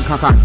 can.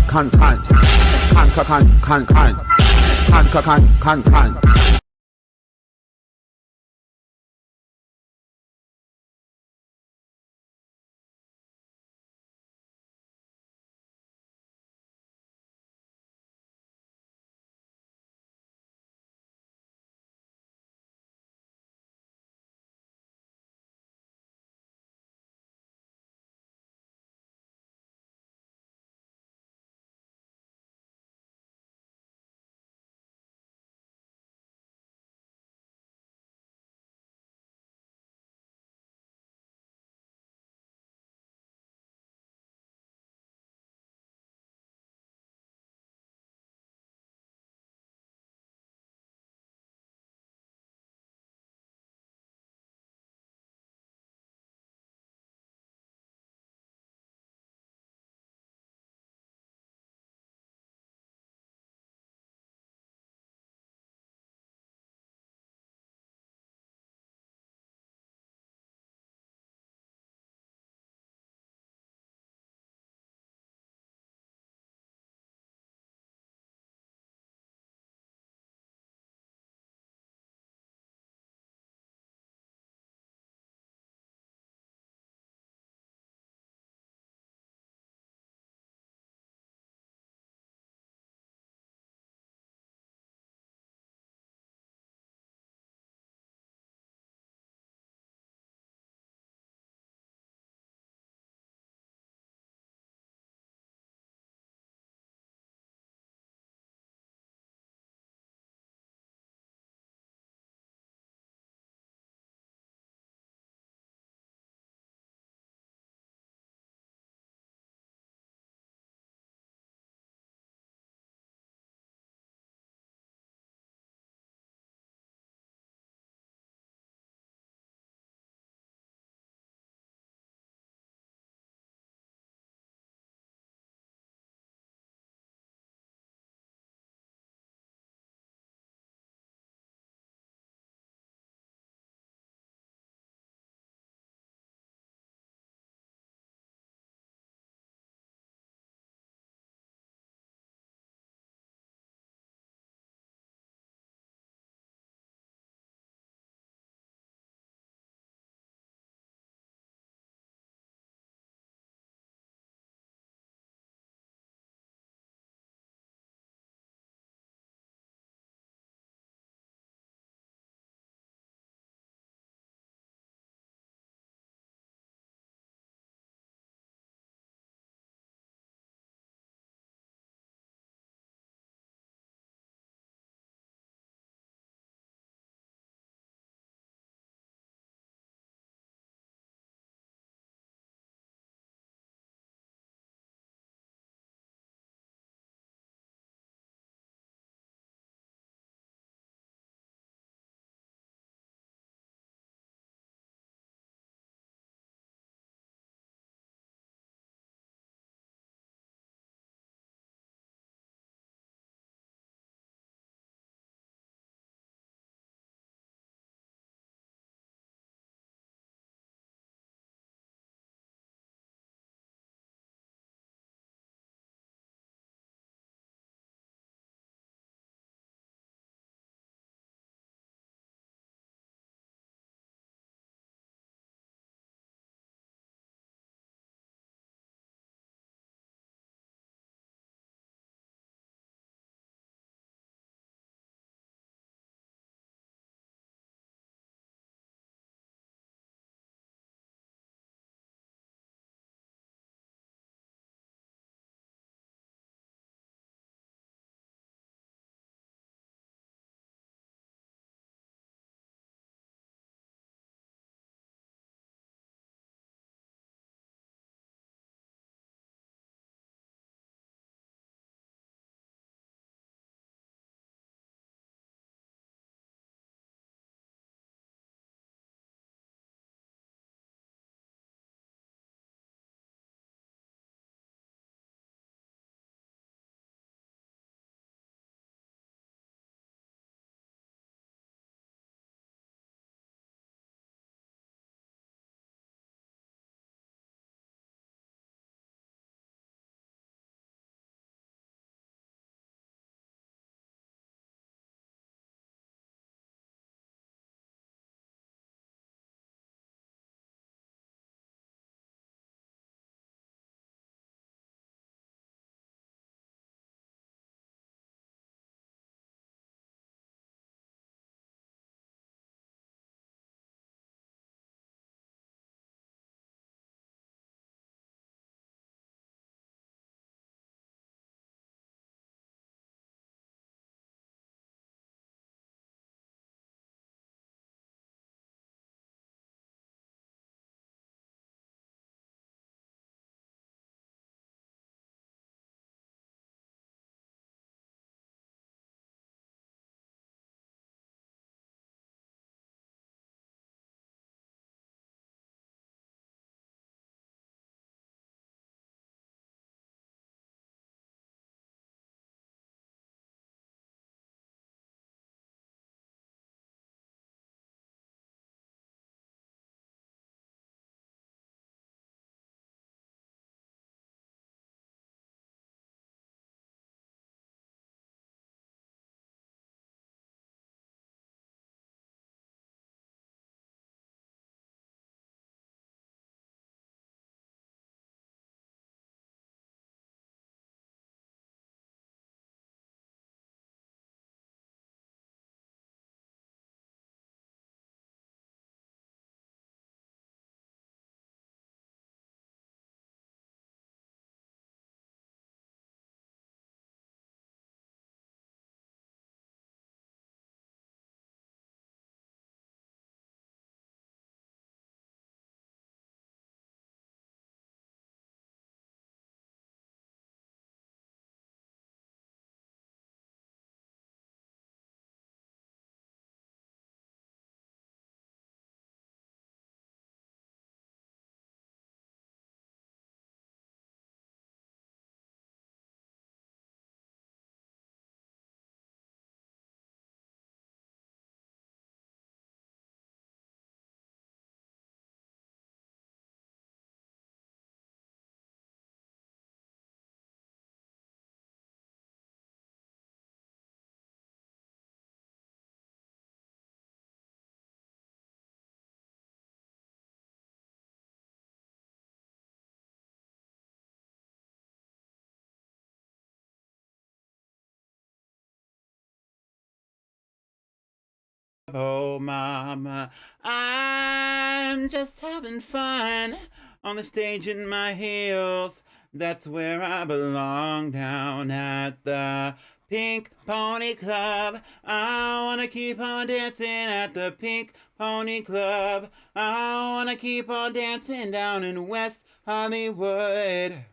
Oh, mama, I'm just having fun on the stage in my heels. That's where I belong, down at the Pink Pony Club. I wanna keep on dancing at the Pink Pony Club. I wanna keep on dancing down in West Hollywood.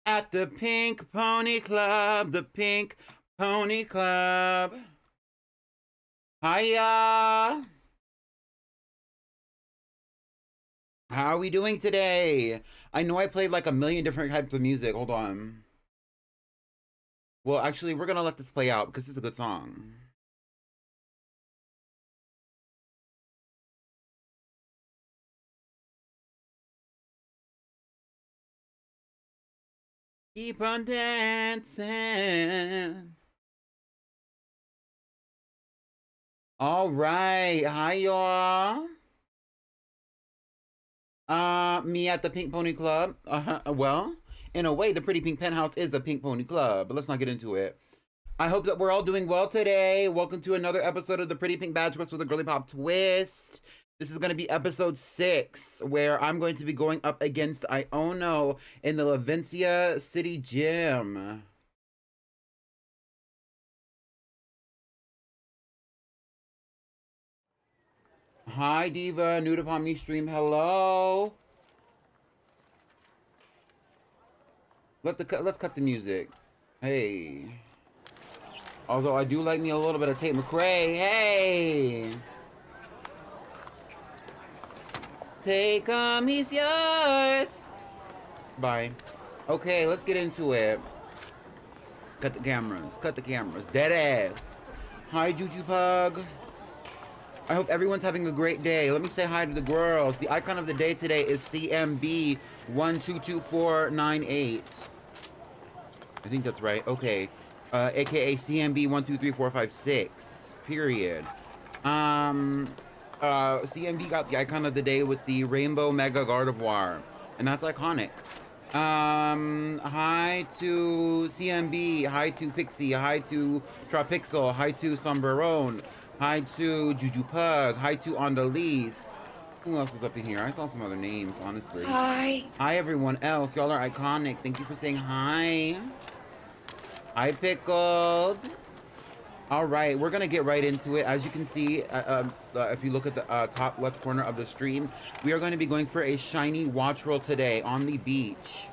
At the Pink Pony Club, the Pink Pony Club. Hiya! How are we doing today? I know I played like a million different types of music. Hold on. Well, actually, we're gonna let this play out because it's a good song. Keep on dancing. All right. Hi, y'all. Me at the Pink Pony Club. Well, in a way, the Pretty Pink Penthouse is the Pink Pony Club, but let's not get into it. I hope that we're all doing well today. Welcome to another episode of the Pretty Pink Badge Quest with a Girlypop twist. This is going to be episode 6, where I'm going to be going up against Iono in the Lavencia City Gym. Hi, Diva. New to Palm Me stream. Hello. Let's cut the music. Hey. Although I do like me a little bit of Tate McRae. Hey. Take him, he's yours. Bye. Okay, let's get into it. Cut the cameras. Cut the cameras. Dead ass. Hi, Juju Pug. I hope everyone's having a great day. Let me say hi to the girls. The icon of the day today is CMB122498. I think that's right. Okay. AKA CMB123456. Period. CMB got the icon of the day with the Rainbow Mega Gardevoir. And that's iconic. Hi to CMB. Hi to Pixie. Hi to Tropixel. Hi to Sombrerone. Hi to Juju Pug. Hi to Andalise. Who else is up in here? I saw some other names, honestly. Hi. Hi, everyone else. Y'all are iconic. Thank you for saying hi. Hi, Pickled. All right, we're going to get right into it. As you can see, if you look at the top left corner of the stream, we are going to be going for a shiny watch roll today on the beach.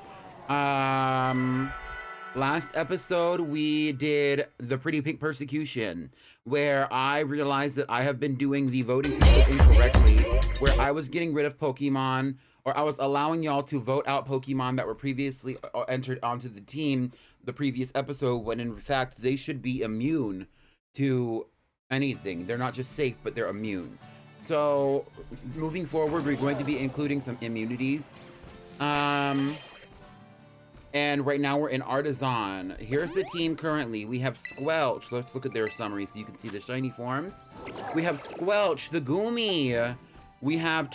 Last episode, we did the Pretty Pink Persecution, where I realized that I have been doing the voting system incorrectly, where I was getting rid of Pokemon, or I was allowing y'all to vote out Pokemon that were previously entered onto the team the previous episode, when in fact they should be immune to anything. They're not just safe, but they're immune. So moving forward, we're going to be including some immunities. And right now we're in Artisan. Here's the team currently. We have Squelch. Let's look at their summary so you can see the shiny forms. We have Squelch, the Goomy. We have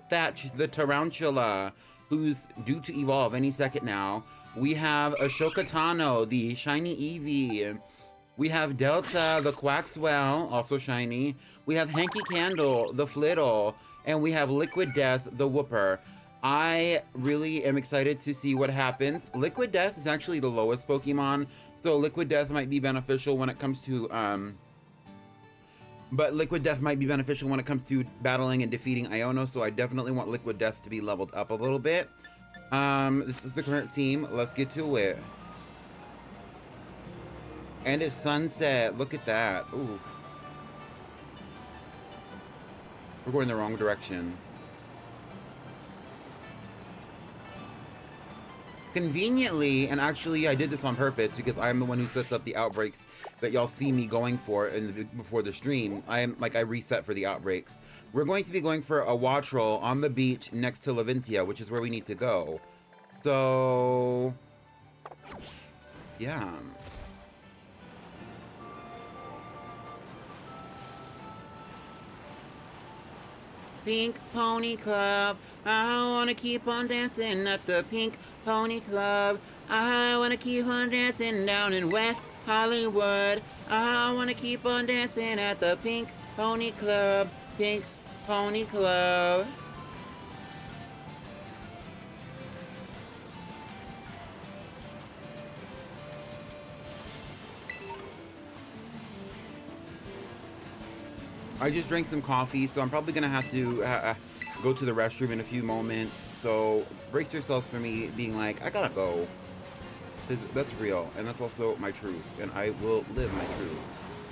Thatch, the Tarantula, who's due to evolve any second now. We have Ashokatano, the shiny Eevee. We have Delta, the Quaxwell, also shiny. We have Hanky Candle, the Flittle. And we have Liquid Death, the Whooper. I really am excited to see what happens. Liquid Death is actually the lowest Pokemon, so Liquid Death might be beneficial when it comes to, Liquid Death might be beneficial when it comes to battling and defeating Iono, so I definitely want Liquid Death to be leveled up a little bit. This is the current team. Let's get to it. And it's sunset. Look at that. Ooh. We're going the wrong direction. Conveniently, and actually I did this on purpose because I'm the one who sets up the outbreaks that y'all see me going for before the stream. I reset for the outbreaks. We're going to be going for a watch roll on the beach next to Lavencia, which is where we need to go. So, yeah. Pink Pony Club. I wanna keep on dancing at the Pink Pony Club. I wanna keep on dancing down in West Hollywood. I wanna keep on dancing at the Pink Pony Club. Pink Pony Club. I just drank some coffee, so I'm probably gonna have to go to the restroom in a few moments. So brace yourselves for me being like, I gotta go. Because that's real, and that's also my truth, and I will live my truth.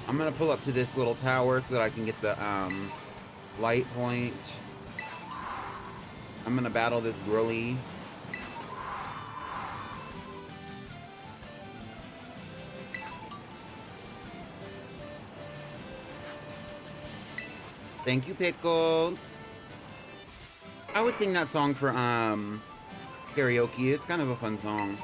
I'm gonna pull up to this little tower so that I can get the light point. I'm gonna battle this girly. Thank you, Pickles. I would sing that song for karaoke. It's kind of a fun song.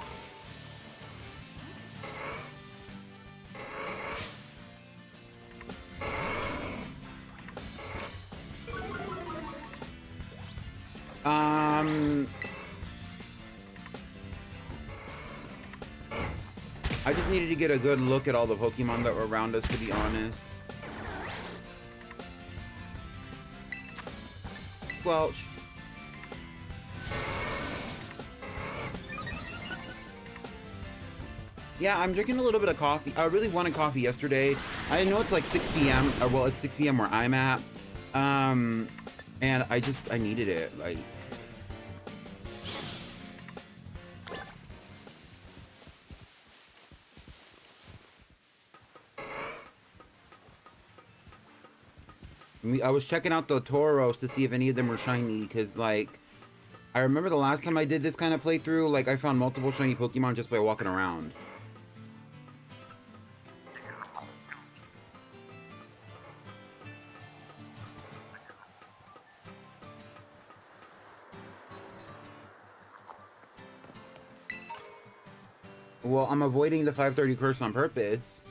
I just needed to get a good look at all the Pokemon that were around us, to be honest. Squelch. Yeah, I'm drinking a little bit of coffee. I really wanted coffee yesterday. I know it's like 6 p.m. Well, it's 6 p.m. where I'm at. And I needed it. Like, I was checking out the Tauros to see if any of them were shiny, because, like, I remember the last time I did this kind of playthrough, like, I found multiple shiny Pokemon just by walking around. Well, I'm avoiding the 5:30 curse on purpose.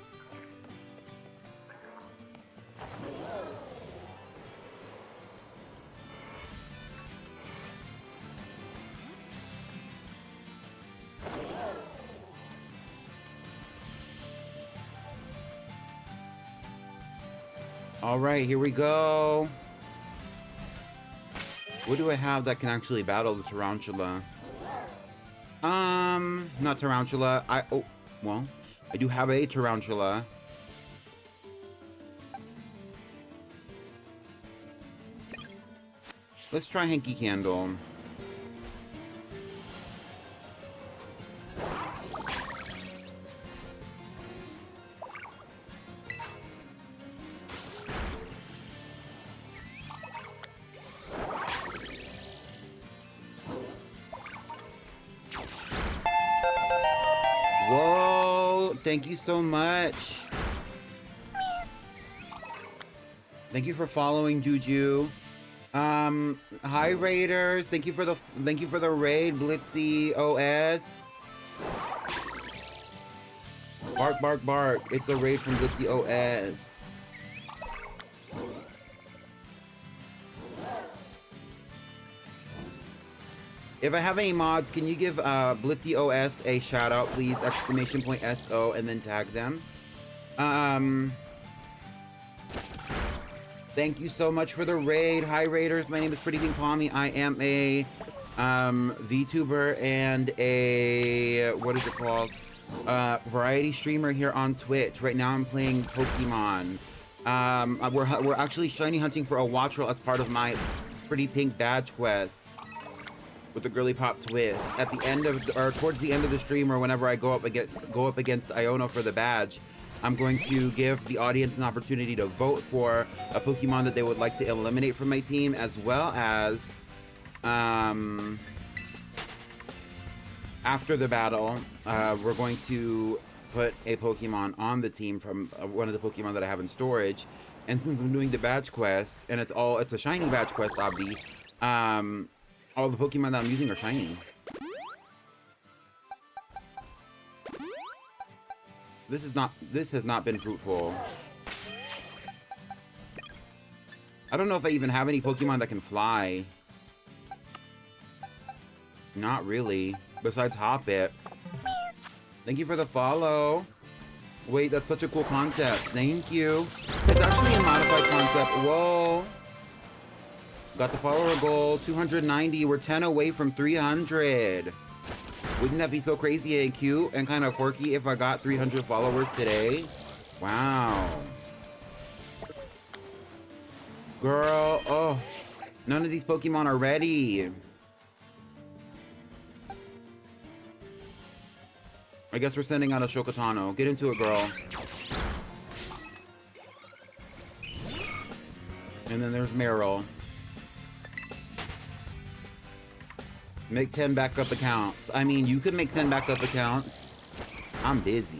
All right, here we go. What do I have that can actually battle the Tarantula? Not Tarantula. Well, I do have a Tarantula. Let's try Hanky Candle. Thank you so much. Thank you for following, Juju. Hi Raiders. Thank you for the raid, Blitzy OS. Bark, bark, bark. It's a raid from Blitzy OS. If I have any mods, can you give Blitzy OS a shout out, please? Exclamation point SO and then tag them. Thank you so much for the raid. Hi Raiders, my name is PrettyPinkBadgeQuest. I am a VTuber and a what is it called? Variety streamer here on Twitch. Right now I'm playing Pokemon. We're actually shiny hunting for a Wattrel as part of my PrettyPinkBadgeQuest. With the Girlypop twist. At the end of, or towards the end of the stream, or whenever I go up against Iono for the badge, I'm going to give the audience an opportunity to vote for a Pokemon that they would like to eliminate from my team, as well as, after the battle, we're going to put a Pokemon on the team from one of the Pokemon that I have in storage. And since I'm doing the badge quest, and it's a shiny badge quest, obvi, all the Pokemon that I'm using are shiny. This has not been fruitful. I don't know if I even have any Pokemon that can fly. Not really. Besides Hoppip. Thank you for the follow. Wait, that's such a cool concept. Thank you. It's actually a modified concept. Whoa. Got the follower goal, 290. We're 10 away from 300. Wouldn't that be so crazy and cute and kind of quirky if I got 300 followers today? Wow. Girl, oh. None of these Pokemon are ready. I guess we're sending out a Shokotano. Get into it, girl. And then there's Meryl. Make 10 backup accounts. I mean, you could make 10 backup accounts. I'm busy.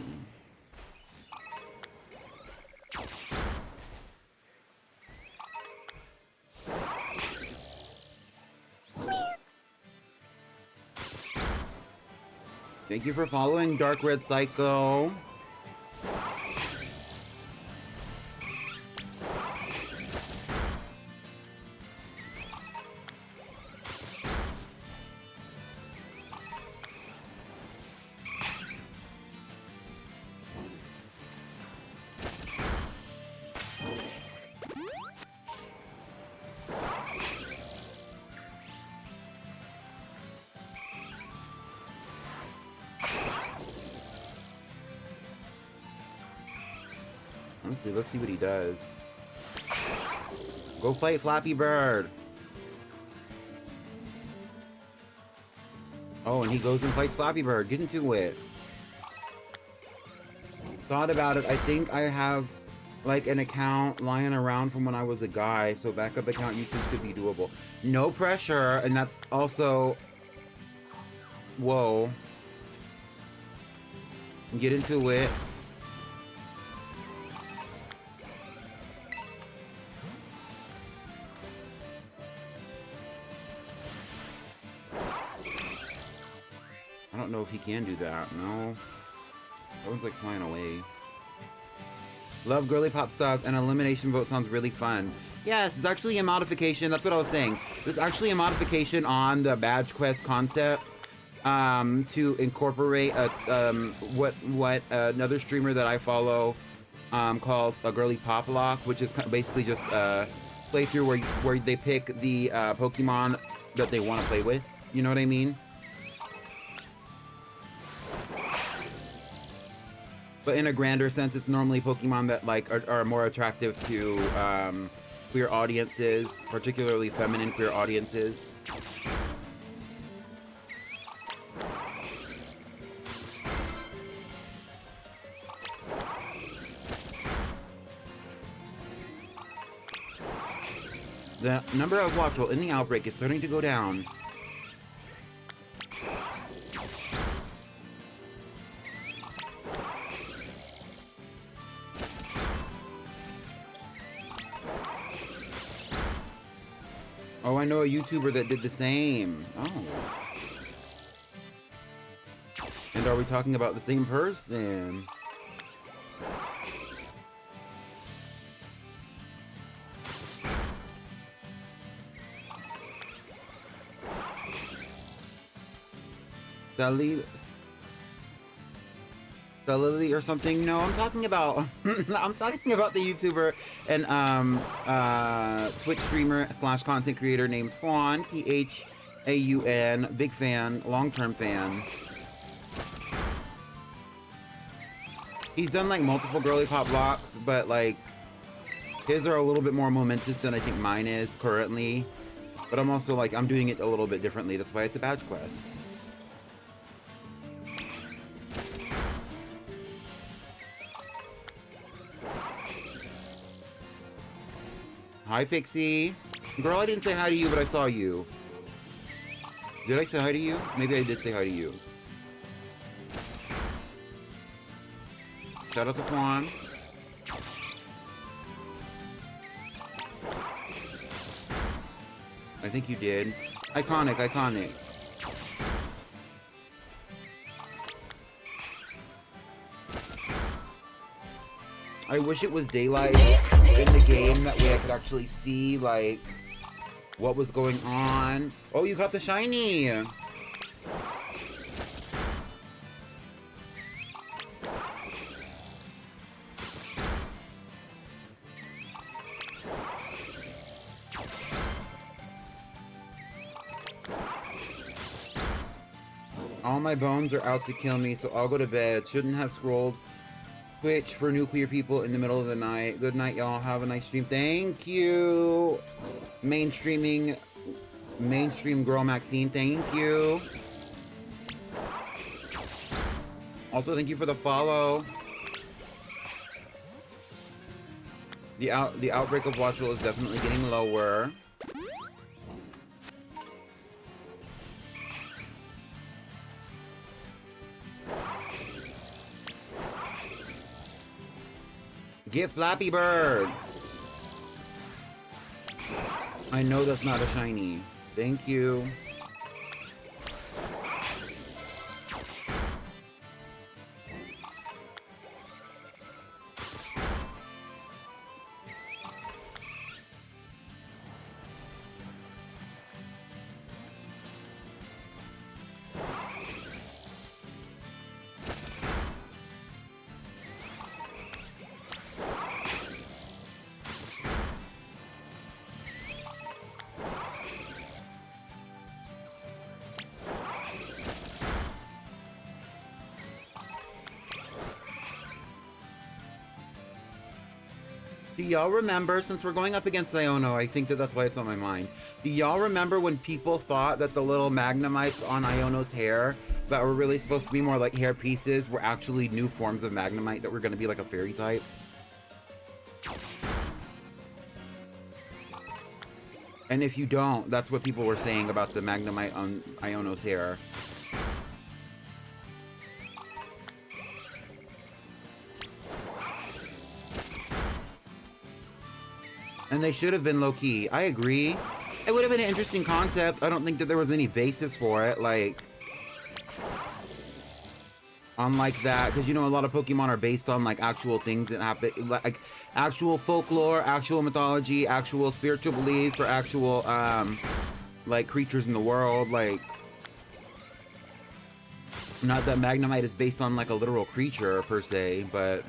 Thank you for following Dark Red Psycho. Let's see what he does. Go fight Flappy Bird. Oh, and he goes and fights Flappy Bird. Get into it. Thought about it. I think I have like an account lying around from when I was a guy, so backup account usage could be doable. No pressure, and that's also... Whoa. Get into it. I don't know if he can do that. No. That one's like flying away. Love Girlypop stuff, and elimination vote sounds really fun. Yes, it's actually a modification. That's what I was saying. There's actually a modification on the badge quest concept to incorporate what another streamer that I follow calls a Girlypop lock, which is basically just a playthrough where they pick the Pokemon that they want to play with. You know what I mean? But in a grander sense, it's normally Pokemon that like are more attractive to queer audiences, particularly feminine queer audiences. The number of Watchel in the outbreak is starting to go down. Oh, I know a YouTuber that did the same. Oh. And are we talking about the same person? Lily or something? No, I'm talking about I'm talking about the YouTuber and Twitch streamer / content creator named Fawn, Phaun. Big fan, long-term fan. He's done like multiple Girlypop blocks, but like his are a little bit more momentous than I think mine is currently. But I'm also like I'm doing it a little bit differently. That's why it's a badge quest. Hi, Pixie. Girl, I didn't say hi to you, but I saw you. Did I say hi to you? Maybe I did say hi to you. Shout out to Fawn. I think you did. Iconic, iconic. I wish it was daylight in the game, that way I could actually see, like, what was going on. Oh, you got the shiny! All my bones are out to kill me, so I'll go to bed. Shouldn't have scrolled Twitch for nuclear people in the middle of the night. Good night, y'all. Have a nice stream. Thank you. Mainstream girl Maxine. Thank you. Also, thank you for the follow. The outbreak of Watchful is definitely getting lower. Get Flappy Bird! I know that's not a shiny. Thank you. Do y'all remember, since we're going up against Iono, I think that's why it's on my mind. Do y'all remember when people thought that the little Magnemites on Iono's hair that were really supposed to be more like hair pieces were actually new forms of Magnemite that were going to be like a fairy type? And if you don't, that's what people were saying about the Magnemite on Iono's hair. And they should have been low-key. I agree. It would have been an interesting concept. I don't think that there was any basis for it, like... unlike that, because you know a lot of Pokemon are based on like actual things that happen, like actual folklore, actual mythology, actual spiritual beliefs, or actual, like creatures in the world, like... Not that Magnemite is based on like a literal creature, per se, but...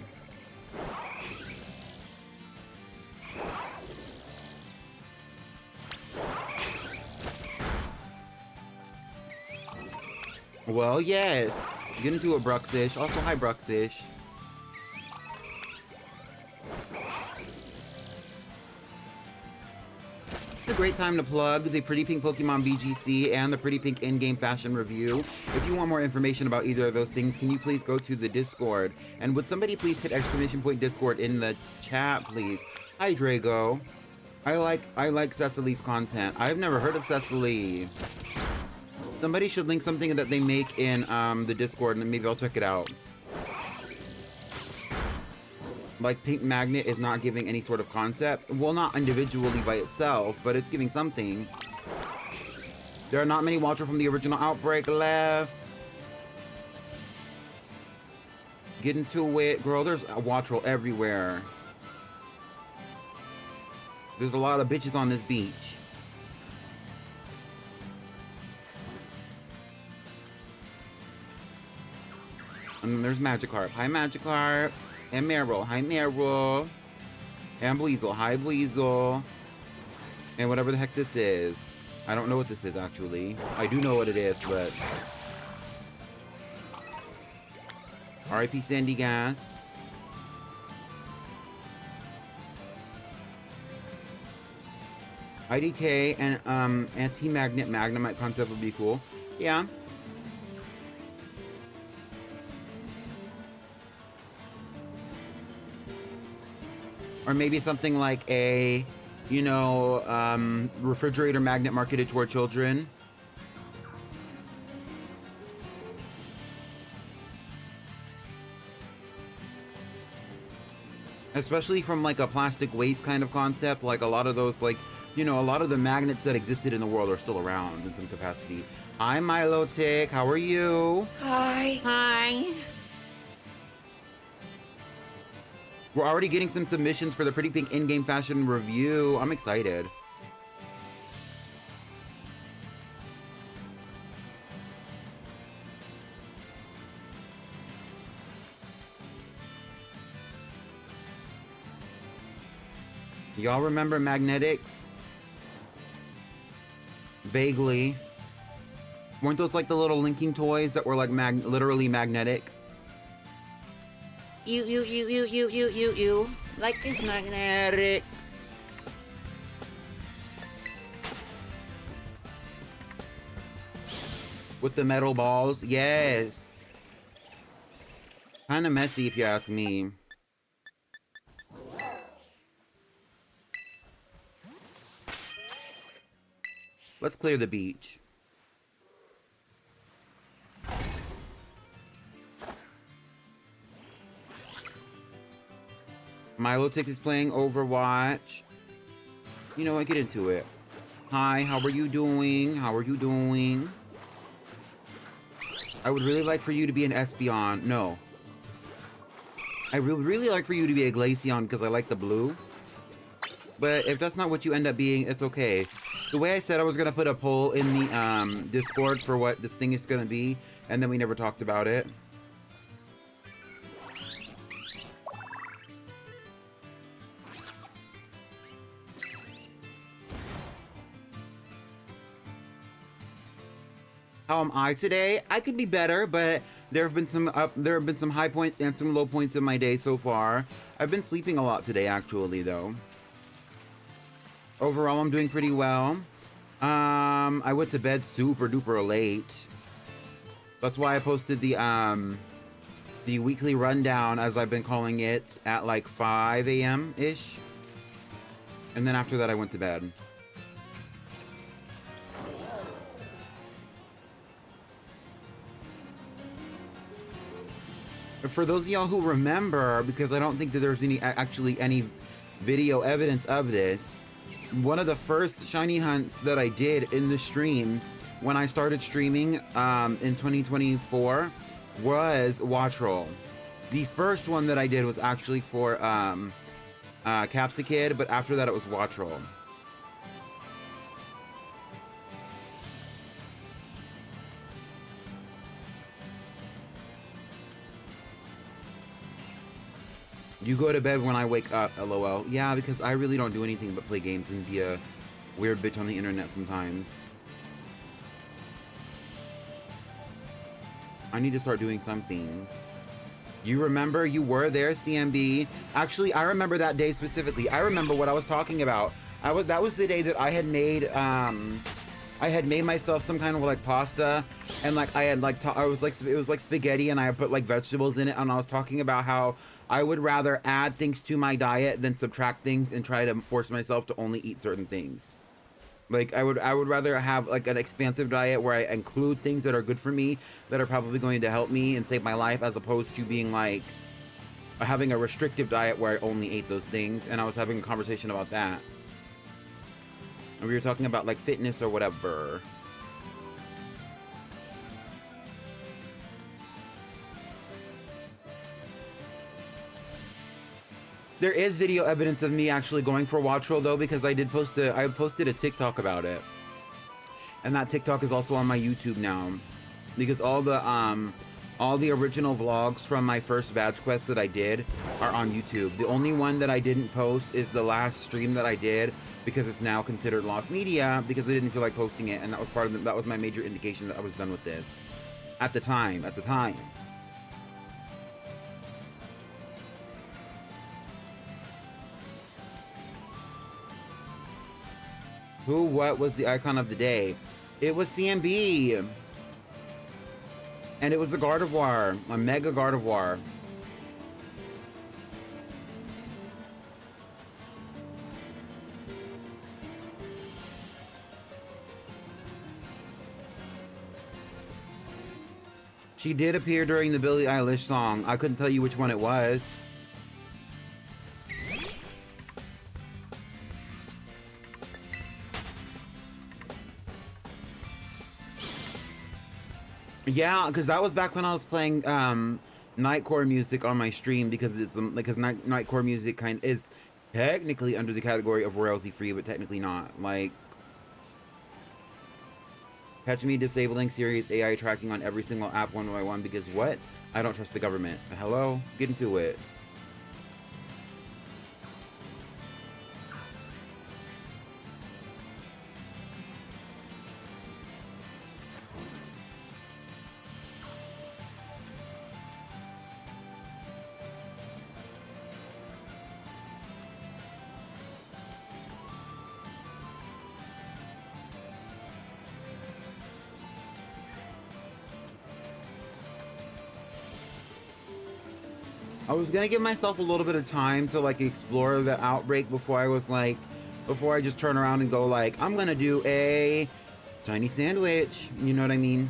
Well, yes. Get into a Bruxish. Also, hi, Bruxish. It's a great time to plug the Pretty Pink Pokemon BGC and the Pretty Pink in-game fashion review. If you want more information about either of those things, can you please go to the Discord? And would somebody please hit ! Discord in the chat, please? Hi, Drago. I like Cecily's content. I've never heard of Cecily. Somebody should link something that they make in the Discord, and maybe I'll check it out. Like, Pink Magnet is not giving any sort of concept. Well, not individually by itself, but it's giving something. There are not many Watcher from the original Outbreak left. Get into it. Girl, there's a Watcher everywhere. There's a lot of bitches on this beach. And then there's Magikarp. Hi, Magikarp. And Meryl. Hi, Meryl. And Bleasel. Hi, Bleasel. And whatever the heck this is. I don't know what this is, actually. I do know what it is, but... R.I.P. Sandy Gas. IDK and anti-magnet Magnemite concept would be cool. Yeah. Or maybe something like a, you know, refrigerator magnet marketed toward children. Especially from like a plastic waste kind of concept, like a lot of those, like, you know, a lot of the magnets that existed in the world are still around in some capacity. Hi, Milotic, how are you? Hi. Hi. We're already getting some submissions for the Pretty Pink in-game fashion review. I'm excited. Y'all remember Magnetics? Vaguely. Weren't those like the little linking toys that were like literally magnetic? You. Like it's magnetic. With the metal balls, yes. Kind of messy if you ask me. Let's clear the beach. Milotic is playing Overwatch. You know what? Get into it. Hi, how are you doing? How are you doing? I would really like for you to be an Espeon. No. I would really like for you to be a Glaceon because I like the blue. But if that's not what you end up being, it's okay. The way I said I was going to put a poll in the Discord for what this thing is going to be, and then we never talked about it. How am I today? I could be better, but there have been some high points and some low points in my day so far. I've been sleeping a lot today, actually, though. Overall, I'm doing pretty well. I went to bed super duper late. That's why I posted the weekly rundown, as I've been calling it, at like 5 a.m. ish. And then after that, I went to bed. For those of y'all who remember, because I don't think that there's any video evidence of this, one of the first shiny hunts that I did in the stream when I started streaming in 2024 was Wattrel. The first one that I did was actually for Capsicid, but after that it was Wattrel. You go to bed when I wake up, LOL. Yeah, because I really don't do anything but play games and be a weird bitch on the internet sometimes. I need to start doing some things. You remember you were there, CMB? Actually, I remember that day specifically. I remember what I was talking about. That was the day that I had made myself some kind of like pasta, and like it was like spaghetti, and I put like vegetables in it, and I was talking about how I would rather add things to my diet than subtract things and try to force myself to only eat certain things. Like I would rather have like an expansive diet where I include things that are good for me, that are probably going to help me and save my life, as opposed to being like having a restrictive diet where I only ate those things. And I was having a conversation about that. And we were talking about like fitness or whatever. There is video evidence of me actually going for Wattrel though, because I posted a TikTok about it. And that TikTok is also on my YouTube now. Because all the original vlogs from my first badge quest that I did are on YouTube. The only one that I didn't post is the last stream that I did, because it's now considered lost media, because I didn't feel like posting it, and that was that was my major indication that I was done with this. At the time. What was the icon of the day? It was CMB. And it was a Gardevoir, a Mega Gardevoir. She did appear during the Billie Eilish song. I couldn't tell you which one it was. Yeah, because that was back when I was playing Nightcore music on my stream, because it's Nightcore music is technically under the category of royalty free, but technically not. Like, catch me disabling serious AI tracking on every single app one by one, because what? I don't trust the government. Hello? Get into it. I was gonna give myself a little bit of time to like explore the outbreak before I just turn around and go like, I'm gonna do a Chinese sandwich. You know what I mean?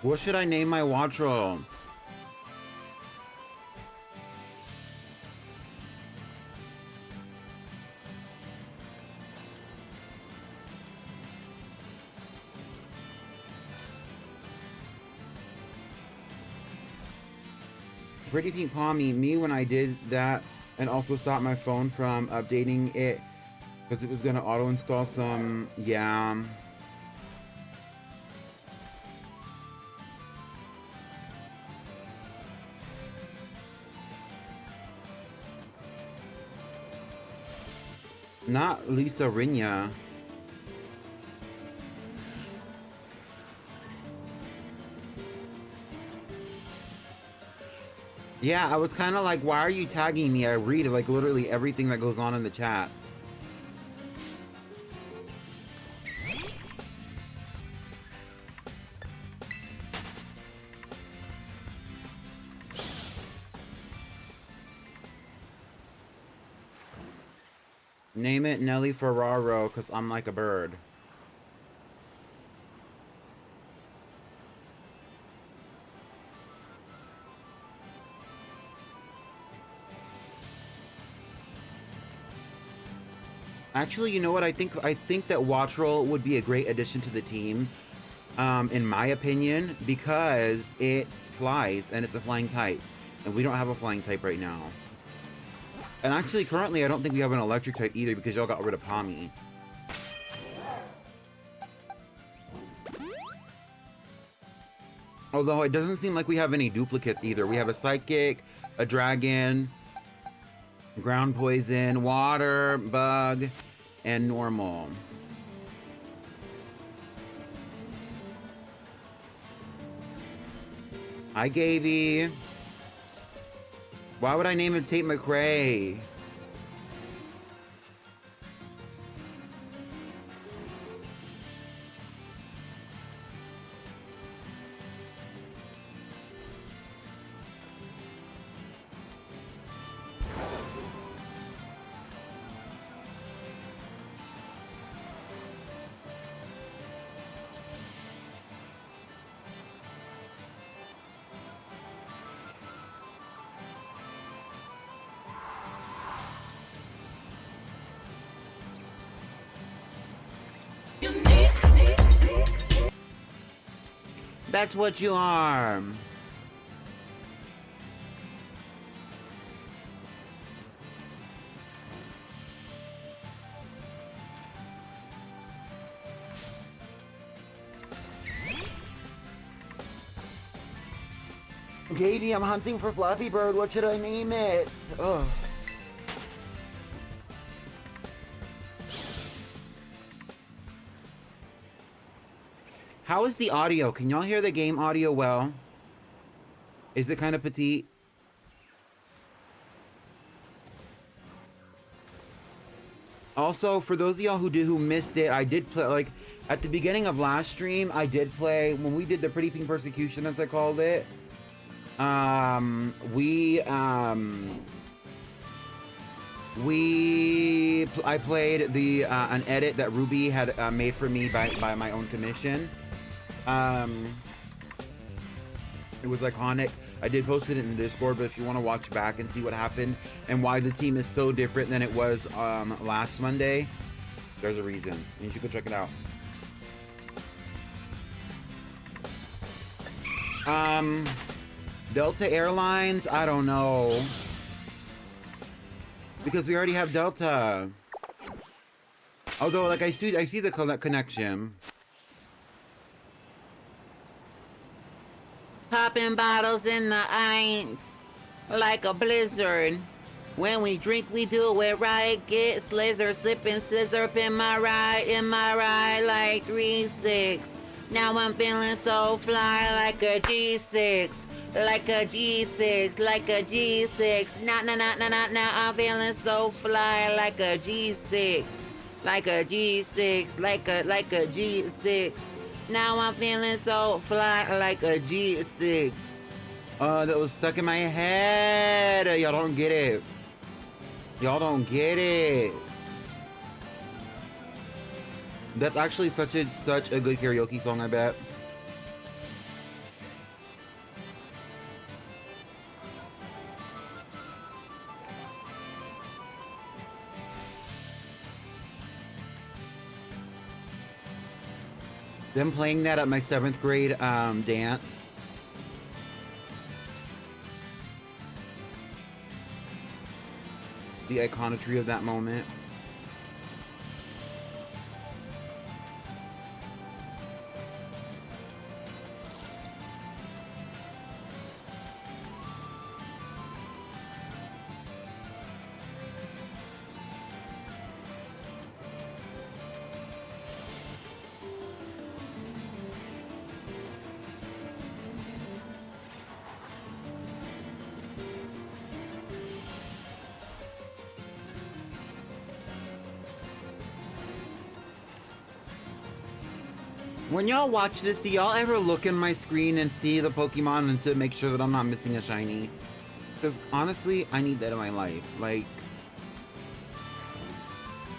What should I name my watch roll? Pretty Pink Palmy, me when I did that and also stopped my phone from updating it because it was gonna auto install some, yeah. Not Lisa Rinya. Yeah, I was kind of like, why are you tagging me? I read like literally everything that goes on in the chat. Name it Nelly Ferraro, because I'm like a bird. Actually, you know what? I think that Watchroll would be a great addition to the team, in my opinion, because it flies and it's a flying type, and we don't have a flying type right now. And actually, currently, I don't think we have an electric type either because y'all got rid of Pommy. Although it doesn't seem like we have any duplicates either. We have a psychic, a dragon, ground poison, water, bug, and normal. Hi, Gaby. Why would I name him Tate McRae? That's what you are. Katie, I'm hunting for Flappy Bird. What should I name it? Ugh. How is the audio? Can y'all hear the game audio well? Is it kind of petite? Also, for those of y'all who missed it, I did play, like, at the beginning of last stream, I did play, when we did the Pretty Pink Persecution, as I called it, I played the, an edit that Ruby had made for me by my own commission. It was iconic. I did post it in Discord, but if you want to watch back and see what happened and why the team is so different than it was last Monday, there's a reason. You should go check it out. Delta Airlines, I don't know. Because we already have Delta. Although, like, I see the connection. Popping bottles in the ice like a blizzard. When we drink, we do it right. Get slizzer, slipping scissor, in my ride, like 3-6. Now I'm feeling so fly, like a G6. Like a G6, like a G6. Nah, I'm feeling so fly, like a G6. Like a G6, like a G6. Now I'm feeling so fly, like a G6. That was stuck in my head. Y'all don't get it. Y'all don't get it. That's actually such a good karaoke song, I bet. Them playing that at my 7th grade dance. The iconography of that moment. When y'all watch this, do y'all ever look in my screen and see the Pokemon and to make sure that I'm not missing a shiny? Because honestly, I need that in my life. Like,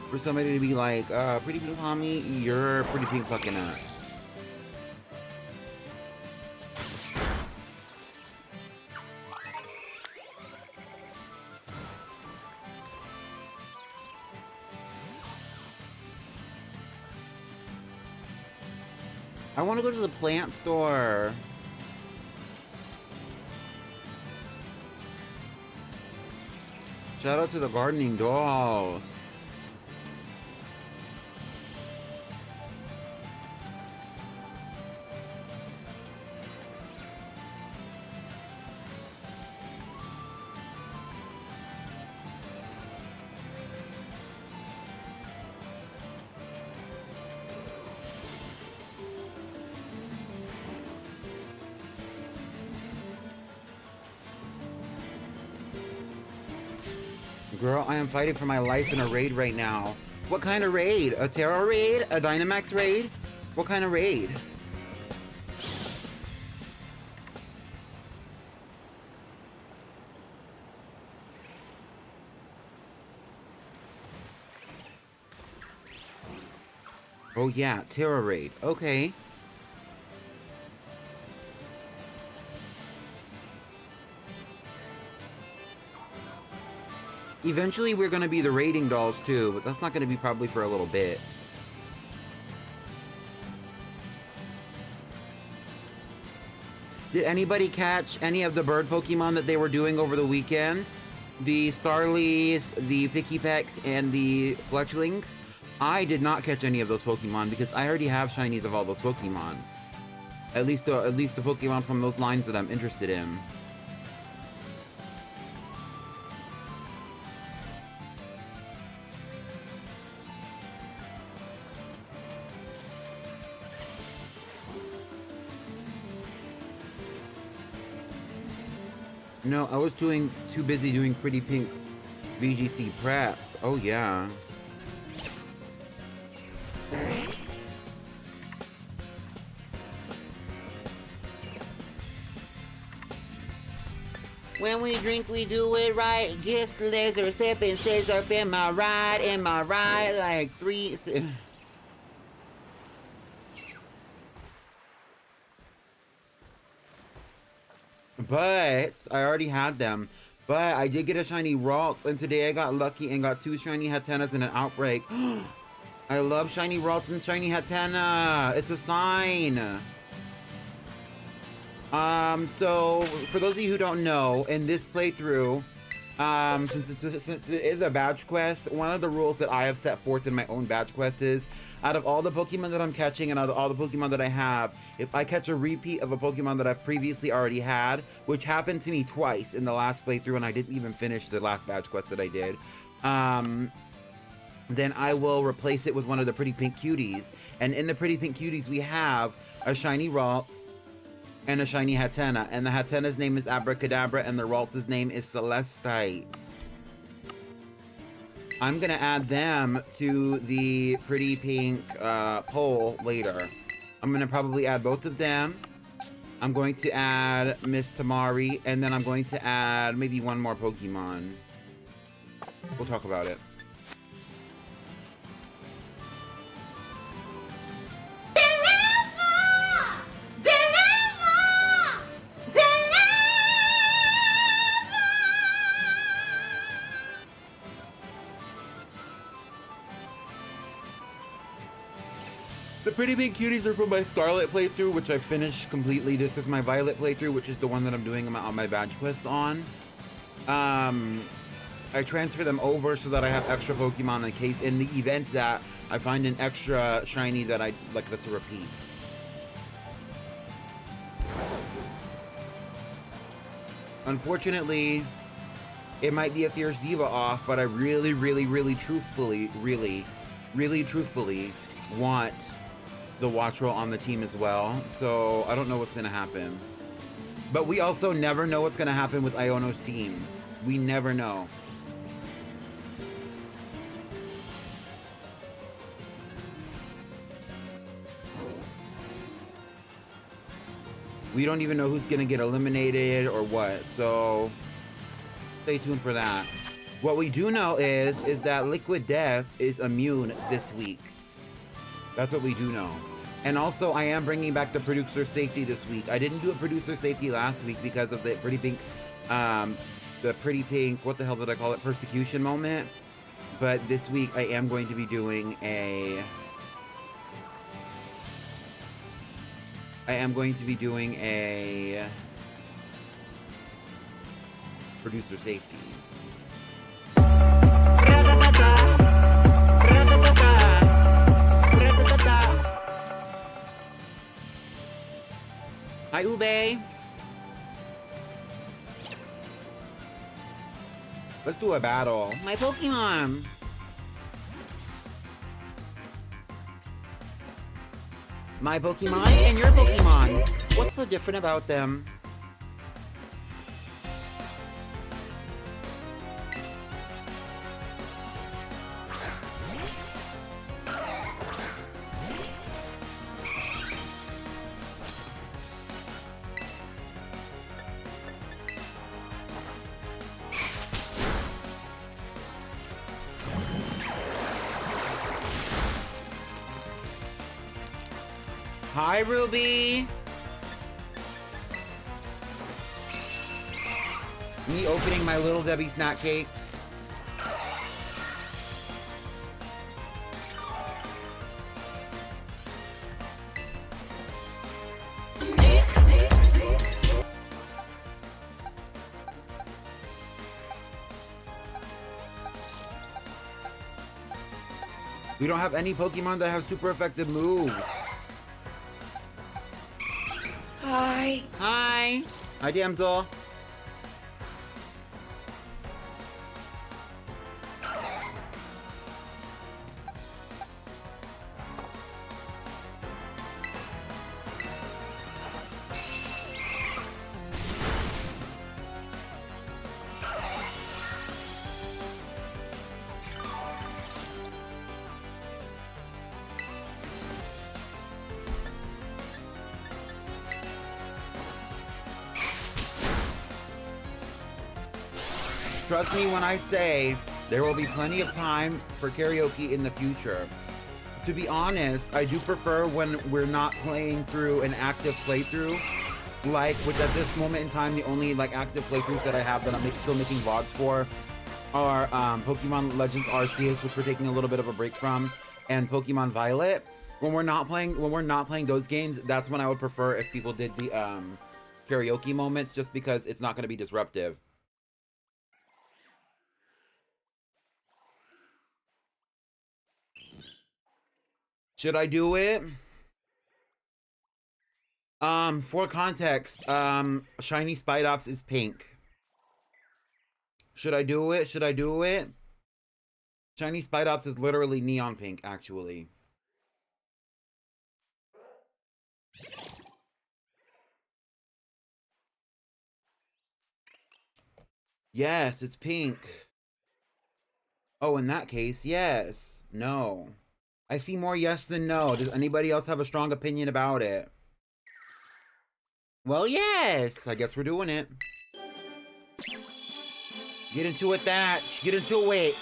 for somebody to be like, Pretty Pink Tommy, you're Pretty Pink fucking up. I want to go to the plant store. Shout out to the gardening dolls. Girl, I am fighting for my life in a raid right now. What kind of raid? A Terra raid? A Dynamax raid? What kind of raid? Oh yeah, Terra raid. Okay. Eventually we're gonna be the raiding dolls too, but that's not gonna be probably for a little bit. Did anybody catch any of the bird Pokemon that they were doing over the weekend? The Starlies, the Pikipeks, and the Fletchlings? I did not catch any of those Pokemon because I already have shinies of all those Pokemon. At least the Pokemon from those lines that I'm interested in. No, I was too busy doing Pretty Pink VGC prep. Oh yeah. When we drink, we do it right. Get laser, sipping scissor, in my ride, like 3. But I already had them. But I did get a shiny Ralts, and today I got lucky and got 2 shiny Hatenas and an Outbreak. I love shiny Ralts and shiny Hatena. It's a sign. So for those of you who don't know, in this playthrough, Since it is a badge quest, one of the rules that I have set forth in my own badge quest is, out of all the Pokemon that I'm catching and out of all the Pokemon that I have, if I catch a repeat of a Pokemon that I've previously already had, which happened to me twice in the last playthrough and I didn't even finish the last badge quest that I did, then I will replace it with one of the Pretty Pink Cuties. And in the Pretty Pink Cuties, we have a shiny Ralts and a shiny Hatena. And the Hatena's name is Abracadabra and the Ralts' name is Celestite. I'm gonna add them to the Pretty Pink poll later. I'm gonna probably add both of them. I'm going to add Miss Tamari, and then I'm going to add maybe one more Pokemon. We'll talk about it. The Pretty Pink Cuties are from my Scarlet playthrough, which I finished completely. This is my Violet playthrough, which is the one that I'm doing on my badge quest on. I transfer them over so that I have extra Pokemon in case, in the event that I find an extra shiny that I like that's a repeat. Unfortunately, it might be a Fierce Diva off, but I really truthfully want the Wattrel on the team as well, so I don't know what's gonna happen. But we also never know what's gonna happen with Iono's team. We never know. We don't even know who's gonna get eliminated or what, so stay tuned for that. What we do know is that Liquid Death is immune this week. That's what we do know. And also, I am bringing back the producer safety this week. I didn't do a producer safety last week because of the Pretty Pink, what the hell did I call it? Persecution moment. But this week, I am going to be doing a... producer safety. Hi, Ube. Let's do a battle. My Pokemon. My Pokemon and your Pokemon. What's so different about them? Hi, Ruby. Me opening my Little Debbie snack cake. We don't have any Pokemon that have super effective moves. Hi. Hi. Hi, damsel. Trust me when I say there will be plenty of time for karaoke in the future. To be honest, I do prefer when we're not playing through an active playthrough. Like, which at this moment in time, the only like active playthroughs that I have that I'm still making VODs for are Pokemon Legends Arceus, which we're taking a little bit of a break from, and Pokemon Violet. When we're not playing those games, that's when I would prefer if people did the karaoke moments, just because it's not going to be disruptive. Should I do it? For context, Shiny Spidops is pink. Should I do it? Should I do it? Shiny Spidops is literally neon pink, actually. Yes, it's pink. Oh, in that case, yes. No. I see more yes than no. Does anybody else have a strong opinion about it? Well, yes. I guess we're doing it. Get into it, Thatch. Get into it.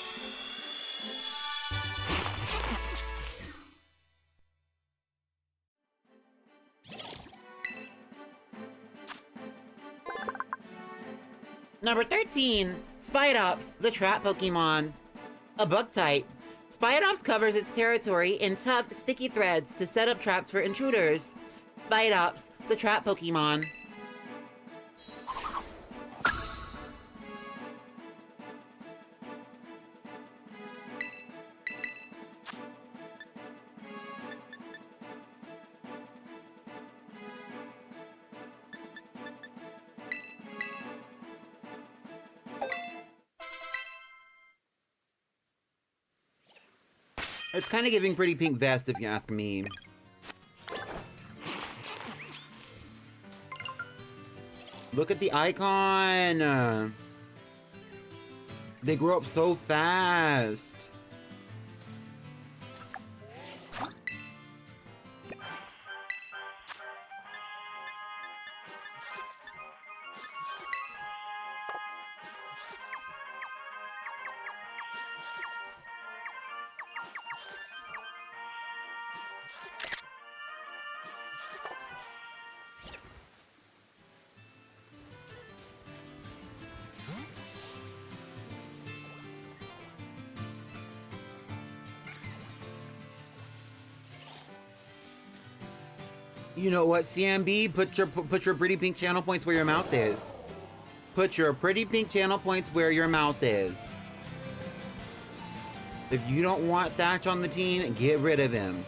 Number 13, Spidops, the trap Pokemon. A bug type. Spidops covers its territory in tough, sticky threads to set up traps for intruders. Spidops, the trap Pokemon. It's kind of giving Pretty Pink Vest, if you ask me. Look at the icon! They grow up so fast! You know what, CMB? Put your pretty pink channel points where your mouth is. Put your pretty pink channel points where your mouth is. If you don't want Thatch on the team, get rid of him.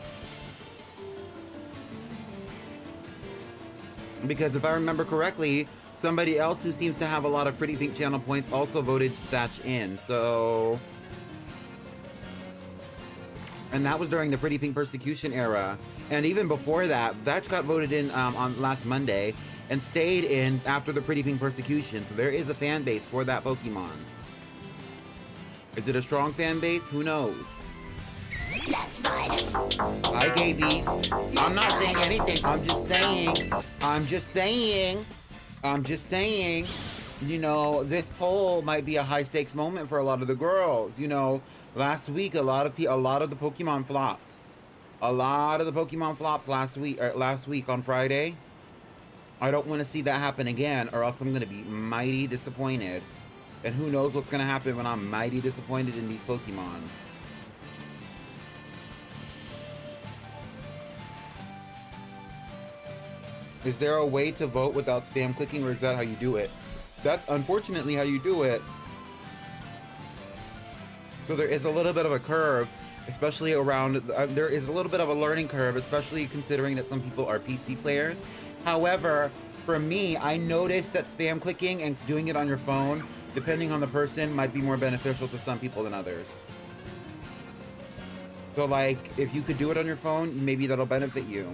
Because if I remember correctly, somebody else who seems to have a lot of pretty pink channel points also voted Thatch in, so... And that was during the Pretty Pink Persecution era. And even before that, Thatch got voted in on last Monday and stayed in after the Pretty Pink Persecution. So there is a fan base for that Pokemon. Is it a strong fan base? Who knows? Less fun. Hi, KB. I'm not saying anything. I'm just saying. You know, this poll might be a high stakes moment for a lot of the girls. You know, last week a lot of the Pokemon flopped. A lot of the Pokemon flopped last week on Friday. I don't want to see that happen again, or else I'm going to be mighty disappointed. And who knows what's going to happen when I'm mighty disappointed in these Pokemon. Is there a way to vote without spam clicking, or is that how you do it? That's unfortunately how you do it. So there is a little bit of a curve, especially around, there is a little bit of a learning curve, especially considering that some people are PC players. However, for me, I noticed that spam clicking and doing it on your phone, depending on the person, might be more beneficial to some people than others. So like, if you could do it on your phone, maybe that'll benefit you.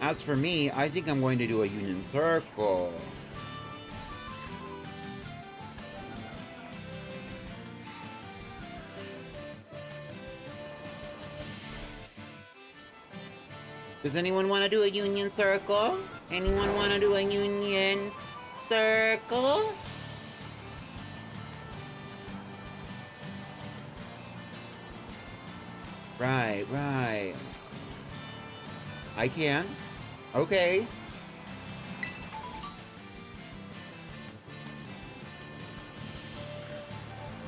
As for me, I think I'm going to do a Union Circle. Does anyone want to do a Union Circle? Anyone want to do a Union Circle? Right, right. I can. Okay.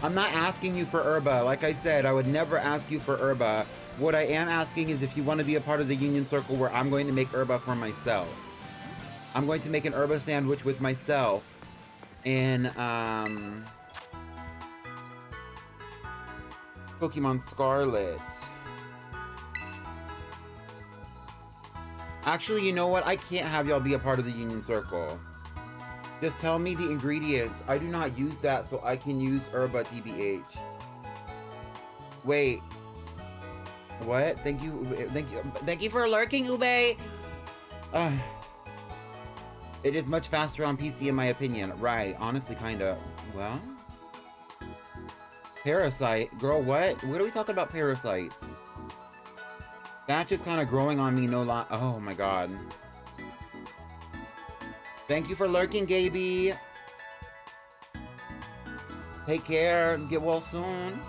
I'm not asking you for Herba. Like I said, I would never ask you for Herba. What I am asking is if you want to be a part of the Union Circle where I'm going to make Herba for myself. I'm going to make an Herba sandwich with myself in Pokemon Scarlet. Actually, you know what? I can't have y'all be a part of the Union Circle. Just tell me the ingredients. I do not use that, so I can use Herba TBH. Wait. What? Thank you for lurking, Ube. It is much faster on PC in my opinion. Right, honestly, kinda. Well? Parasite? Girl, what? What are we talking about parasites? That's just kind of growing on me, no lie. Oh my god. Thank you for lurking, Gaby. Take care. Get well soon.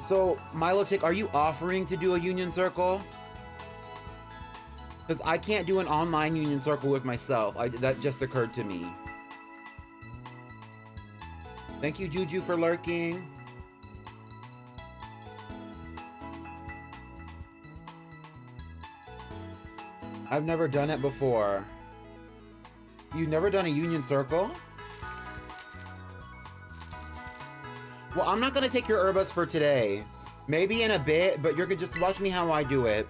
So, Milotic, are you offering to do a Union Circle? Because I can't do an online Union Circle with myself. That just occurred to me. Thank you, Juju, for lurking. I've never done it before. You've never done a Union Circle? Well, I'm not gonna take your Herbas for today. Maybe in a bit, but you're gonna just watch me how I do it.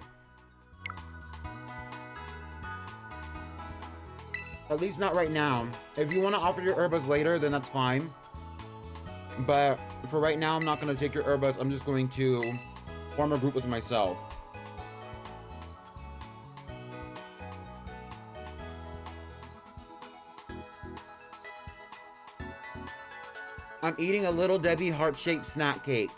At least not right now. If you want to offer your Herbas later, then that's fine. But for right now, I'm not gonna take your Herbas. I'm just going to form a group with myself. I'm eating a Little Debbie heart-shaped snack cake.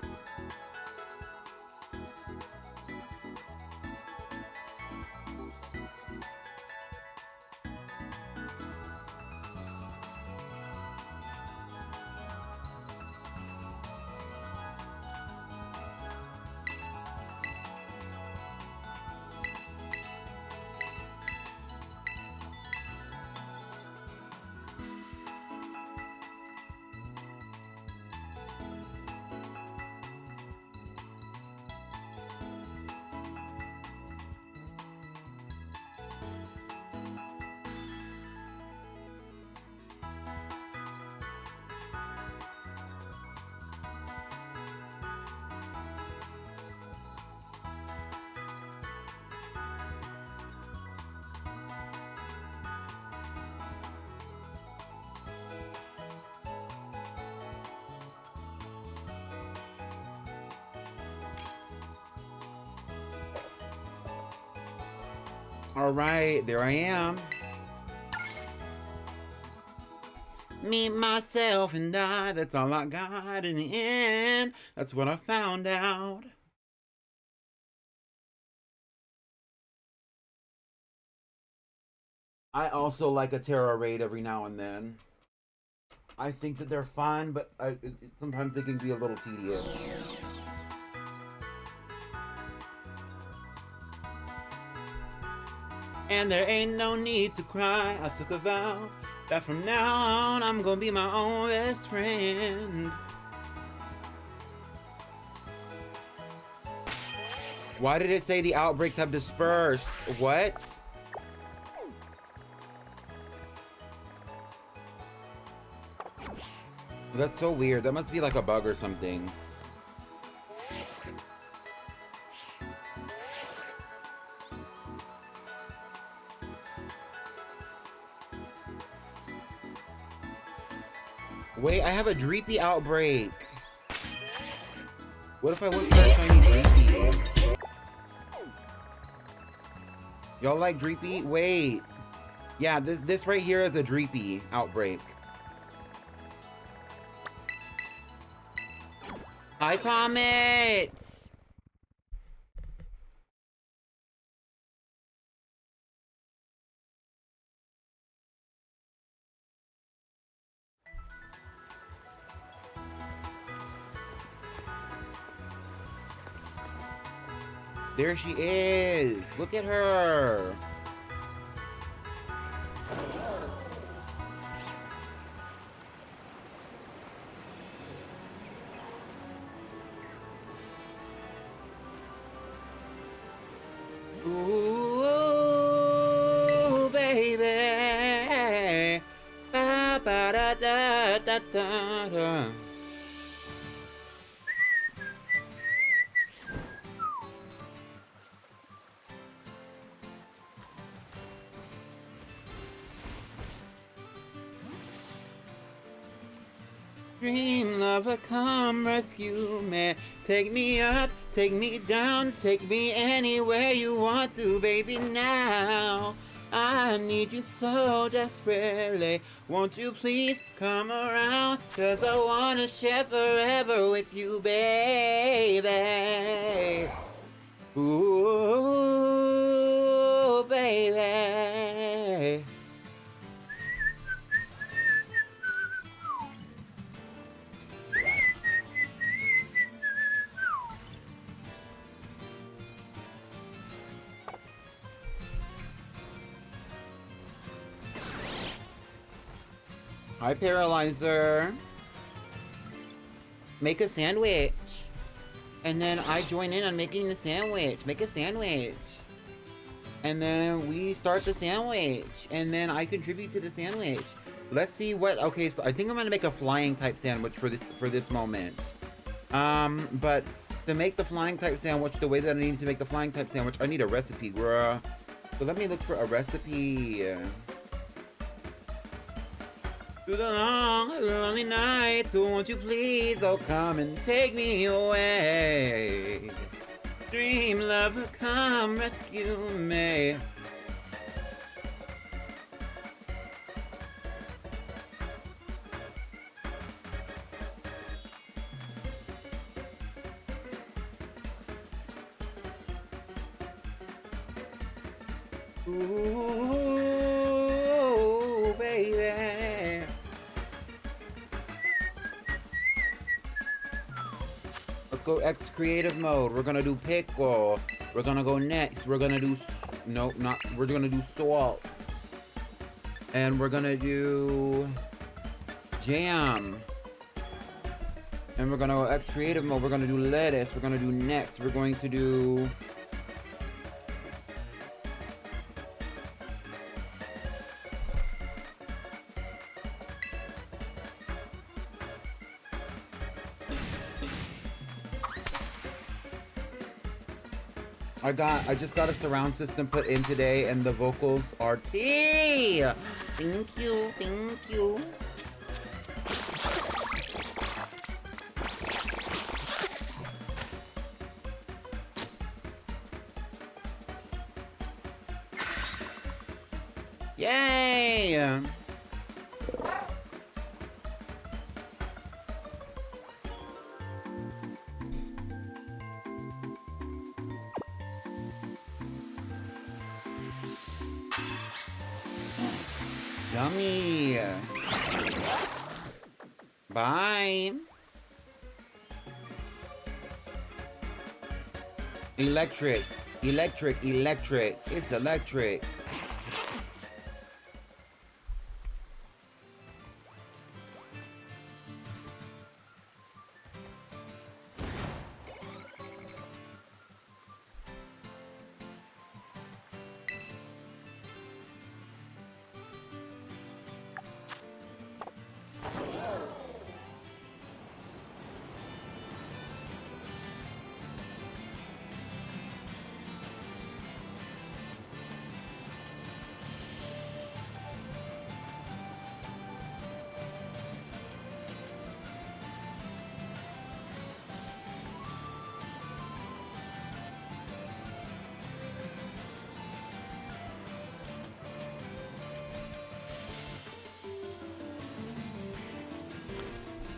All right, there I am. Me, myself, and I, that's all I got in the end. That's what I found out. I also like a tarot raid every now and then. I think that they're fun, but sometimes they can be a little tedious. And there ain't no need to cry. I took a vow that from now on I'm gonna be my own best friend. Why did it say the outbreaks have dispersed? What? That's so weird. That must be like a bug or something. Wait, I have a Dreepy outbreak. What if I look for a shiny Dreepy? Y'all like Dreepy? Wait. Yeah, this right here is a Dreepy outbreak. Hi, Comet! There she is. Look at her. Ooh, baby. Ba, ba, da, da da da. Dream lover, come rescue me. Take me up, take me down, take me anywhere you want to, baby, now. I need you so desperately. Won't you please come around? 'Cause I wanna share forever with you, baby. Ooh, baby. Hi, Paralyzer. Make a sandwich. And then I join in on making the sandwich. Make a sandwich. And then we start the sandwich. And then I contribute to the sandwich. Let's see what... Okay, so I think I'm going to make a flying type sandwich for this moment. But to make the flying type sandwich the way that I need to make the flying type sandwich, I need a recipe, bruh. So let me look for a recipe. Through the long, lonely nights, so won't you please, oh, come and take me away. Dream lover, come rescue me. Ooh, baby. Let's go X creative mode. We're gonna do pickle. We're gonna go next. We're gonna do, no, not, we're gonna do salt. And we're gonna do jam. And we're gonna go X creative mode. We're gonna do lettuce. We're gonna do next. We're going to do I just got a surround system put in today, and the vocals are T. Thank you, thank you. Yay! Yummy. Bye. Electric, electric, electric. It's electric.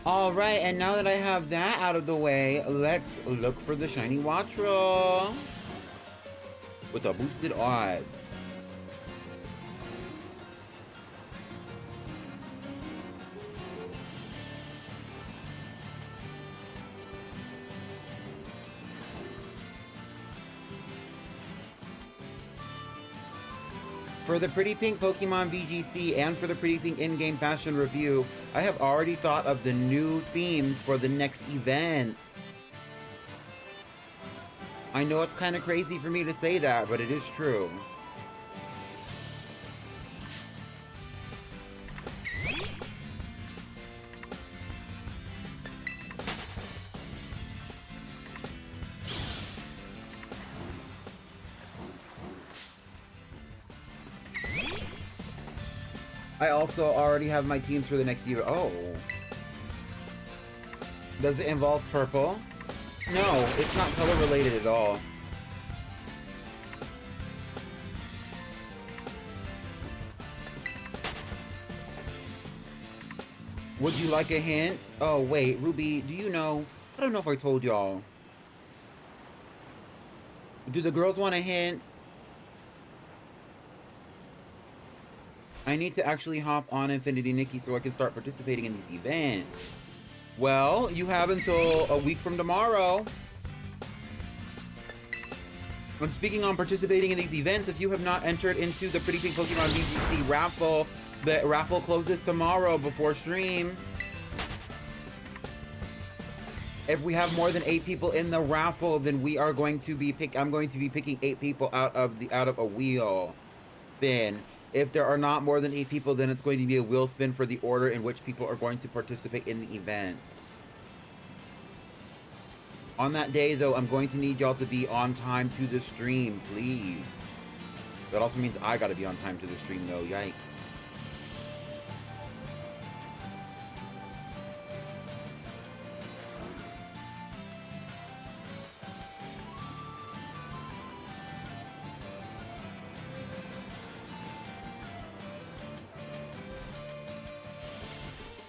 All right, and now that I have that out of the way, let's look for the shiny Watchroll with the boosted odds. For the Pretty Pink Pokemon VGC and for the Pretty Pink in-game fashion review, I have already thought of the new themes for the next events. I know it's kind of crazy for me to say that, but it is true. I also already have my teams for the next year. Oh. Does it involve purple? No, it's not color related at all. Would you like a hint? Oh, wait, Ruby, do you know? I don't know if I told y'all. Do the girls want a hint? I need to actually hop on Infinity Nikki so I can start participating in these events. Well, you have until a week from tomorrow. And speaking on participating in these events, if you have not entered into the Pretty Pink Pokemon VGC raffle, the raffle closes tomorrow before stream. If we have more than 8 people in the raffle, then we are going to be I'm going to be picking 8 people out of a wheel spin. If there are not more than 8 people, then it's going to be a wheel spin for the order in which people are going to participate in the event. On that day, though, I'm going to need y'all to be on time to the stream, please. That also means I gotta be on time to the stream, though. Yikes.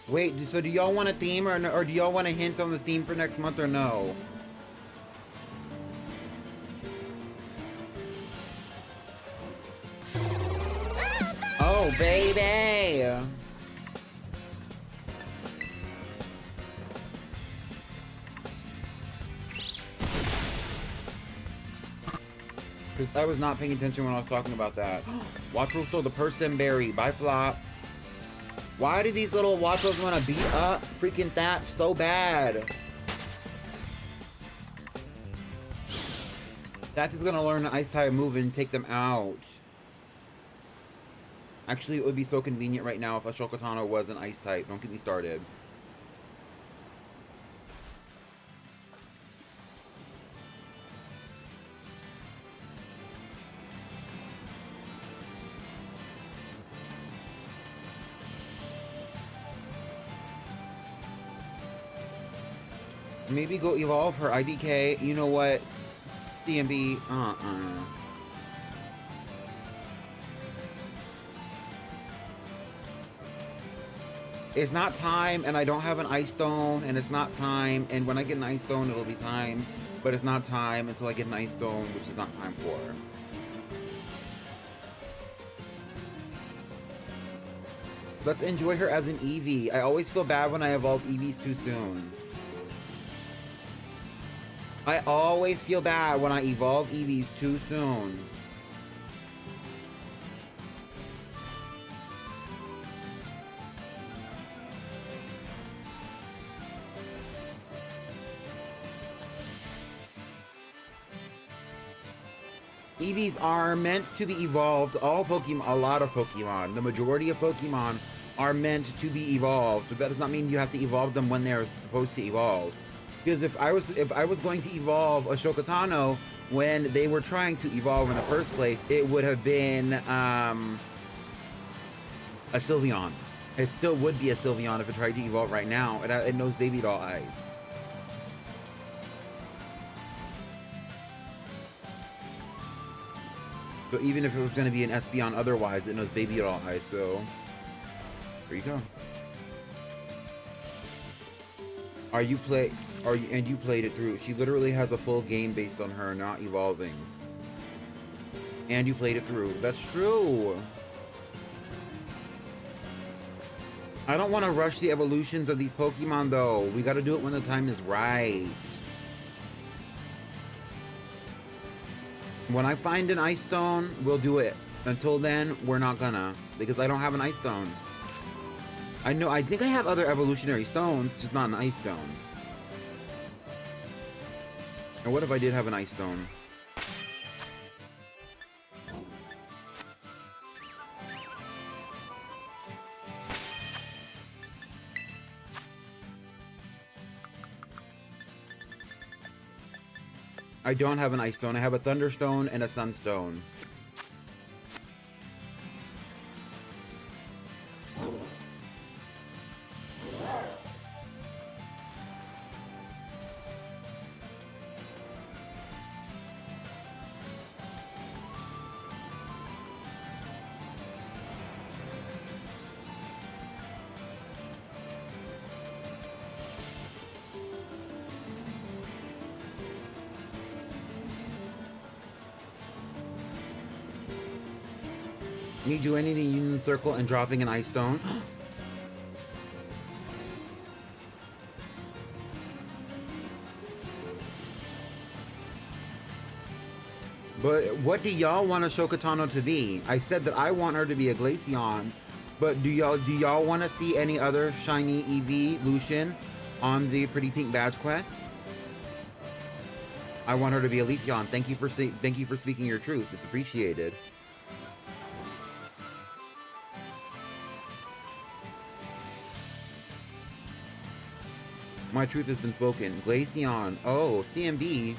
Wait, so do y'all want a theme or do y'all want a hint on the theme for next month or no? Oh, baby! Because I was not paying attention when I was talking about that. Wattrel stole the person berry. Bye, Flop. Why do these little Wattrels want to beat up freaking Thap so bad? That's just gonna learn the ice type move and take them out. Actually, it would be so convenient right now if a Shokotano was an ice type. Don't get me started. Maybe go evolve her IDK. You know what? DMB. It's not time, and I don't have an ice stone, and it's not time, and when I get an ice stone, it'll be time, but it's not time until I get an ice stone, which is not time for. Let's enjoy her as an Eevee. I always feel bad when I evolve Eevees too soon. I always feel bad when I evolve Eevees too soon. Eevees are meant to be evolved. All Pokemon, a lot of Pokemon, the majority of Pokemon are meant to be evolved. But that does not mean you have to evolve them when they're supposed to evolve. Because if I was going to evolve a Shokotano when they were trying to evolve in the first place, it would have been a Sylveon. It still would be a Sylveon if it tried to evolve right now. It knows baby doll eyes. So even if it was going to be an Espeon otherwise, it knows baby doll eyes. So there you go. You played it through. She literally has a full game based on her not evolving. And you played it through. That's true. I don't want to rush the evolutions of these Pokemon though. We got to do it when the time is right. When I find an Ice Stone, we'll do it. Until then, we're not gonna. Because I don't have an Ice Stone. I think I have other evolutionary stones, just not an Ice Stone. And what if I did have an Ice Stone? I don't have an Ice Stone. I have a Thunderstone and a Sunstone. Me do anything Union Circle and dropping an ice stone. But what do y'all want a Shokatano to be? I said that I want her to be a Glaceon, but do y'all want to see any other shiny evolution on the Pretty Pink Badge quest? I want her to be a Leafeon. Thank you for speaking your truth. It's appreciated. My truth has been spoken. Glaceon. Oh, CMB.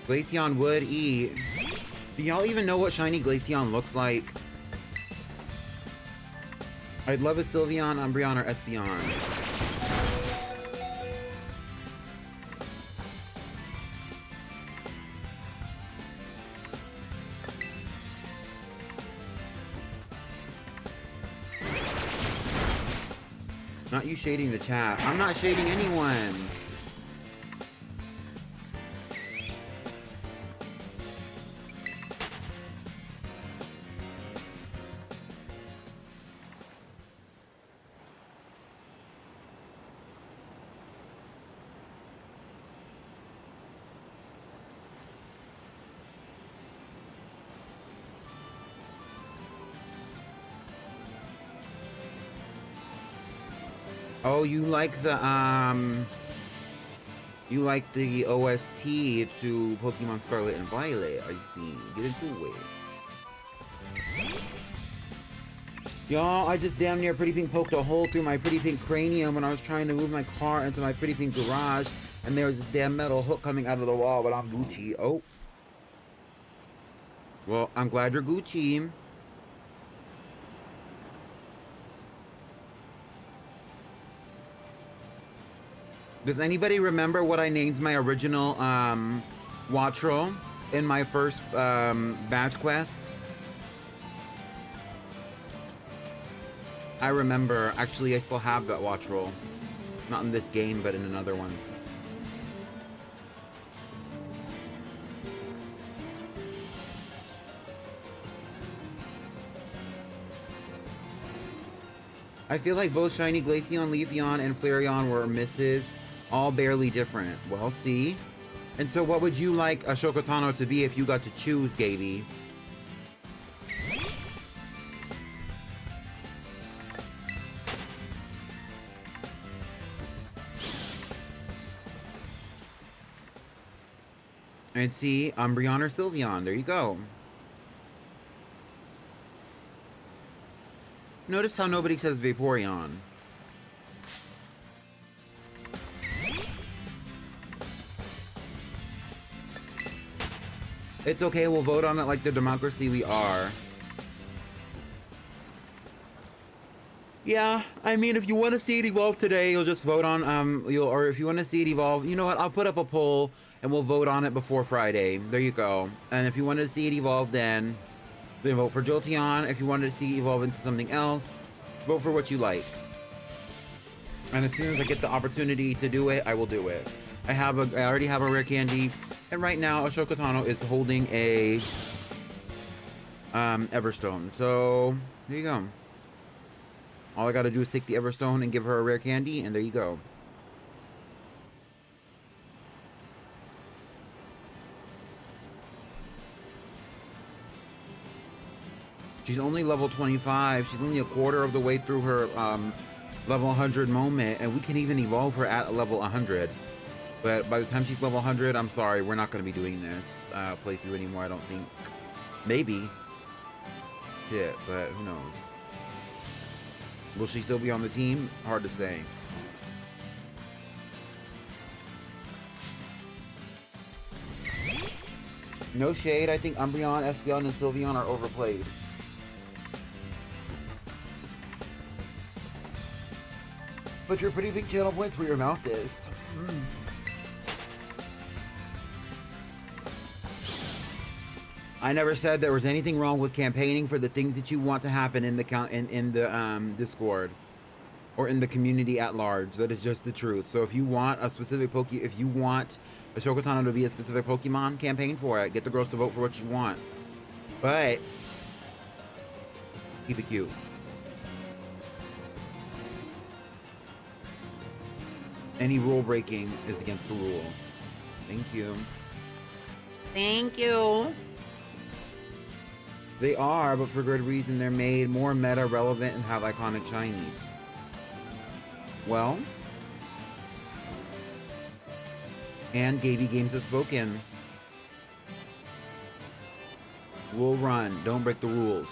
Glaceon would eat. Do y'all even know what shiny Glaceon looks like? I'd love a Sylveon, Umbreon, or Espeon. Not you shading the chat. I'm not shading anyone. Oh, you like the OST to Pokemon Scarlet and Violet, I see. Get into it. Y'all, I just damn near Pretty Pink poked a hole through my Pretty Pink cranium when I was trying to move my car into my Pretty Pink garage, and there was this damn metal hook coming out of the wall, but I'm Gucci. Oh. Well, I'm glad you're Gucci. Does anybody remember what I named my original Wattrel in my first badge quest? I remember. Actually, I still have that Wattrel. Not in this game, but in another one. I feel like both Shiny Glaceon, Leafeon, and Flareon were misses. All barely different. Well, see? And so what would you like a Shokotano to be if you got to choose, Gaby? And see, Umbreon or Sylveon. There you go. Notice how nobody says Vaporeon. It's okay, we'll vote on it like the democracy we are. Yeah, I mean, if you want to see it evolve today, you'll just vote on, or if you want to see it evolve, you know what, I'll put up a poll and we'll vote on it before Friday. There you go. And if you wanted to see it evolve then vote for Jolteon. If you wanted to see it evolve into something else, vote for what you like. And as soon as I get the opportunity to do it, I will do it. I already have a rare candy. And right now, Ashokatano is holding a Everstone. So, there you go. All I gotta do is take the Everstone and give her a rare candy, and there you go. She's only level 25. She's only a quarter of the way through her level 100 moment, and we can even evolve her at level 100. But by the time she's level 100, I'm sorry, we're not going to be doing this playthrough anymore, I don't think. Maybe. Shit, but who knows. Will she still be on the team? Hard to say. No shade, I think Umbreon, Espeon, and Sylveon are overplayed. But you're pretty big channel points where your mouth is. I never said there was anything wrong with campaigning for the things that you want to happen in the Discord. or in the community at large. That is just the truth. So if you want a specific if you want a Shokotano to be a specific Pokemon, campaign for it. Get the girls to vote for what you want. But keep it cute. Any rule breaking is against the rules. Thank you. Thank you. They are, but for good reason. They're made more meta relevant and have iconic shinies. Well, and Gaby Games has spoken. We'll run. Don't break the rules.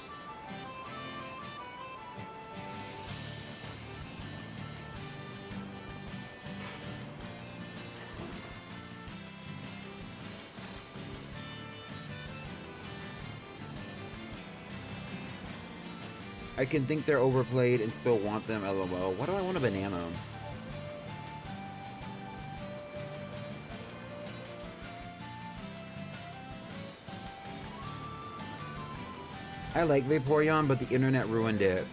I can think they're overplayed and still want them, lol. Why do I want a banana? I like Vaporeon, but the internet ruined it.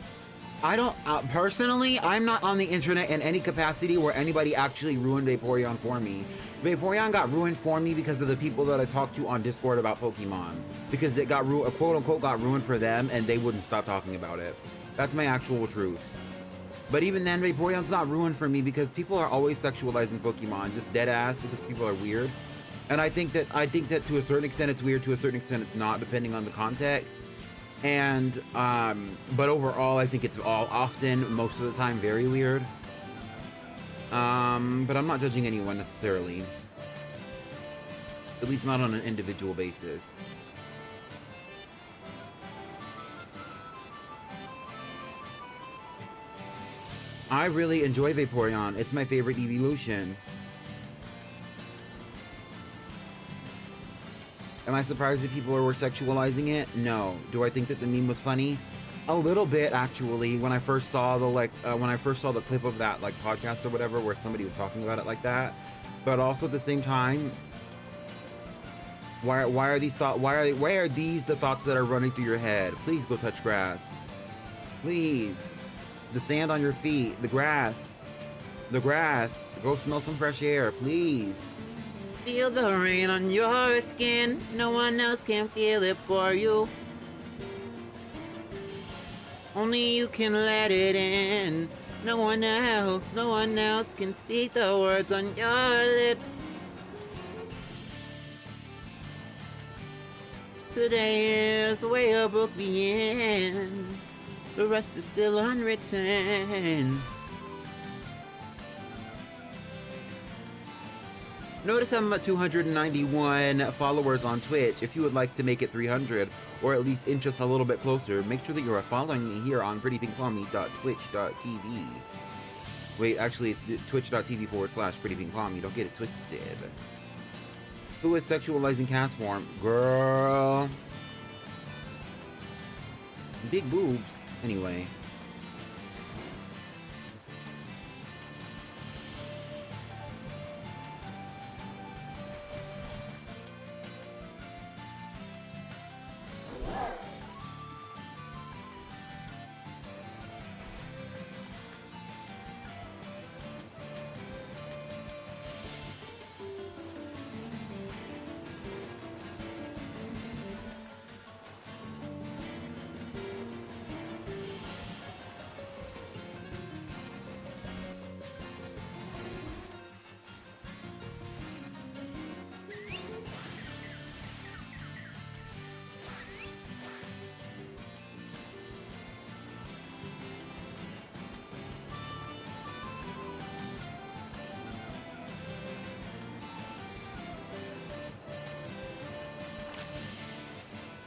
I don't, personally, I'm not on the internet in any capacity where anybody actually ruined Vaporeon for me. Vaporeon got ruined for me because of the people that I talked to on Discord about Pokemon. Because it got ruined, quote unquote, got ruined for them and they wouldn't stop talking about it. That's my actual truth. But even then, Vaporeon's not ruined for me because people are always sexualizing Pokemon, just dead ass because people are weird. And I think that to a certain extent it's weird, to a certain extent it's not, depending on the context. And, but overall, I think it's often, most of the time, very weird. But I'm not judging anyone necessarily. At least not on an individual basis. I really enjoy Vaporeon. It's my favorite evolution. Am I surprised that people were sexualizing it? No. Do I think that the meme was funny? A little bit, actually. When I first saw the clip of that podcast or whatever, where somebody was talking about it like that. But also at the same time, why are these the thoughts that are running through your head? Please go touch grass. Please. The sand on your feet, the grass. Go smell some fresh air, please. Feel the rain on your skin. No one else can feel it for you. Only you can let it in. No one else can speak the words on your lips. Today is the way a book begins. The rest is still unwritten. Notice I'm at 291 followers on Twitch. If you would like to make it 300, or at least inch us a little bit closer, make sure that you are following me here on prettypinkpalmy.twitch.tv. Wait, actually, it's twitch.tv/prettypinkpalmy. Don't get it twisted. Who is sexualizing cast form? Girl. Big boobs. Anyway.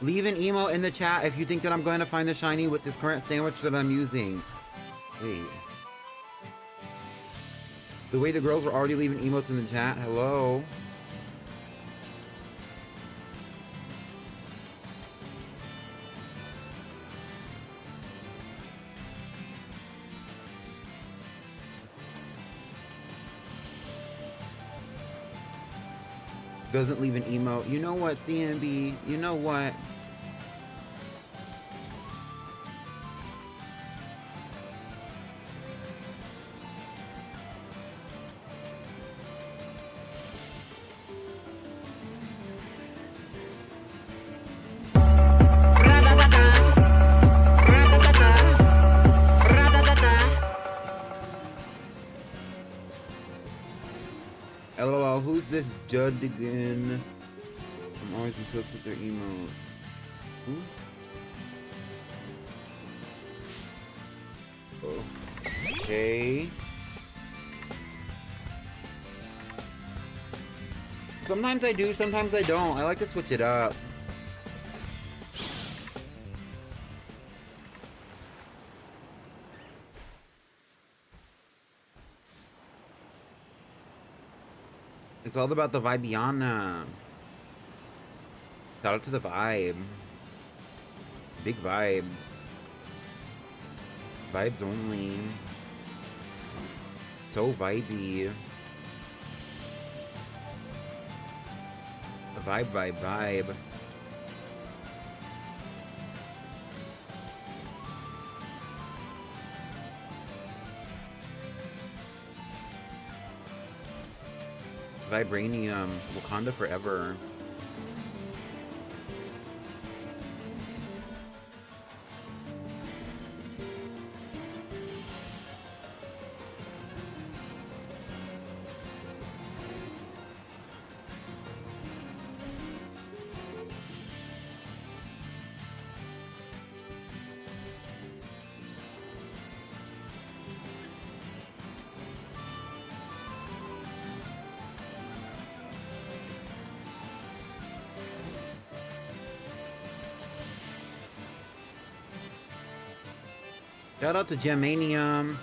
Leave an emo in the chat if you think that I'm going to find the shiny with this current sandwich that I'm using. Wait. The way the girls were already leaving emotes in the chat. Hello? Doesn't leave an emote. You know what, CMB? You know what? LOL, who's this Judd again? I'm always obsessed with their emotes. Who? Okay. Sometimes I do, sometimes I don't. I like to switch it up. It's all about the Vibiana. Shout out to the vibe. Big vibes. Vibes only. So vibey. Vibe, vibe, vibe. Vibranium. Wakanda forever. Shout out to Gemanium.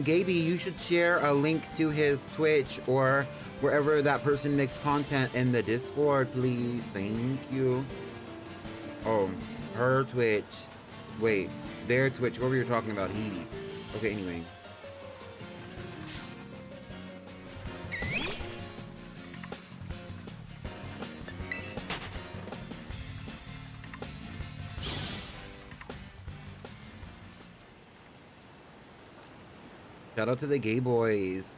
Gaby, you should share a link to his Twitch or wherever that person makes content in the Discord, please. Thank you. Oh, her Twitch. Wait, their Twitch. What were you talking about? He. Okay, anyway. Shout out to the gay boys.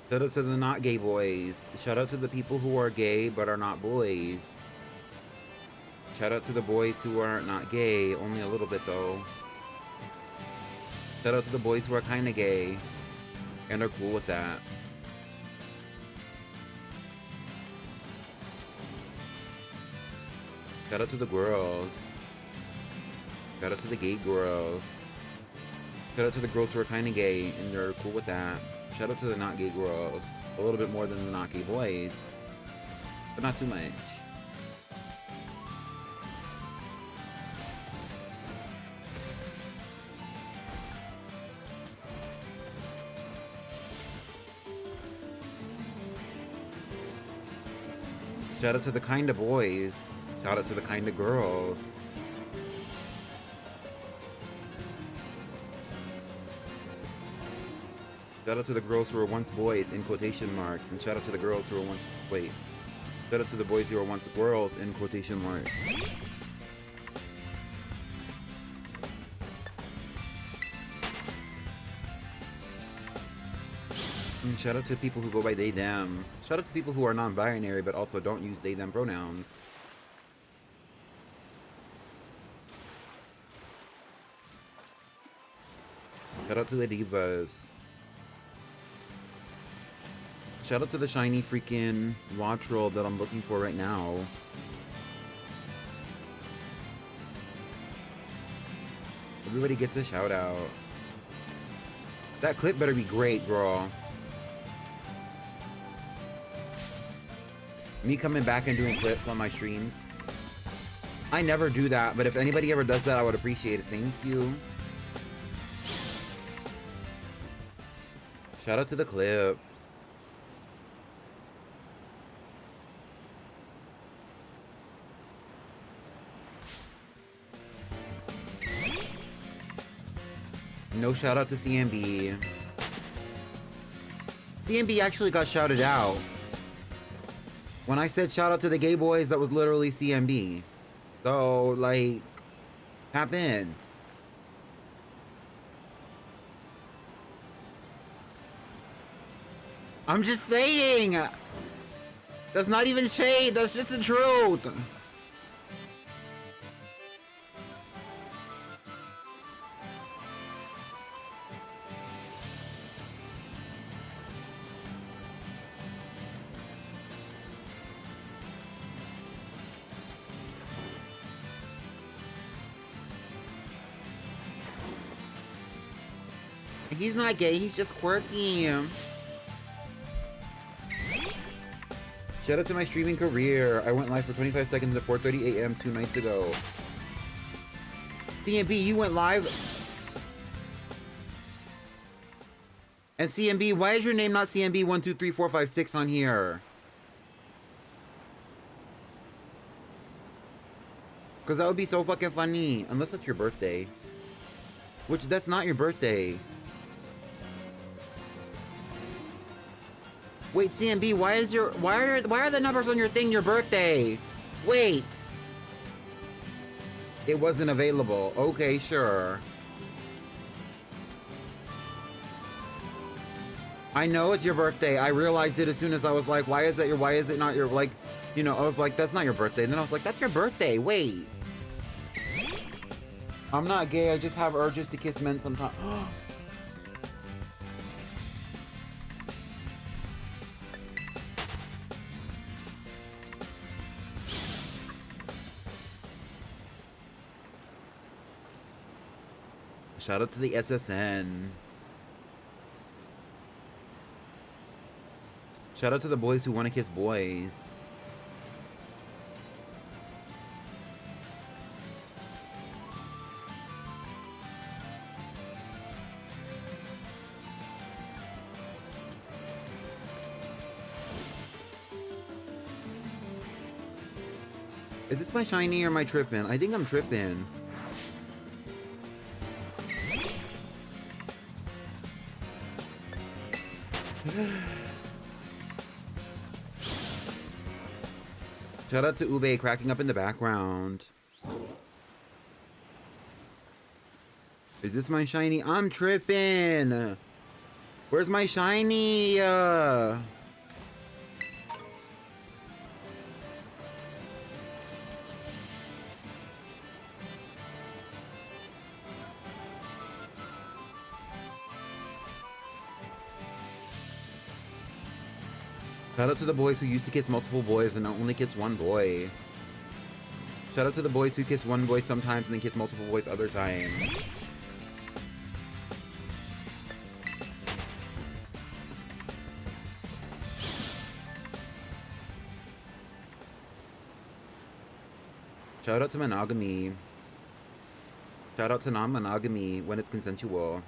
Shout out to the not gay boys. Shout out to the people who are gay but are not boys. Shout out to the boys who are not gay, only a little bit though. Shout out to the boys who are kinda gay and are cool with that. Shout out to the girls. Shout out to the gay girls. Shout out to the girls who are kinda gay and they're cool with that. Shout out to the not gay girls. A little bit more than the not gay boys. But not too much. Shout out to the kinda boys. Shout out to the kinda girls. Shout out to the girls who were once boys in quotation marks, and shout out to the girls who were once shout out to the boys who were once girls in quotation marks. And shout out to people who go by they them. Shout out to people who are non-binary but also don't use they them pronouns. Shout out to the divas. Shout out to the shiny freaking watch roll that I'm looking for right now. Everybody gets a shout out. That clip better be great, girl. Me coming back and doing clips on my streams. I never do that, but if anybody ever does that, I would appreciate it. Thank you. Shout out to the clip. No shout out to CMB. CMB actually got shouted out. When I said shout out to the gay boys, that was literally CMB. So, like, tap in. I'm just saying. That's not even shade. That's just the truth. He's not gay, he's just quirky. Shout out to my streaming career. I went live for 25 seconds at 4:30 a.m. 2 nights ago. CMB, you went live? And CMB, why is your name not CMB123456 on here? Because that would be so fucking funny. Unless that's your birthday. Which, that's not your birthday. Wait, CMB, why are the numbers on your thing your birthday? Wait. It wasn't available. Okay, sure. I know it's your birthday. I realized it as soon as I was like, why is it not your, like, you know, I was like, that's not your birthday. And then I was like, that's your birthday. Wait. I'm not gay. I just have urges to kiss men sometimes. Shout out to the SSN. Shout out to the boys who want to kiss boys. Is this my shiny or my tripping? I think I'm tripping. Shout out to Ube cracking up in the background. Is this my shiny? I'm tripping. Where's my shiny? Shout out to the boys who used to kiss multiple boys and only kiss one boy. Shout out to the boys who kiss one boy sometimes and then kiss multiple boys other times. Shout out to monogamy. Shout out to non-monogamy when it's consensual.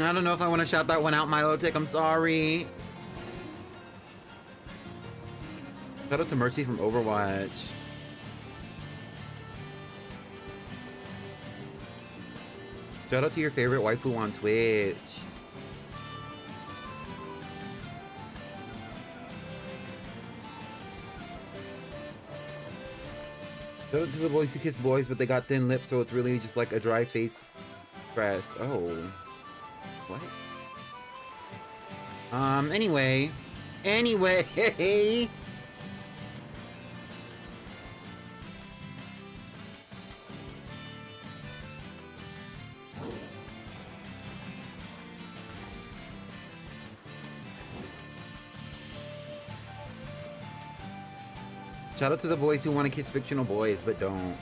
I don't know if I want to shout that one out, Milotic. I'm sorry. Shout out to Mercy from Overwatch. Shout out to your favorite waifu on Twitch. Shout out to the boys who kiss boys, but they got thin lips, so it's really just like a dry face dress. Oh. What? Anyway. Shout out to the boys who want to kiss fictional boys, but don't.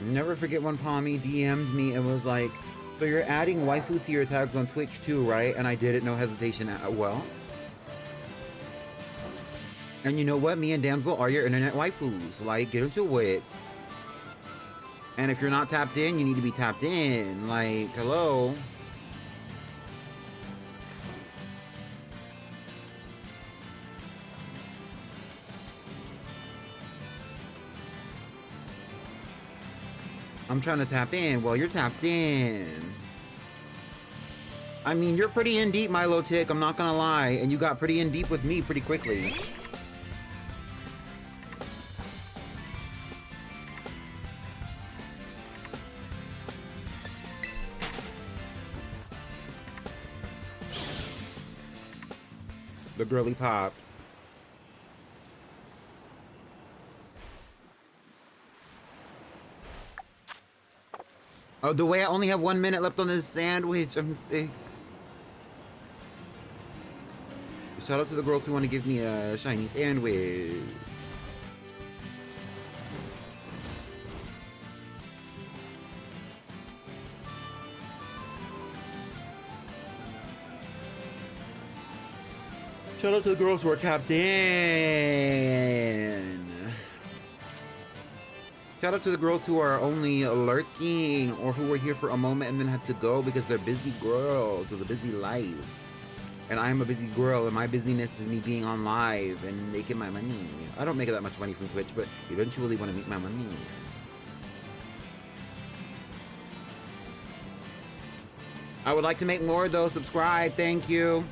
Never forget when Palmy DM'd me and was like, so you're adding waifu to your tags on Twitch too, right? And I did it, no hesitation. Well. And you know what? Me and Damsel are your internet waifus. Like, get into it. And if you're not tapped in, you need to be tapped in. Like, hello? I'm trying to tap in. Well, you're tapped in. I mean, you're pretty in deep, Milo Tick. I'm not gonna lie. And you got pretty in deep with me pretty quickly. The girly pops. Oh, the way I only have 1 minute left on this sandwich. I'm sick. Shout out to the girls who want to give me a shiny sandwich. Shout out to the girls who are tapped in. Shout out to the girls who are only lurking or who were here for a moment and then had to go because they're busy girls with a busy life. And I'm a busy girl and my busyness is me being on live and making my money. I don't make that much money from Twitch, but eventually want to make my money. I would like to make more though. Subscribe. Thank you.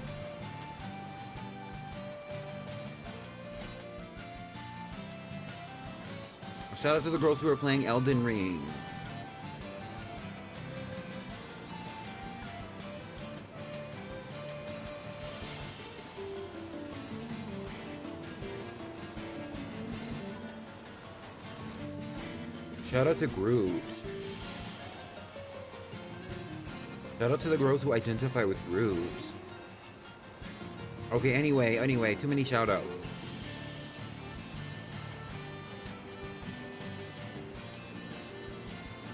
Shout out to the girls who are playing Elden Ring. Shout out to Groot. Shout out to the girls who identify with Groot. Okay, anyway, too many shout outs.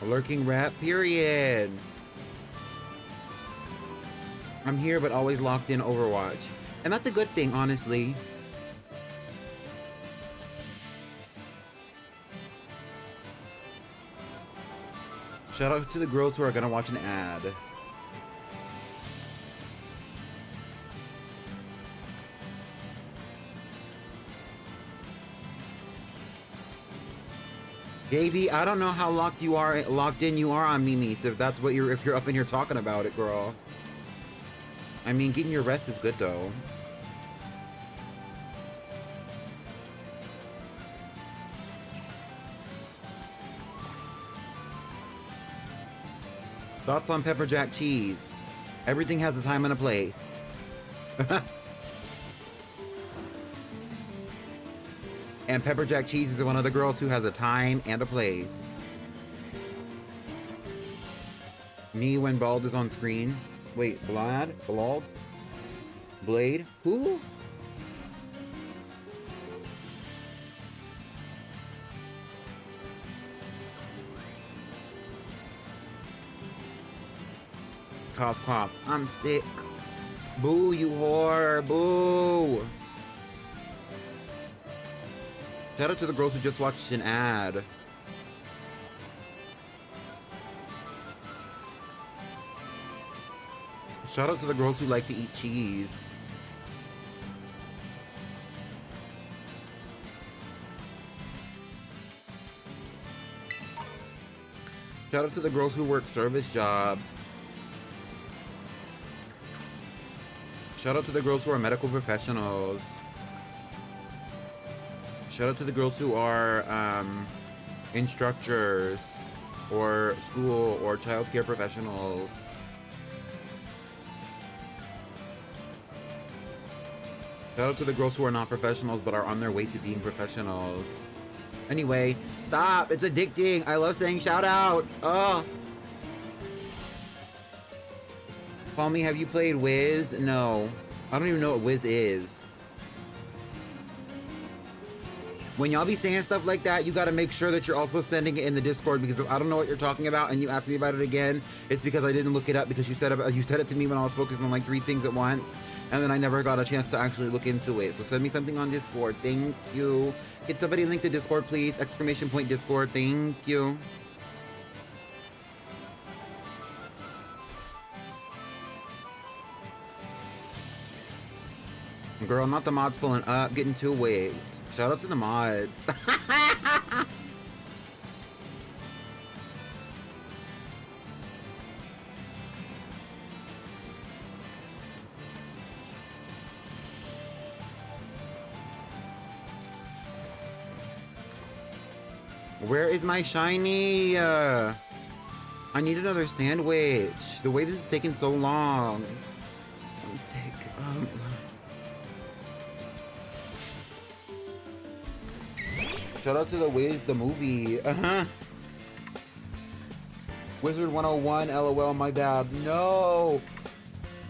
A lurking rap, period. I'm here, but always locked in Overwatch. And that's a good thing, honestly. Shout out to the girls who are gonna watch an ad. Gaby, I don't know how locked in you are on Mimi, so if that's what if you're up in here talking about it, girl. I mean, getting your rest is good though. Thoughts on pepper jack cheese? Everything has a time and a place. And pepper jack cheese is one of the girls who has a time and a place. Me when Bald is on screen. Wait, Blade? Blade? Who? Cough, cough. I'm sick. Boo, you whore. Boo. Shout out to the girls who just watched an ad. Shout out to the girls who like to eat cheese. Shout out to the girls who work service jobs. Shout out to the girls who are medical professionals. Shout out to the girls who are instructors or school or childcare professionals. Shout out to the girls who are not professionals but are on their way to being professionals. Anyway, stop. It's addicting. I love saying shout outs. Oh. Palmy, have you played Wiz? No. I don't even know what Wiz is. When y'all be saying stuff like that, you gotta make sure that you're also sending it in the Discord, because if I don't know what you're talking about and you ask me about it again, it's because I didn't look it up, because you said it to me when I was focused on like 3 things at once, and then I never got a chance to actually look into it. So send me something on Discord. Thank you. Get somebody link to Discord, please. Exclamation point Discord. Thank you. Girl, not the mods pulling up, getting too wet. Shout out to the mods. Where is my shiny? I need another sandwich. The way this is taking so long. I'm sick. Shout out to the Wiz, the movie. Wizard 101, LOL, my bad. No!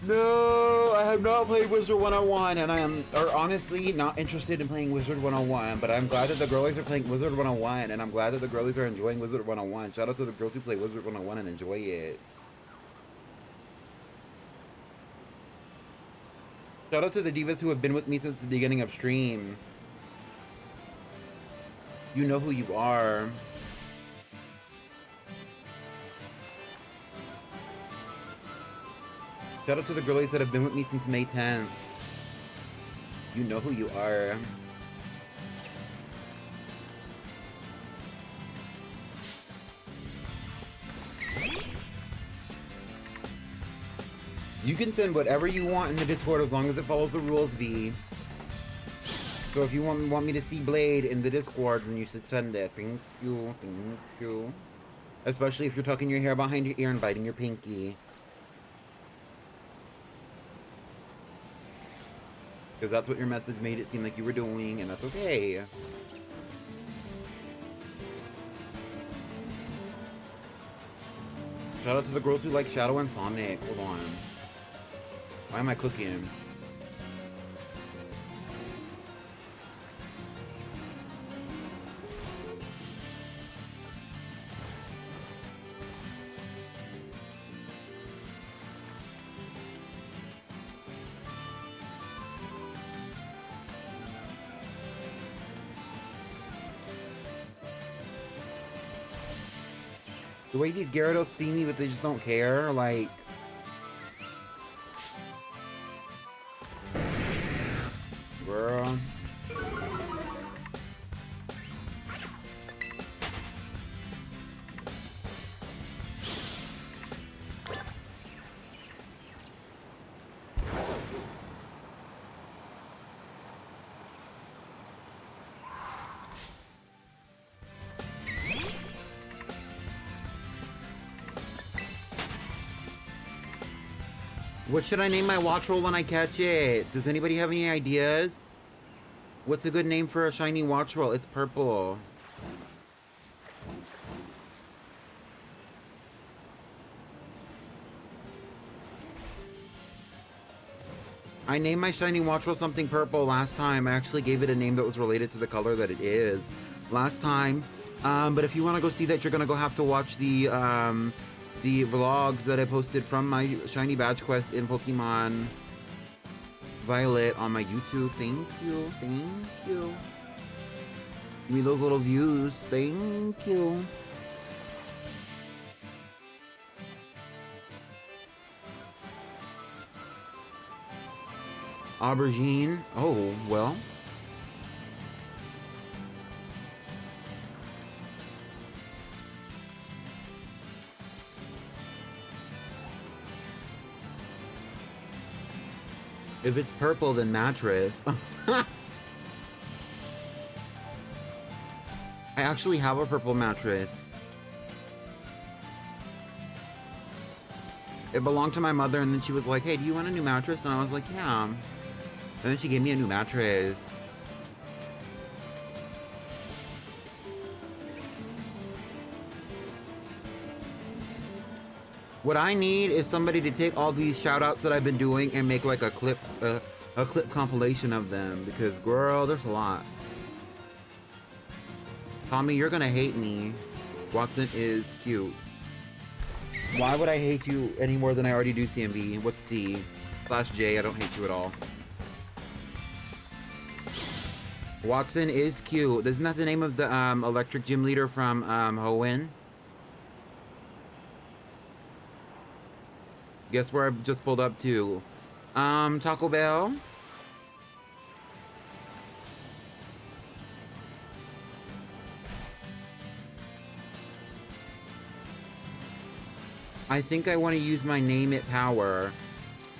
No! I have not played Wizard 101, and I am, honestly, not interested in playing Wizard 101, but I'm glad that the girlies are playing Wizard 101, and I'm glad that the girlies are enjoying Wizard 101. Shout out to the girls who play Wizard 101 and enjoy it. Shout out to the divas who have been with me since the beginning of stream. You know who you are. Shout out to the girlies that have been with me since May 10th. You know who you are. You can send whatever you want in the Discord as long as it follows the rules, V. So if you want me to see Blade in the Discord, then you should send it. Thank you, thank you. Especially if you're tucking your hair behind your ear and biting your pinky. Because that's what your message made it seem like you were doing, and that's okay. Shout out to the girls who like Shadow and Sonic. Hold on. Why am I cooking? The way these Gyarados see me, but they just don't care, like... Girl... What should I name my watch roll when I catch it? Does anybody have any ideas? What's a good name for a shiny watch roll? It's purple. I named my shiny watch roll something purple last time. I actually gave it a name that was related to the color that it is last time. But if you want to go see that, you're going to go have to watch the vlogs that I posted from my shiny badge quest in Pokemon Violet on my YouTube. Thank you, thank you. Give me those little views. Thank you. Aubergine. Oh, well. If it's purple, then mattress. I actually have a purple mattress. It belonged to my mother, and then she was like, hey, do you want a new mattress? And I was like, yeah. And then she gave me a new mattress. What I need is somebody to take all these shout outs that I've been doing and make like a clip compilation of them, because girl, there's a lot. Tommy, you're gonna hate me. Watson is cute. Why would I hate you any more than I already do, CMB? What's T? /J, I don't hate you at all. Watson is cute. Isn't that the name of the electric gym leader from Hoenn? Guess where I just pulled up to? Taco Bell? I think I want to use my name it power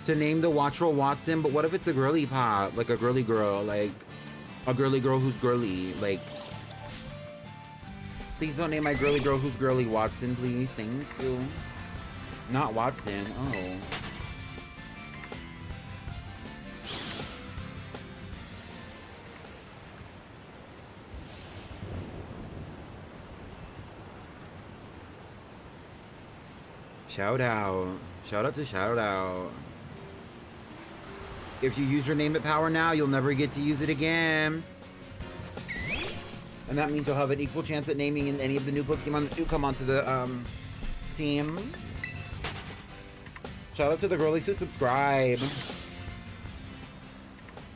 to name the Watchroll Watson, but what if it's a girly pop? Like a girly girl, like a girly girl who's girly, like... Please don't name my girly girl who's girly Watson, please. Thank you. Not Watson, oh. Shout out. Shout out to shout out. If you use your name at power now, you'll never get to use it again. And that means you'll have an equal chance at naming in any of the new Pokemon that do come onto the team. Shout out to the girlies who subscribe.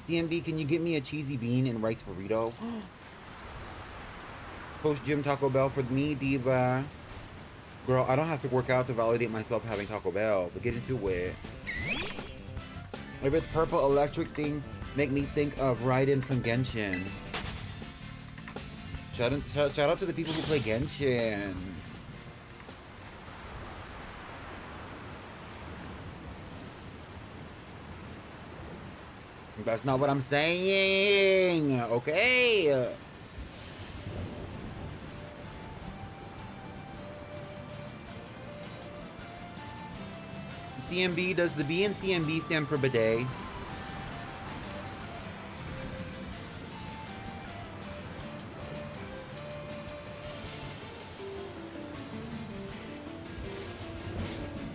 DMB, can you get me a cheesy bean and rice burrito? Post gym Taco Bell for me, Diva. Girl, I don't have to work out to validate myself having Taco Bell, but get into it. If it's purple electric thing, make me think of Raiden from Genshin. Shout out to the people who play Genshin. That's not what I'm saying, okay? CMB, does the B in CMB stand for bidet?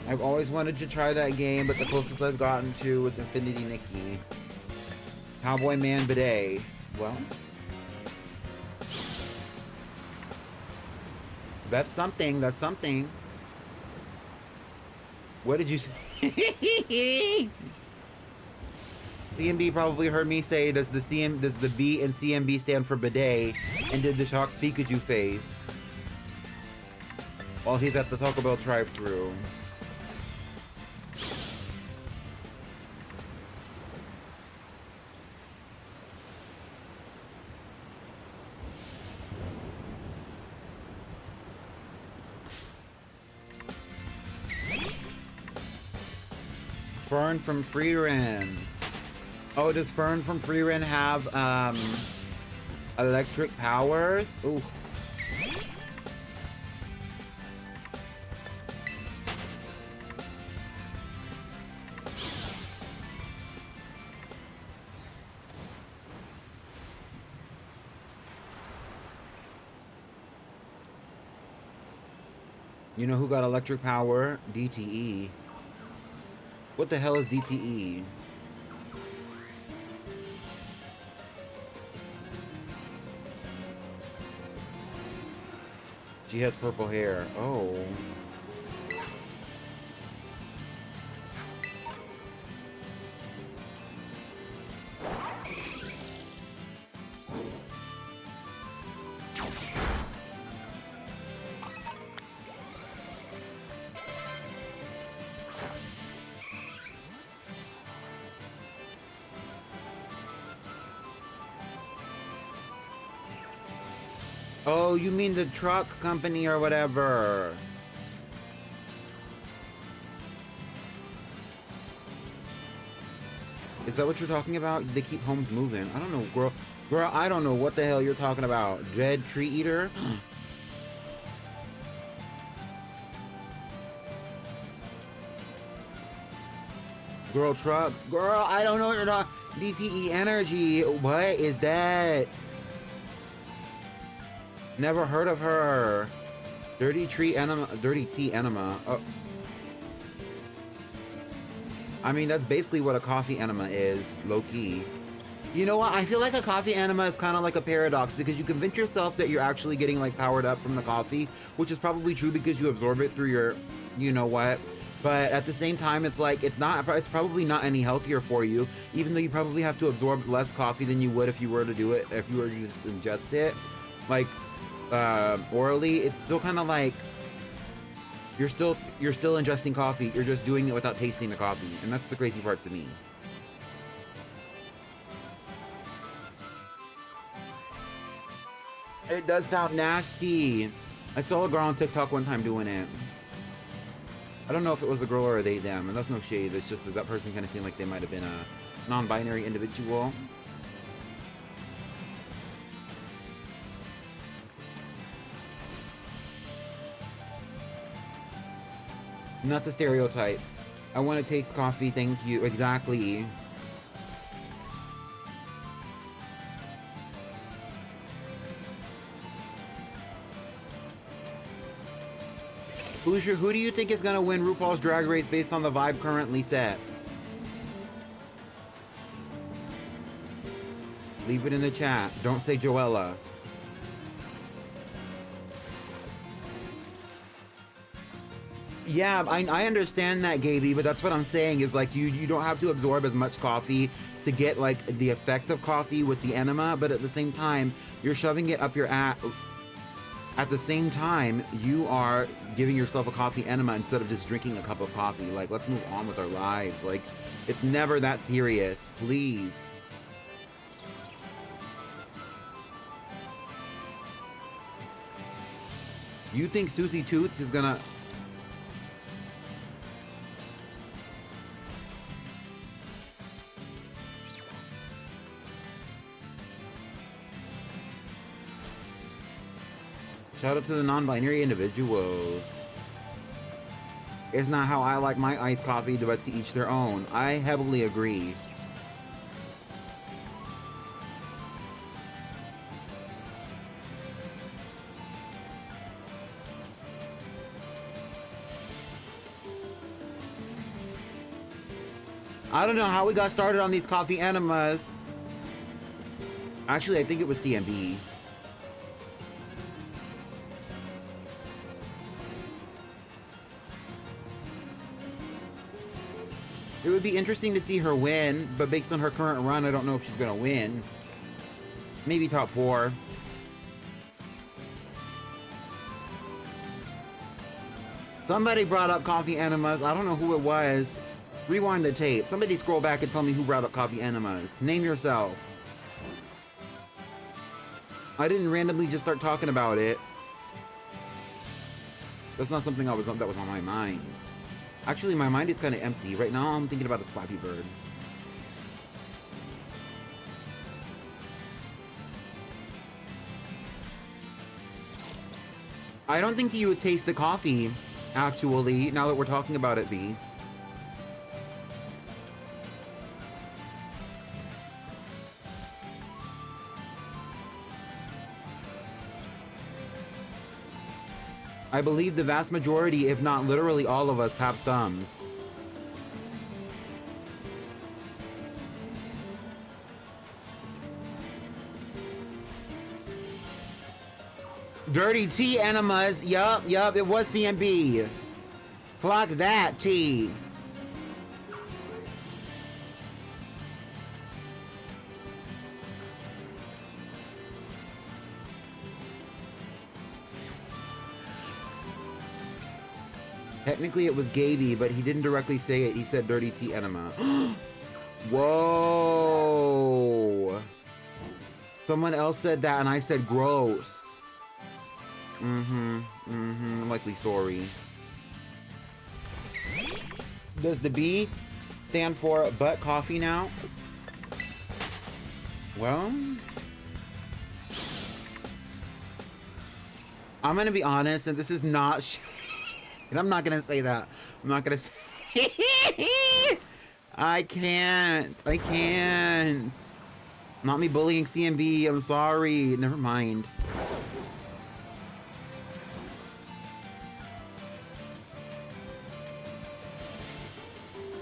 I've always wanted to try that game, but the closest I've gotten to was Infinity Nikki. Cowboy Man bidet. Well, that's something, that's something. What did you say? CMB probably heard me say, does the B in CMB stand for bidet? And did the shocked Pikachu face while he's at the Taco Bell drive-thru. Fern from Freeran. Oh, does Fern from Freeran have electric powers? Ooh. You know who got electric power? DTE. What the hell is DTE? She has purple hair. Oh. Oh, you mean the truck company or whatever. Is that what you're talking about? They keep homes moving. I don't know, girl. Girl, I don't know what the hell you're talking about. Dread Tree Eater? Girl, trucks. Girl, I don't know what you're talking. DTE Energy. What is that? Never heard of her. Dirty Tea Enema. Oh. I mean, that's basically what a coffee enema is, low key. You know what? I feel like a coffee enema is kind of like a paradox because you convince yourself that you're actually getting like powered up from the coffee, which is probably true because you absorb it through your, you know what. But at the same time, it's like it's probably not any healthier for you, even though you probably have to absorb less coffee than you would if you were to do it, if you were to just ingest it, like orally. It's still kind of like you're still ingesting coffee. You're just doing it without tasting the coffee, and that's the crazy part to me. It does sound nasty. I saw a girl on TikTok one time doing it. I don't know if it was a girl or a they, them, and that's no shade. It's just that person kind of seemed like they might have been a non-binary individual. Not a stereotype. I want to taste coffee, thank you. Exactly. Who do you think is gonna win RuPaul's Drag Race based on the vibe currently set? Leave it in the chat. Don't say Joella. Yeah, I understand that, Gaby, but that's what I'm saying is like you don't have to absorb as much coffee to get like the effect of coffee with the enema, but at the same time, you're shoving it up your ass. At the same time, you are giving yourself a coffee enema instead of just drinking a cup of coffee. Like, let's move on with our lives. Like, it's never that serious. Please. You think Susie Toots is gonna... Shout out to the non-binary individuals. It's not how I like my iced coffee, but to each their own. I heavily agree. I don't know how we got started on these coffee enemas. Actually, I think it was CMB. It would be interesting to see her win, but based on her current run, I don't know if she's gonna win. Maybe top 4. Somebody brought up coffee enemas. I don't know who it was. Rewind the tape. Somebody scroll back and tell me who brought up coffee enemas. Name yourself. I didn't randomly just start talking about it. That's not something that was on my mind. Actually, my mind is kind of empty. Right now, I'm thinking about a Flappy Bird. I don't think you would taste the coffee, actually, now that we're talking about it, B. I believe the vast majority, if not literally all of us, have thumbs. Dirty T enemas. Yup, it was CMB. Clock that, T. Technically it was Gaby, but he didn't directly say it. He said Dirty Tea Enema. Whoa. Someone else said that and I said gross. Likely story. Does the B stand for butt coffee now? Well, I'm gonna be honest, and this is not and I'm not gonna say that. I'm not gonna say I can't. Not me bullying CMB, I'm sorry. Never mind.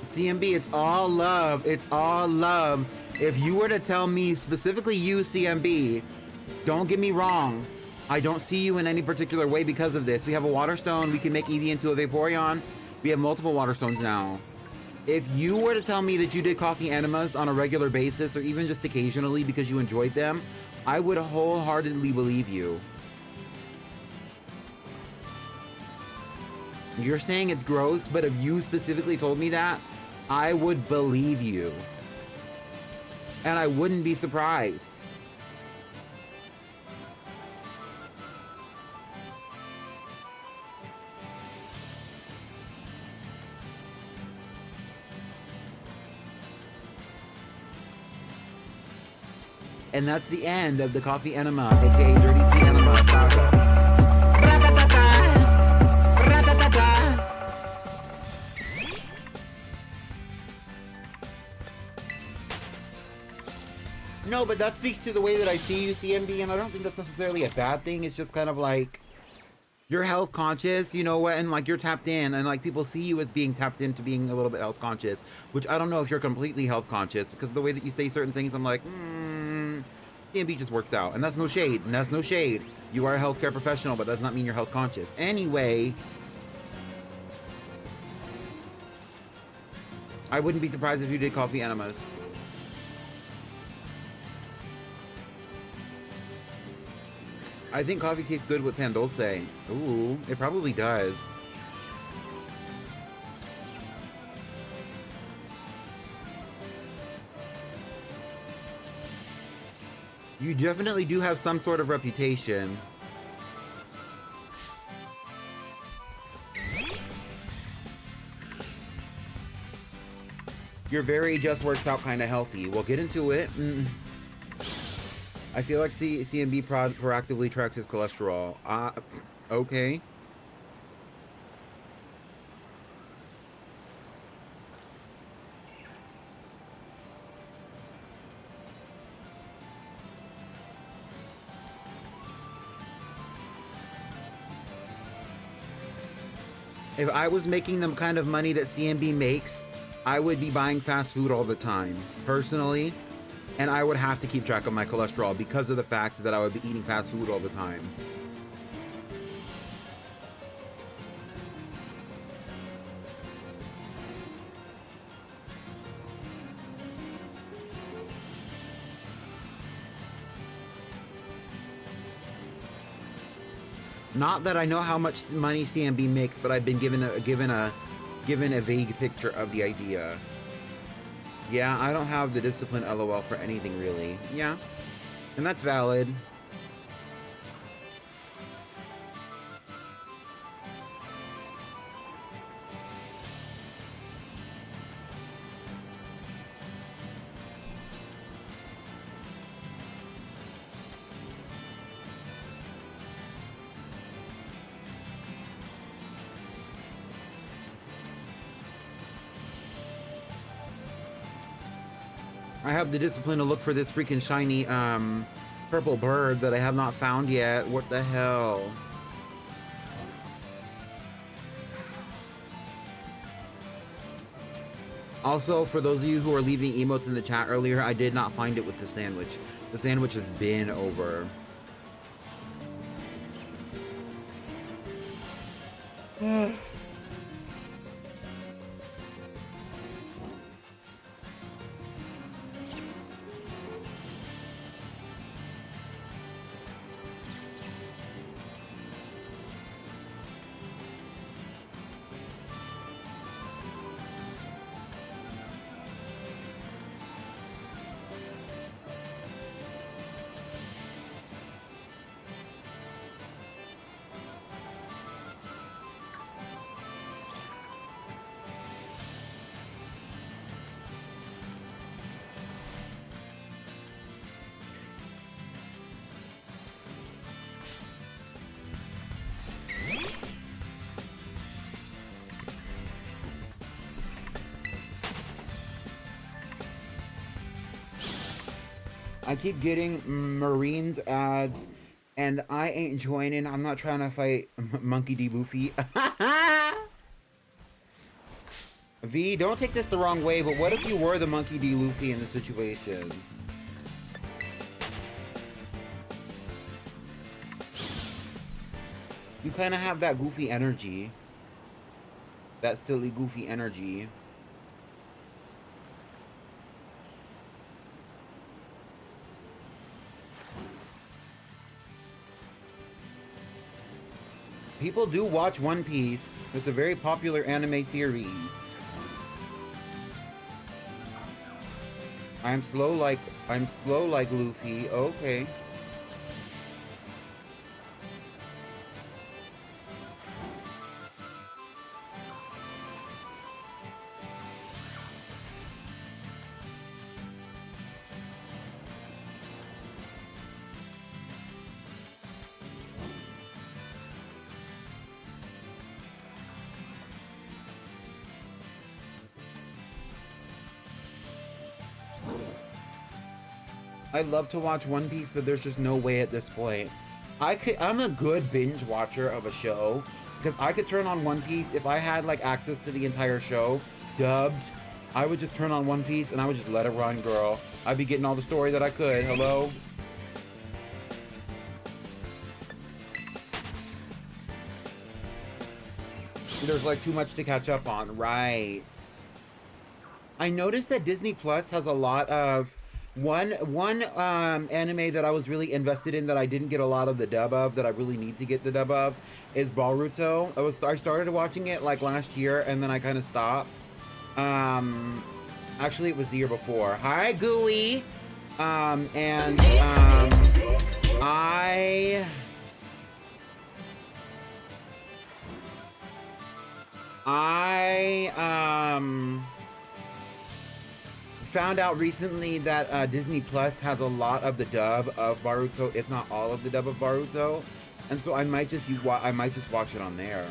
CMB, it's all love. It's all love. If you were to tell me, specifically you, CMB, don't get me wrong, I don't see you in any particular way because of this. We have a water stone, we can make Eevee into a Vaporeon. We have multiple water stones now. If you were to tell me that you did coffee enemas on a regular basis, or even just occasionally because you enjoyed them, I would wholeheartedly believe you. You're saying it's gross, but if you specifically told me that, I would believe you. And I wouldn't be surprised. And that's the end of the coffee enema, aka dirty tea enema saga. No, but that speaks to the way that I see you, CMB, and I don't think that's necessarily a bad thing. It's just kind of like, you're health conscious, you know what, and like you're tapped in, and like people see you as being tapped into being a little bit health conscious, which I don't know if you're completely health conscious, because the way that you say certain things, I'm like, CMB just works out, and that's no shade, and that's no shade. You are a healthcare professional, but that does not mean you're health conscious. Anyway, I wouldn't be surprised if you did coffee enemas. I think coffee tastes good with pan dulce. Ooh, it probably does. You definitely do have some sort of reputation. Your very just works out kind of healthy. We'll get into it. I feel like CMB proactively tracks his cholesterol. Okay. If I was making the kind of money that CMB makes, I would be buying fast food all the time, personally. And I would have to keep track of my cholesterol because of the fact that I would be eating fast food all the time. Not that I know how much money CMB makes, but I've been given a vague picture of the idea. Yeah, I don't have the discipline LOL for anything really. Yeah, and that's valid. I have the discipline to look for this freaking shiny purple bird that I have not found yet. What the hell? Also, for those of you who are leaving emotes in the chat earlier, I did not find it with the sandwich. The sandwich has been over. I keep getting Marines ads, and I ain't joining. I'm not trying to fight Monkey D. Boofy. V, don't take this the wrong way, but what if you were the Monkey D. Luffy in this situation? You kind of have that goofy energy. That silly, goofy energy. People do watch One Piece. It's a very popular anime series. I'm slow like Luffy. Okay. I love to watch One Piece, but there's just no way at this point. I'm a good binge watcher of a show because I could turn on One Piece if I had like access to the entire show dubbed. I would just turn on One Piece and I would just let it run, girl. I'd be getting all the story that I could. Hello? There's like too much to catch up on, right? I noticed that Disney Plus has a lot of one anime that I was really invested in that I didn't get a lot of the dub of, that I really need to get the dub of, is Boruto. I started watching it like last year and then I kind of stopped. Actually it was the year before. Hi Gooey. I found out recently that Disney Plus has a lot of the dub of Boruto, if not all of the dub of Boruto, and so I might just watch it on there.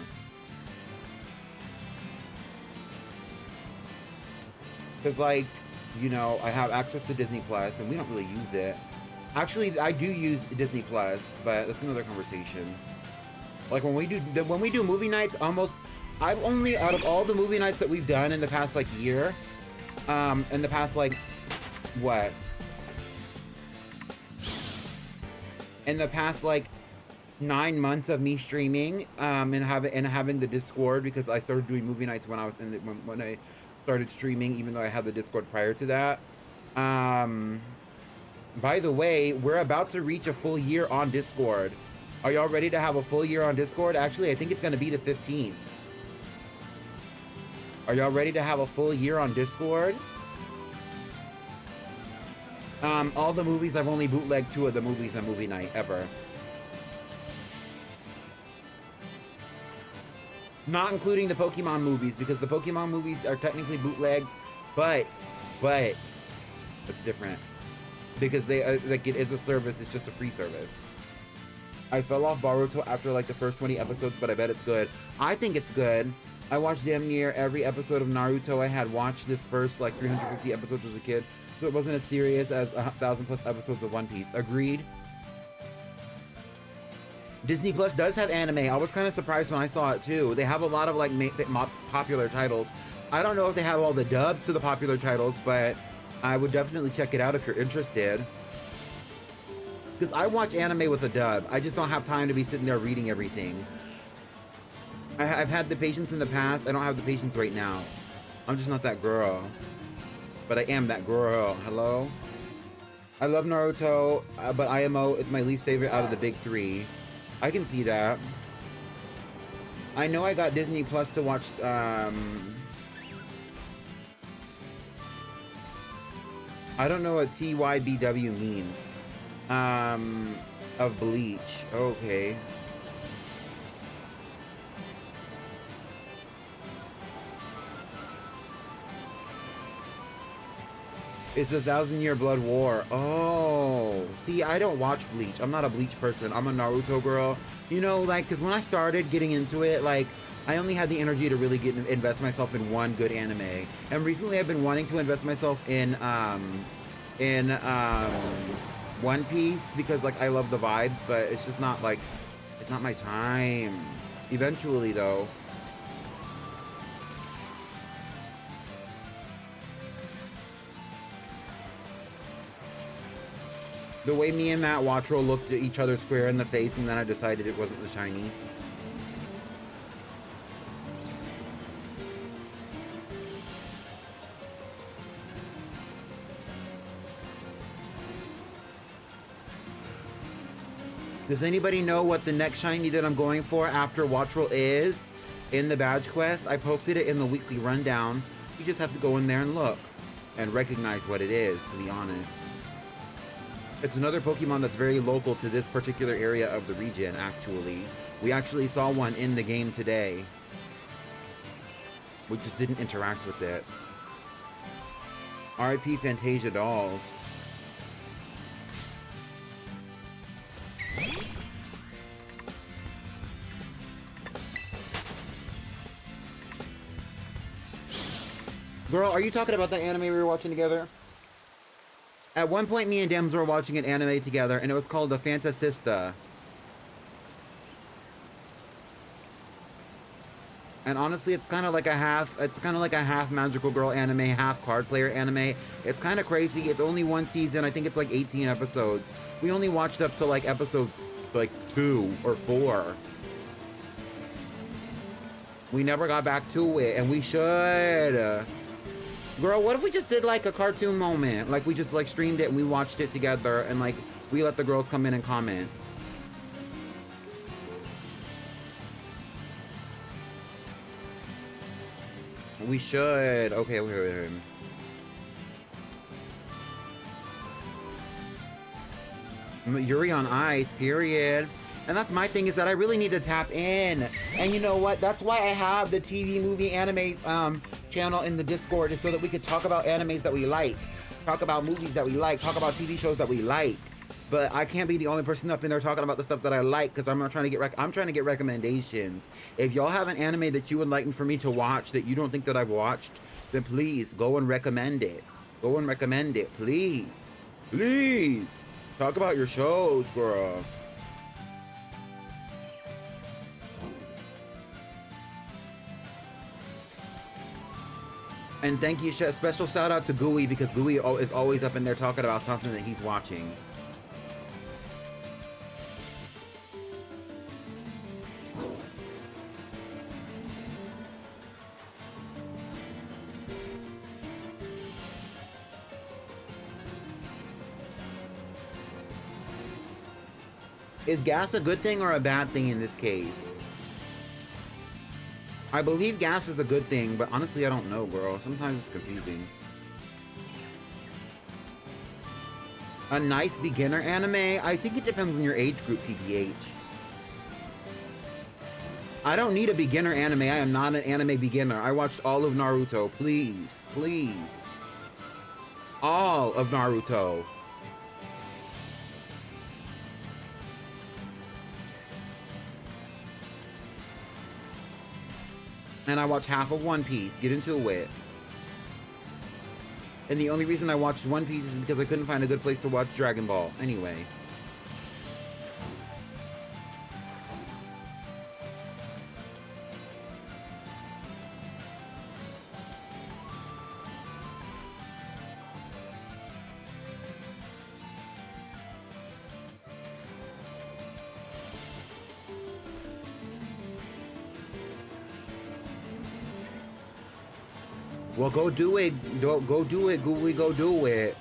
Cause like, you know, I have access to Disney Plus, and we don't really use it. Actually, I do use Disney Plus, but that's another conversation. Like when we do movie nights, I've only, out of all the movie nights that we've done in the past like year. In the past, like, what? In the past, like, 9 months of me streaming, and having the Discord, because I started doing movie nights when I was when I started streaming, even though I had the Discord prior to that. By the way, we're about to reach a full year on Discord. Are y'all ready to have a full year on Discord? Actually, I think it's gonna be the 15th. Are y'all ready to have a full year on Discord? All the movies, I've only bootlegged 2 of the movies on movie night ever. Not including the Pokemon movies, because the Pokemon movies are technically bootlegged, but it's different. Because they, like, it is a service, it's just a free service. I fell off Boruto after like the first 20 episodes, but I bet it's good. I think it's good. I watched damn near every episode of Naruto. I had watched this first like 350 episodes as a kid, so it wasn't as serious as 1,000+ episodes of One Piece. Agreed. Disney Plus does have anime. I was kind of surprised when I saw it too. They have a lot of like popular titles. I don't know if they have all the dubs to the popular titles, but I would definitely check it out if you're interested. Because I watch anime with a dub. I just don't have time to be sitting there reading everything. I've had the patience in the past. I don't have the patience right now. I'm just not that girl. But I am that girl. Hello? I love Naruto, but Iono is my least favorite out of the big 3. I can see that. I know I got Disney Plus to watch, I don't know what TYBW means. Of Bleach. Okay. It's a 1,000-year blood war. Oh. See, I don't watch Bleach. I'm not a Bleach person. I'm a Naruto girl. You know, like, because when I started getting into it, like, I only had the energy to really invest myself in one good anime. And recently I've been wanting to invest myself in One Piece because, like, I love the vibes, but it's just not, like, it's not my time. Eventually, though. The way me and Matt Wattrell looked at each other square in the face and then I decided it wasn't the shiny. Does anybody know what the next shiny that I'm going for after Wattrell is in the badge quest? I posted it in the weekly rundown. You just have to go in there and look and recognize what it is, to be honest. It's another Pokemon that's very local to this particular area of the region, actually. We actually saw one in the game today. We just didn't interact with it. RIP Fantasia Dolls. Girl, are you talking about the anime we were watching together? At one point, me and Dems were watching an anime together, and it was called The Fantasista. And honestly, it's kind of like a half magical girl anime, half card player anime. It's kind of crazy. It's only one season. I think it's like 18 episodes. We only watched up to like episode like 2 or 4. We never got back to it, and we should. Girl, what if we just did like a cartoon moment? Like we just like streamed it and we watched it together and like we let the girls come in and comment. We should. Okay. Yuri on Ice, period. And that's my thing, is that I really need to tap in. And you know what? That's why I have the TV movie anime channel in the Discord, is so that we could talk about animes that we like, talk about movies that we like, talk about TV shows that we like. But I can't be the only person up in there talking about the stuff that I like, because I'm not trying to get I'm trying to get recommendations. If y'all have an anime that you would like for me to watch that you don't think that I've watched, then please go and recommend it. Go and recommend it, please. Please. Talk about your shows, girl. And thank you, special shout out to Gooey, because Gooey is always up in there talking about something that he's watching. Is gas a good thing or a bad thing in this case? I believe gas is a good thing, but honestly, I don't know, girl. Sometimes it's confusing. A nice beginner anime? I think it depends on your age group, TBH. I don't need a beginner anime. I am not an anime beginner. I watched all of Naruto. Please. Please. All of Naruto. And I watched half of One Piece. Get into it. And the only reason I watched One Piece is because I couldn't find a good place to watch Dragon Ball. Anyway. Well, go do it. Go do it, Gooey. Go do it.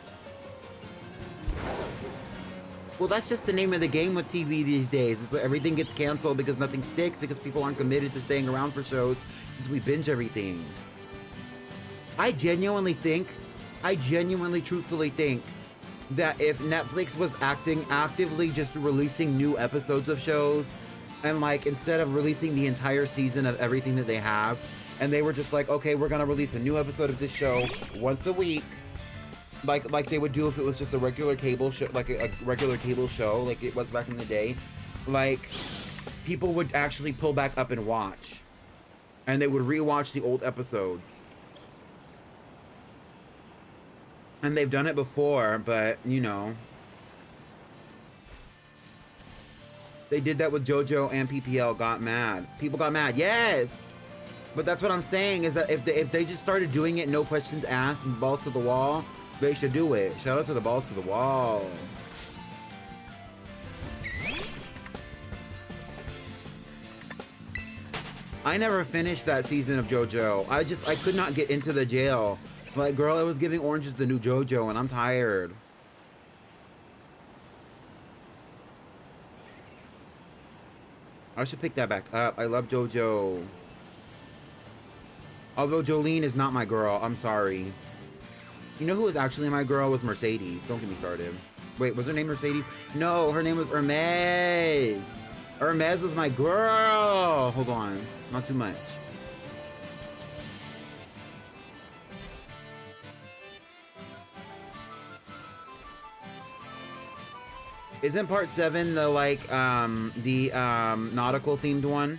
Well, that's just the name of the game with TV these days. It's like everything gets canceled because nothing sticks, because people aren't committed to staying around for shows, because we binge everything. I genuinely, truthfully think that if Netflix was actively just releasing new episodes of shows, and like instead of releasing the entire season of everything that they have, and they were just like, okay, we're gonna release a new episode of this show once a week, like they would do if it was just a regular cable show, like a regular cable show, like it was back in the day. Like, people would actually pull back up and watch, and they would rewatch the old episodes. And they've done it before, but you know, they did that with JoJo and PPL. Got mad. People got mad. Yes. But that's what I'm saying, is that if they just started doing it, no questions asked, and balls to the wall, they should do it. Shout out to the balls to the wall. I never finished that season of JoJo. I could not get into the jail. Like, girl, it was giving Orange is the New JoJo, and I'm tired. I should pick that back up. I love JoJo. Although Jolene is not my girl. I'm sorry. You know who was actually my girl was Mercedes. Don't get me started. Wait, was her name Mercedes? No, her name was Hermes. Hermes was my girl. Hold on. Not too much. Isn't part 7 the like nautical themed one?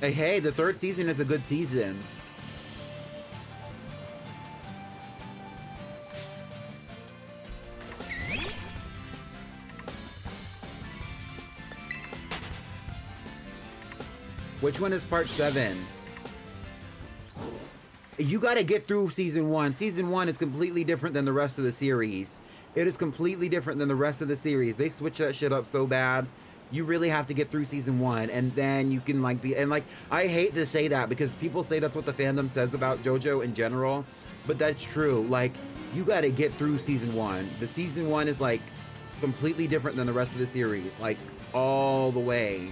Hey, the 3rd season is a good season. Which one is part 7? You gotta get through season 1. Season 1 is completely different than the rest of the series. It is completely different than the rest of the series. They switch that shit up so bad. You really have to get through season 1, and then you can like be, and like, I hate to say that because people say that's what the fandom says about JoJo in general, but that's true. Like, you gotta get through season 1. The season 1 is like completely different than the rest of the series, like all the way.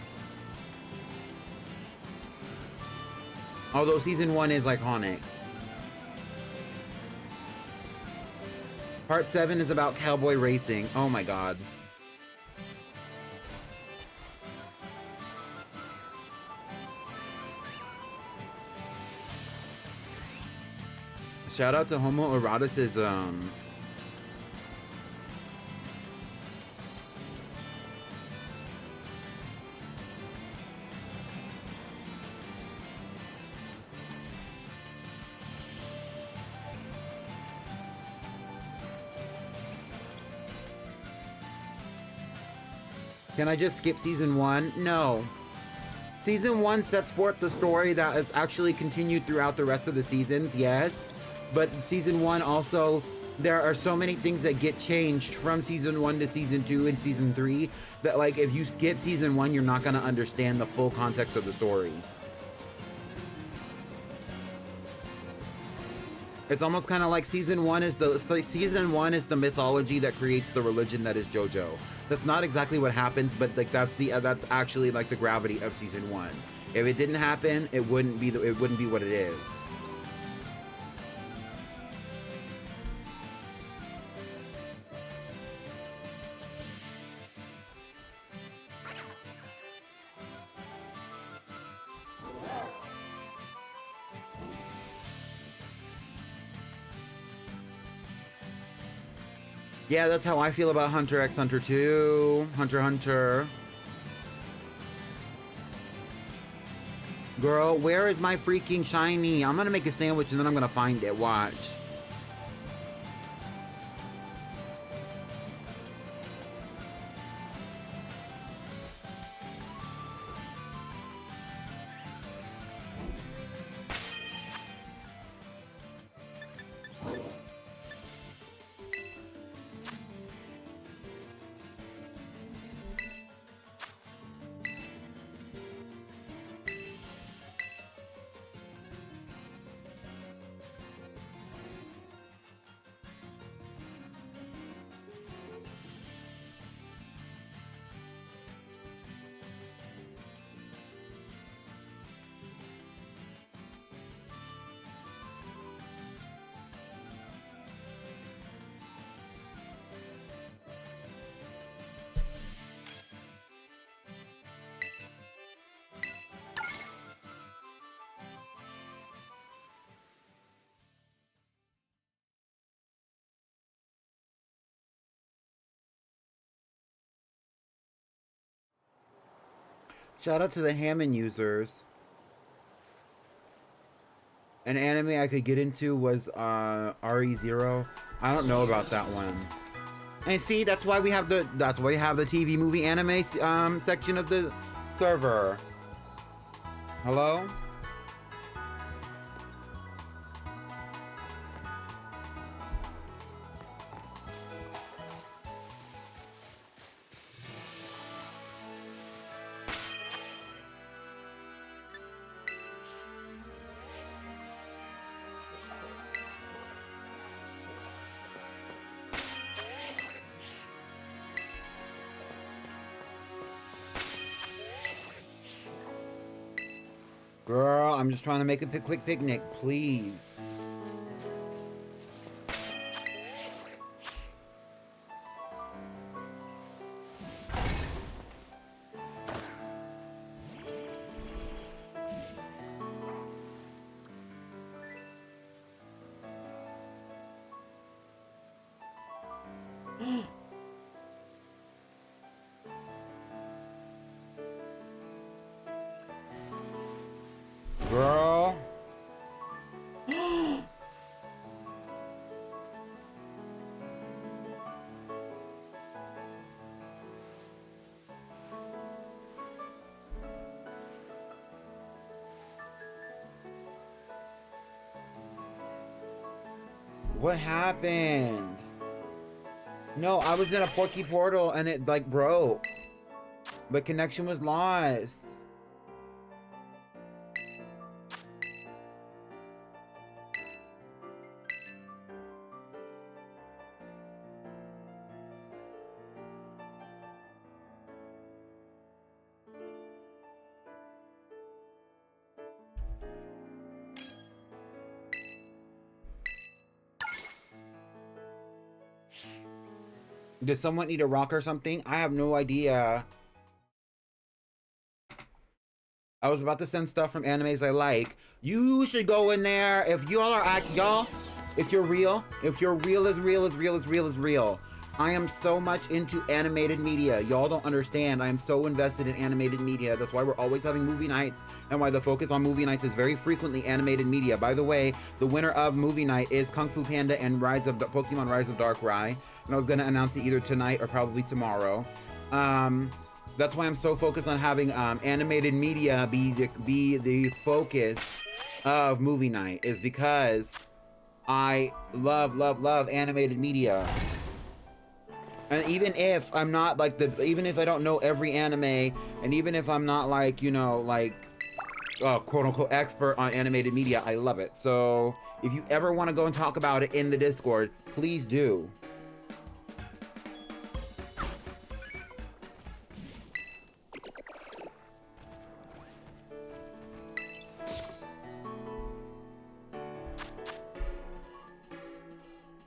Although season 1 is iconic. Part 7 is about cowboy racing. Oh my god. Shout out to homoeroticism. Can I just skip season 1? No. Season 1 sets forth the story that is actually continued throughout the rest of the seasons, yes. But season 1 also, there are so many things that get changed from season 1 to season 2 and season 3 that, like, if you skip season 1, you're not going to understand the full context of the story. It's almost kind of like season 1 is the mythology that creates the religion that is JoJo. That's not exactly what happens, but like that's actually like the gravity of season 1. If it didn't happen, it wouldn't be what it is. Yeah, that's how I feel about Hunter x Hunter 2. Hunter x Hunter. Girl, where is my freaking shiny? I'm gonna make a sandwich and then I'm gonna find it. Watch. Shout out to the Hammond users. An anime I could get into was RE0. I don't know about that one. And see, that's why we have the TV movie anime section of the server. Hello? Girl, I'm just trying to make a quick picnic, please. Girl. What happened? No, I was in a Porky portal and it like broke. The connection was lost. Does someone need a rock or something? I have no idea. I was about to send stuff from animes I like. You should go in there. If y'all are y'all, if you're real as real. I am so much into animated media. Y'all don't understand. I am so invested in animated media. That's why we're always having movie nights and why the focus on movie nights is very frequently animated media. By the way, the winner of movie night is Kung Fu Panda and Pokemon Rise of Darkrai. And I was gonna announce it either tonight or probably tomorrow. That's why I'm so focused on having animated media be the focus of movie night, is because I love animated media. And even if I'm not like even if I don't know every anime, and even if I'm not like, you know, like quote unquote expert on animated media, I love it. So if you ever want to go and talk about it in the Discord, please do.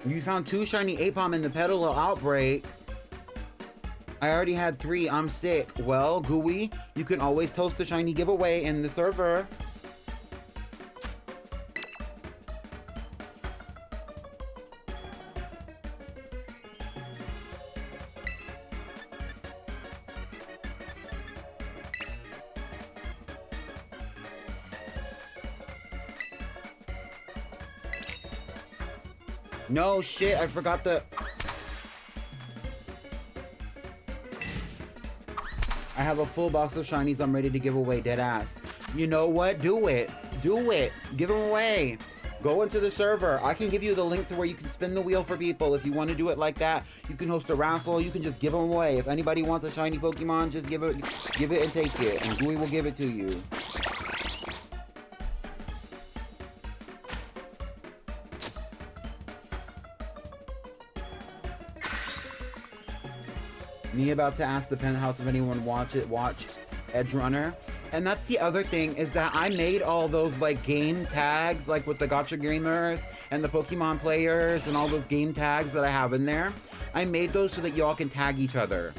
You found 2 shiny Apom in the Petal outbreak. I already had 3. I'm sick. Well, Gooey, you can always toast a shiny giveaway in the server. No shit, I forgot the... I have a full box of shinies I'm ready to give away, dead ass. You know what? Do it. Do it. Give them away. Go into the server. I can give you the link to where you can spin the wheel for people. If you want to do it like that, you can host a raffle. You can just give them away. If anybody wants a shiny Pokemon, just give it and take it. And Gooey will give it to you. Me about to ask the penthouse if anyone watched Edge Runner. And that's the other thing, is that I made all those like game tags, like with the Gacha gamers and the Pokemon players and all those game tags that I have in there. I made those so that y'all can tag each other.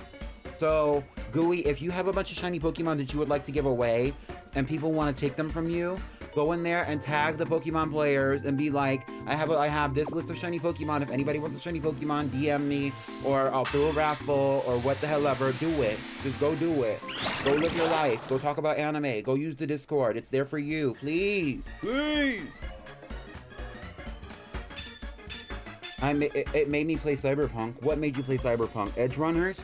So Gooey, if you have a bunch of shiny Pokemon that you would like to give away and people want to take them from you, go in there and tag the Pokemon players and be like, I have this list of shiny Pokemon. If anybody wants a shiny Pokemon, DM me, or I'll throw a raffle, or what the hell ever. Do it. Just go do it. Go live your life. Go talk about anime. Go use the Discord. It's there for you. Please. Please. It made me play Cyberpunk. What made you play Cyberpunk? Edge Runners?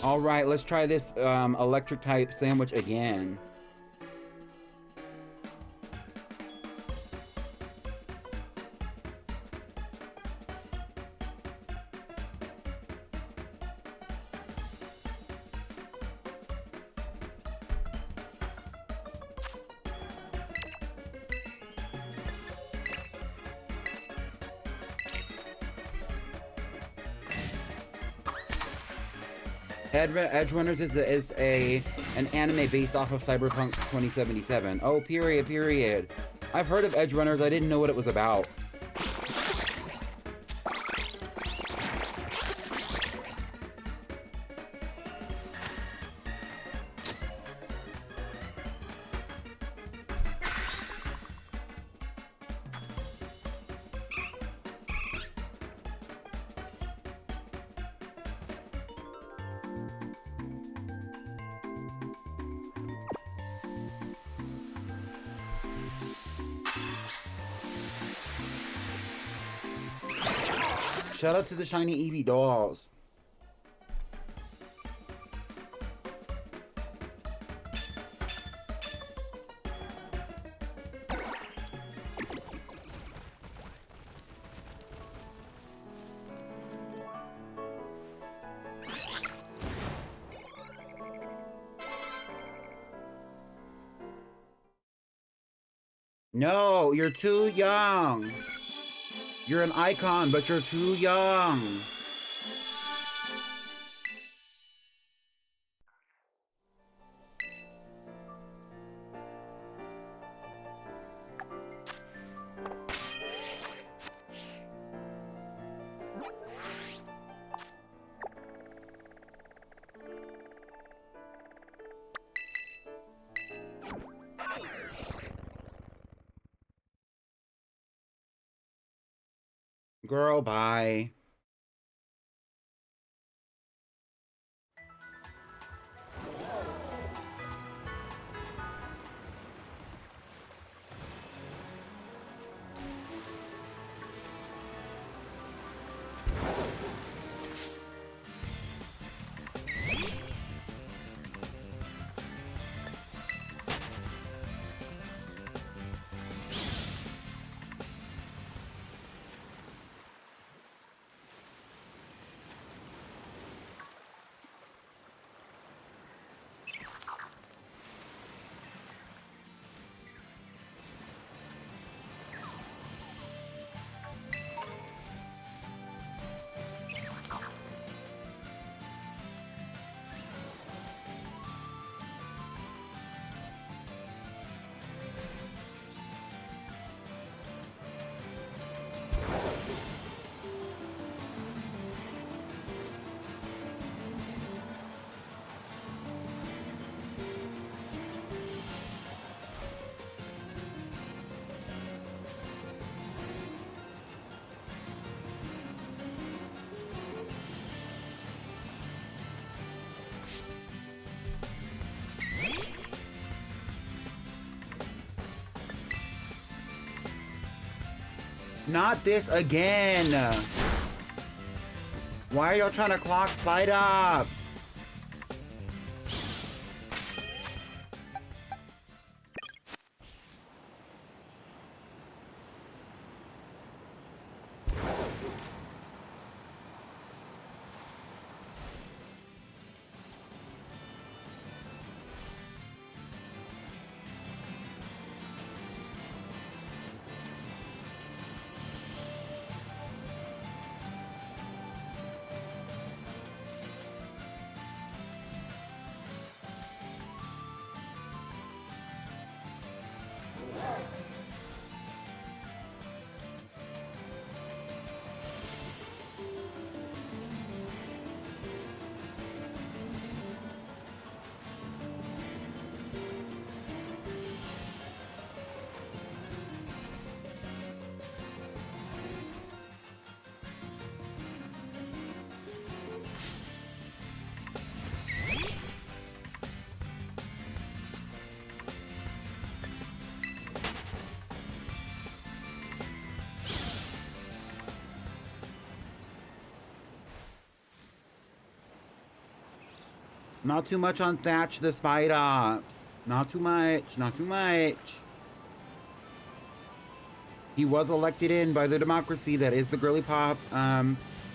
All right, let's try this electric type sandwich again. Edgerunners is an anime based off of Cyberpunk 2077. Oh, period. I've heard of Edgerunners. I didn't know what it was about. Shout out to the shiny Eevee dolls. No, you're too young. You're an icon, but you're too young. Girl, bye. Not this again. Why are y'all trying to clock Spite Ops? Not too much on Thatch the Spite Ops. Not too much. Not too much. He was elected in by the democracy that is the Girlypop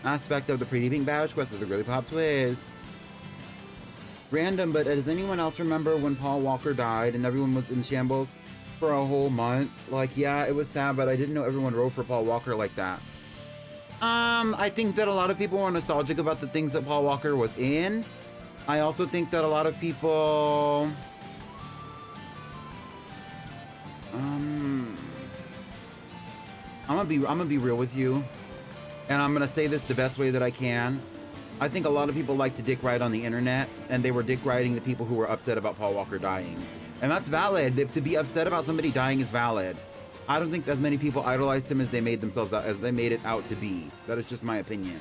aspect of the PrettyPinkBadgeQuest of the Girlypop twist. Random, but does anyone else remember when Paul Walker died and everyone was in shambles for a whole month? Like, yeah, it was sad, but I didn't know everyone wrote for Paul Walker like that. I think that a lot of people were nostalgic about the things that Paul Walker was in. I also think that a lot of people, I'm gonna be real with you, and I'm gonna say this the best way that I can. I think a lot of people like to dick ride on the internet, and they were dick riding the people who were upset about Paul Walker dying. And that's valid. To be upset about somebody dying is valid. I don't think as many people idolized him as they made themselves out, as they made it out to be. That is just my opinion.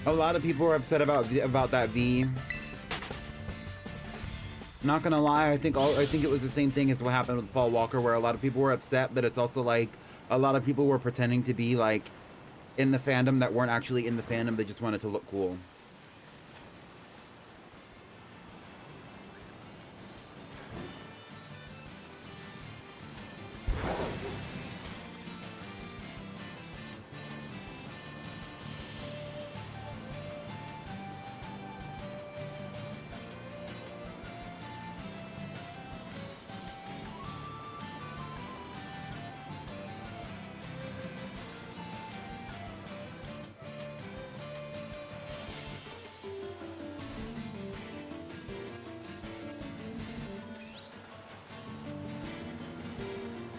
A lot of people are upset about that V. Not gonna lie, I think it was the same thing as what happened with Paul Walker, where a lot of people were upset, but it's also like a lot of people were pretending to be like in the fandom that weren't actually in the fandom. They just wanted to look cool.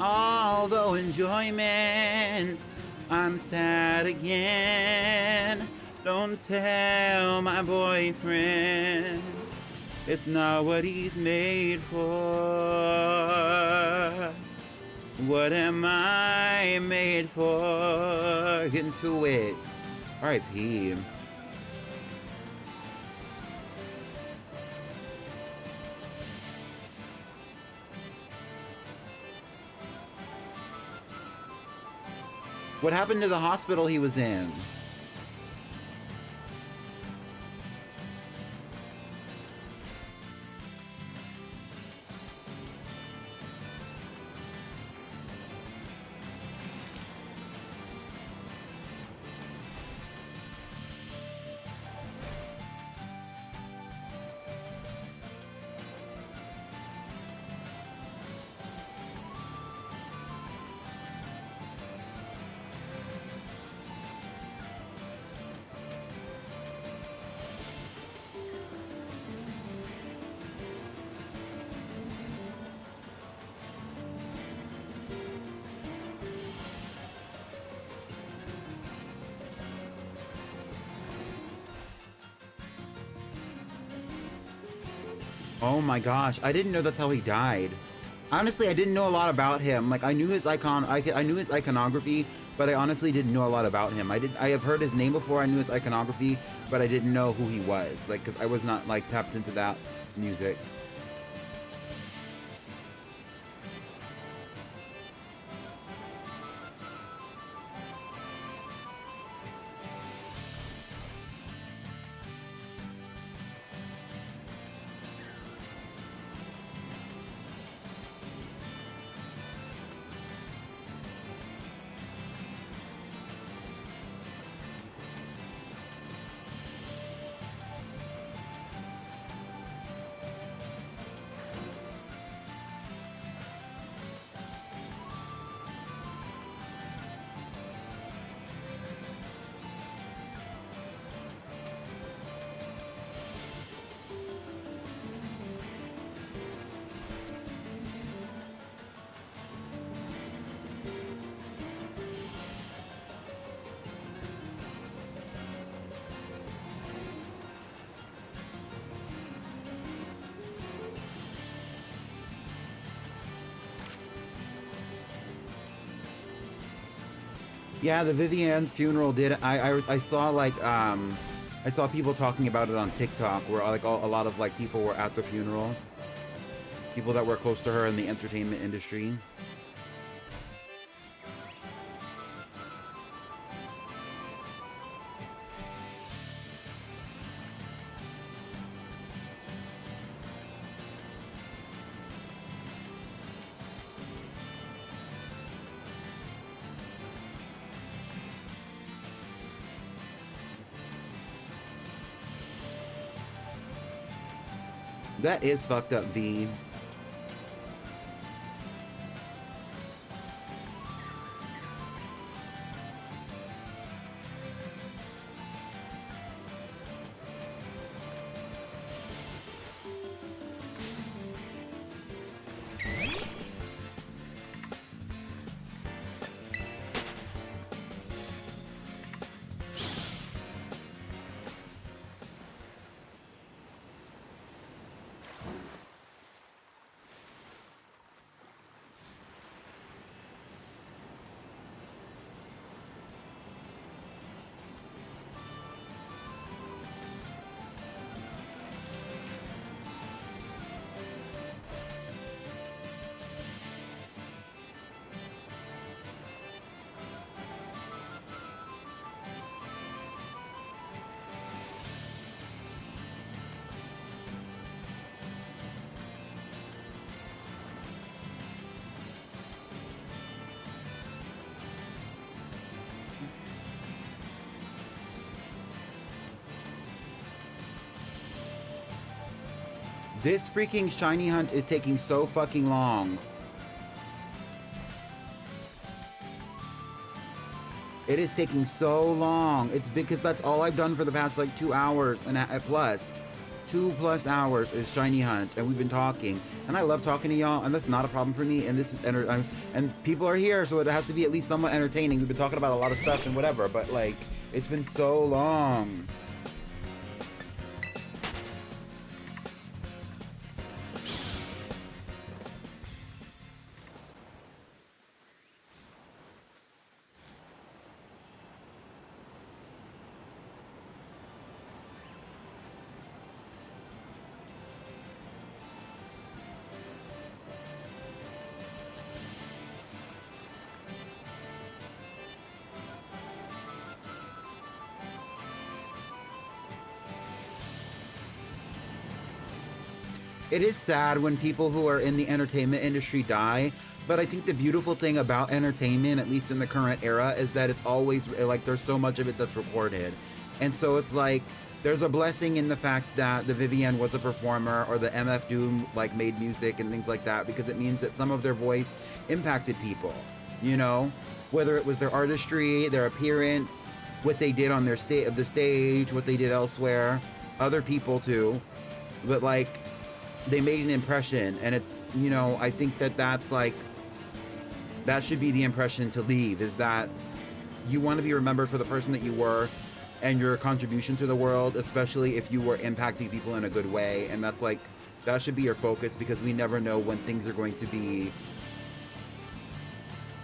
Although enjoyment, I'm sad again. Don't tell my boyfriend, it's not what he's made for. What am I made for? Get into it. R.I.P. What happened to the hospital he was in? Oh my gosh, I didn't know that's how he died. Honestly, I didn't know a lot about him. Like, I knew his I knew his iconography, but I honestly didn't know a lot about him. I have heard his name before, I knew his iconography, but I didn't know who he was. Like, because I was not, like, tapped into that music. Yeah, the Vivienne's funeral did. I saw like I saw people talking about it on TikTok where like a lot of like people were at the funeral. People that were close to her in the entertainment industry. That is fucked up, V. This freaking shiny hunt is taking so fucking long. It is taking so long. It's because that's all I've done for the past like 2 hours and plus. 2+ hours is shiny hunt, and we've been talking. And I love talking to y'all, and that's not a problem for me. And this is and people are here, so it has to be at least somewhat entertaining. We've been talking about a lot of stuff and whatever, but like it's been so long. It is sad when people who are in the entertainment industry die, but I think the beautiful thing about entertainment, at least in the current era, is that it's always like there's so much of it that's recorded. And so it's like there's a blessing in the fact that the Vivienne was a performer or the MF Doom like made music and things like that, because it means that some of their voice impacted people, you know, whether it was their artistry, their appearance, what they did on their the stage, what they did elsewhere, other people too. But like they made an impression, and it's, you know, I think that that's like, that should be the impression to leave, is that you want to be remembered for the person that you were and your contribution to the world, especially if you were impacting people in a good way. And that's like, that should be your focus, because we never know when things are going to be,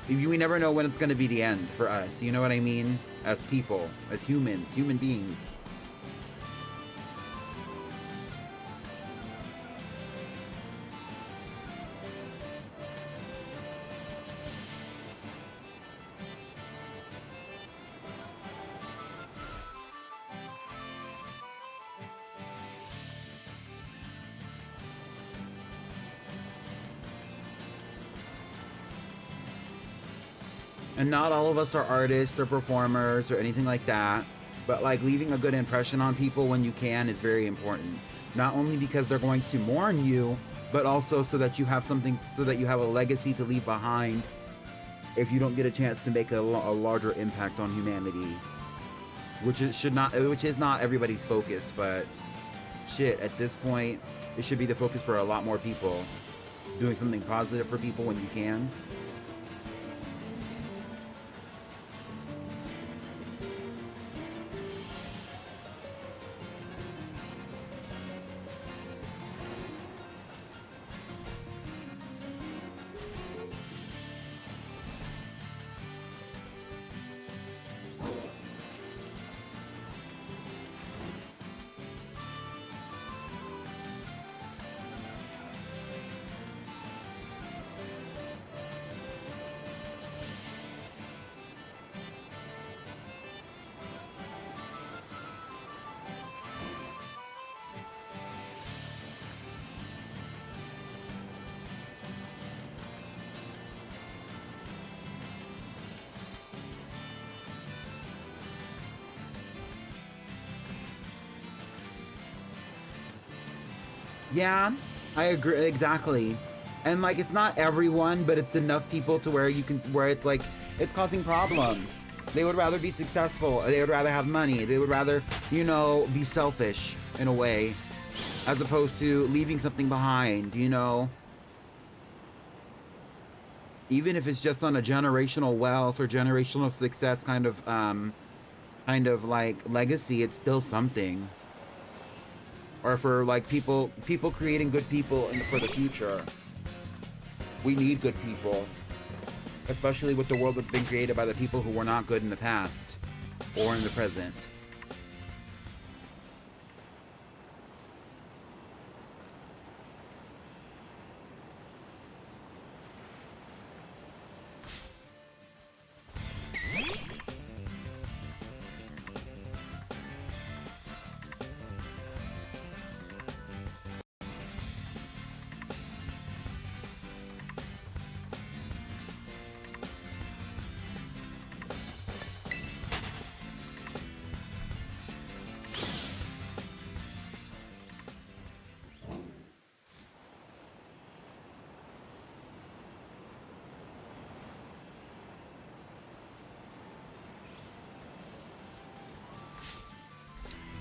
we never know when it's going to be the end for us, you know what I mean? As people, as humans, human beings. And not all of us are artists or performers or anything like that, but like leaving a good impression on people when you can is very important. Not only because they're going to mourn you, but also so that you have something, so that you have a legacy to leave behind if you don't get a chance to make a larger impact on humanity, which is not everybody's focus. But shit, at this point, it should be the focus for a lot more people. Doing something positive for people when you can. Yeah, I agree exactly. And like it's not everyone, but it's enough people to where you can where it's like it's causing problems. They would rather be successful. They would rather have money. They would rather, you know, be selfish in a way, as opposed to leaving something behind, you know. Even if it's just on a generational wealth or generational success kind of like legacy, it's still something. Or for like people creating good people for the future. We need good people, especially with the world that's been created by the people who were not good in the past or in the present.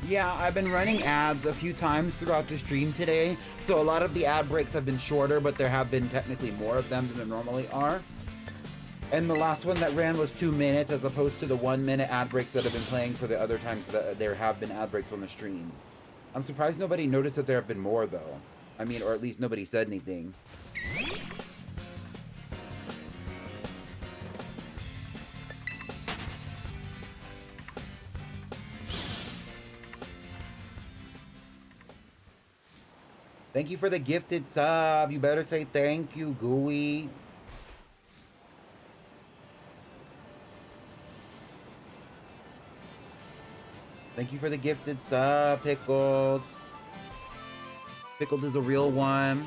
Yeah, I've been running ads a few times throughout the stream today, so a lot of the ad breaks have been shorter, but there have been technically more of them than there normally are. And the last one that ran was 2 minutes as opposed to the 1 minute ad breaks that have been playing for the other times that there have been ad breaks on the stream. I'm surprised nobody noticed that there have been more though. I mean, or at least nobody said anything. Thank you for the gifted sub. You better say thank you, Gooey. Thank you for the gifted sub, Pickled. Pickled is a real one.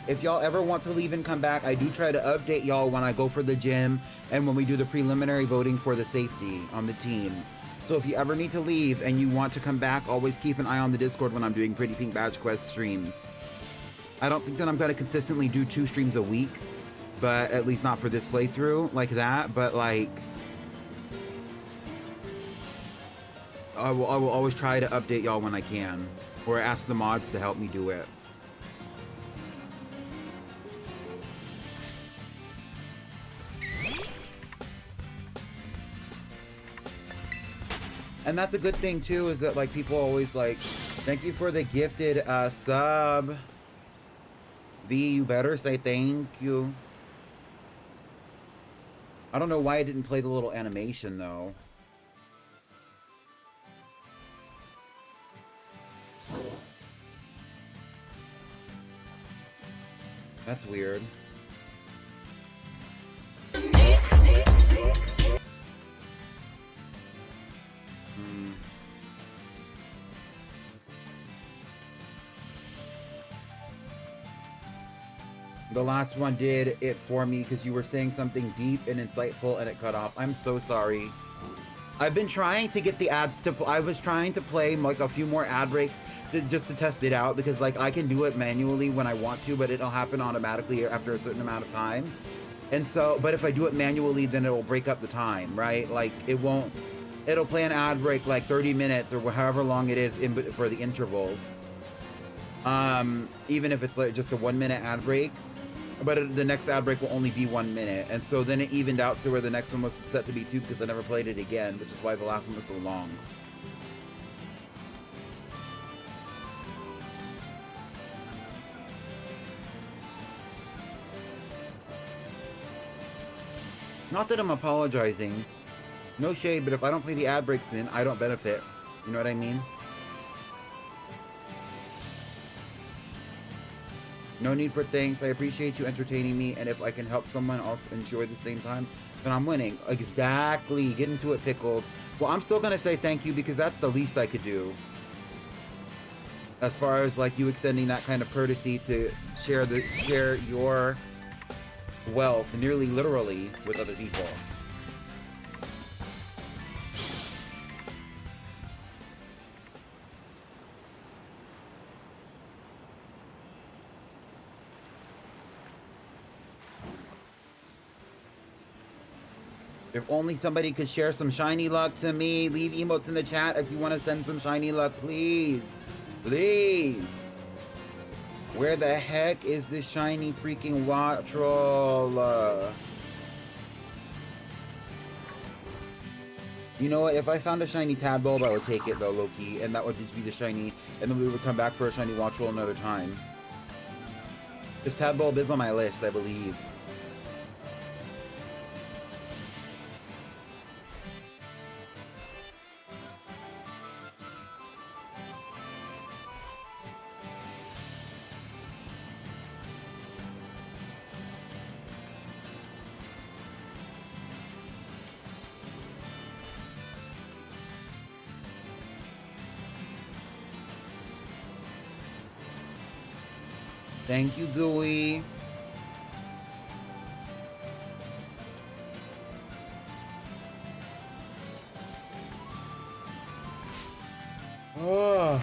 If y'all ever want to leave and come back, I do try to update y'all when I go for the gym and when we do the preliminary voting for the safety on the team. So if you ever need to leave and you want to come back, always keep an eye on the Discord when I'm doing PrettyPinkBadgeQuest streams. I don't think that I'm going to consistently do 2 streams a week, but at least not for this playthrough like that, but like I will always try to update y'all when I can, or ask the mods to help me do it. And that's a good thing too, is that like people always like, thank you for the gifted sub. V, you better say thank you. I don't know why I didn't play the little animation though. That's weird. The last one did it for me because you were saying something deep and insightful and it cut off. I'm so sorry. I've been trying to get the ads to... I was trying to play like a few more ad breaks just to test it out because like I can do it manually when I want to, but it'll happen automatically after a certain amount of time. And so, but if I do it manually, then it'll break up the time, right? Like it won't... It'll play an ad break like 30 minutes or however long it is for the intervals. Even if it's like just a 1 minute ad break. But the next ad break will only be 1 minute. And so then it evened out to where the next one was set to be 2 because I never played it again, which is why the last one was so long. Not that I'm apologizing. No shade, but if I don't play the ad breaks then, I don't benefit. You know what I mean? No need for thanks. I appreciate you entertaining me, and if I can help someone else enjoy the same time, then I'm winning. Exactly. Get into it, Pickled. Well, I'm still gonna say thank you because that's the least I could do. As far as like you extending that kind of courtesy to share your wealth nearly literally with other people. If only somebody could share some shiny luck to me. Leave emotes in the chat if you want to send some shiny luck, please. Please. Where the heck is this shiny freaking Wattrel? You know what? If I found a shiny Tadbulb, I would take it though, Loki. And that would just be the shiny. And then we would come back for a shiny Wattrel another time. This Tadbulb is on my list, I believe. Thank you, Gooey. Oh,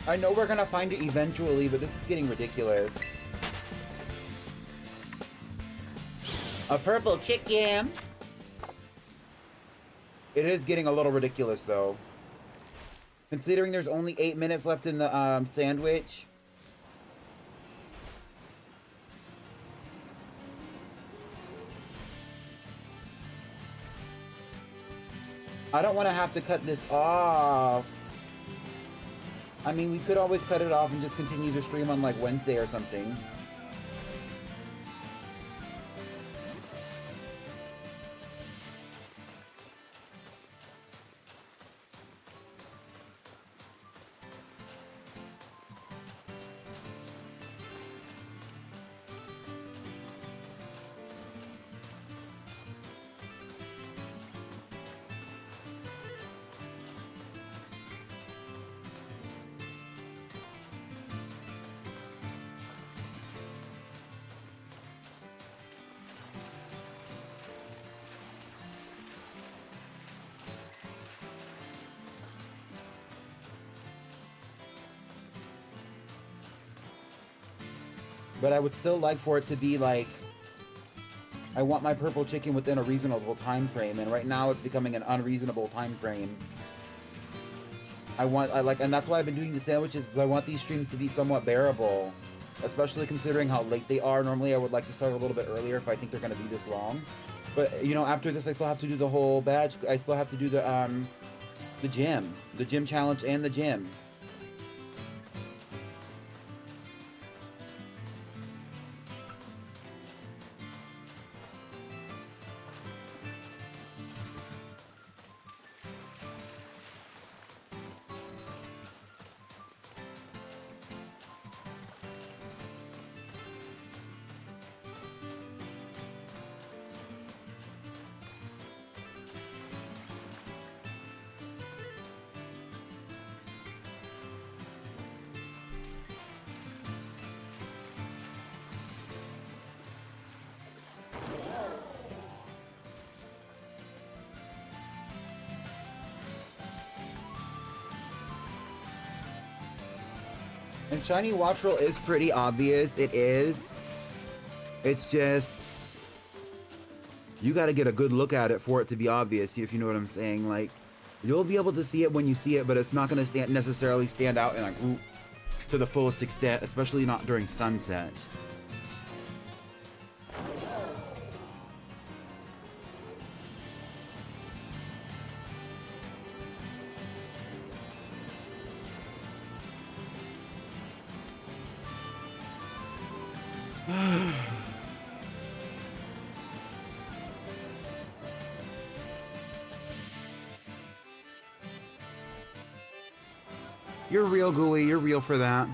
I know we're gonna find it eventually, but this is getting ridiculous. A purple chicken. It is getting a little ridiculous, though. Considering there's only 8 minutes left in the sandwich. I don't want to have to cut this off. I mean, we could always cut it off and just continue to stream on like Wednesday or something. But I would still like for it to be like, I want my purple chicken within a reasonable time frame, and right now it's becoming an unreasonable time frame. And that's why I've been doing the sandwiches, is I want these streams to be somewhat bearable, especially considering how late they are. Normally I would like to start a little bit earlier if I think they're going to be this long. But, you know, after this I still have to do the whole badge, I still have to do the gym challenge and the gym. And shiny Wattrel is pretty obvious. It is. It's just, you got to get a good look at it for it to be obvious, if you know what I'm saying. Like, you'll be able to see it when you see it, but it's not going to necessarily stand out in a group to the fullest extent, especially not during sunset. You're real, Gooey. You're real for that.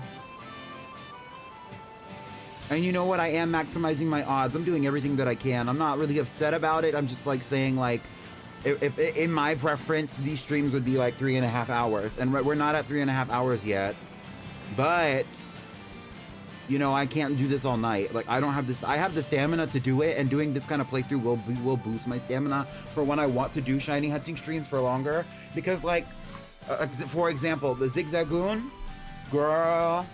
And you know what? I am maximizing my odds. I'm doing everything that I can. I'm not really upset about it. I'm just like saying, like, If in my preference, these streams would be like 3.5 hours, and we're not at 3.5 hours yet. But you know, I can't do this all night. Like, I don't have this. I have the stamina to do it, and doing this kind of playthrough will boost my stamina for when I want to do shiny hunting streams for longer. Because, like, for example, the Zigzagoon, girl.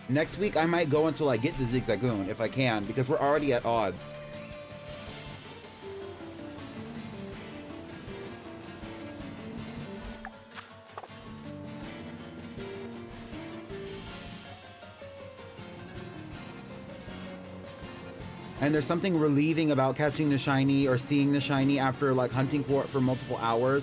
Next week I might go until I get the Zigzagoon if I can, because we're already at odds. And there's something relieving about catching the shiny or seeing the shiny after like hunting for it for multiple hours.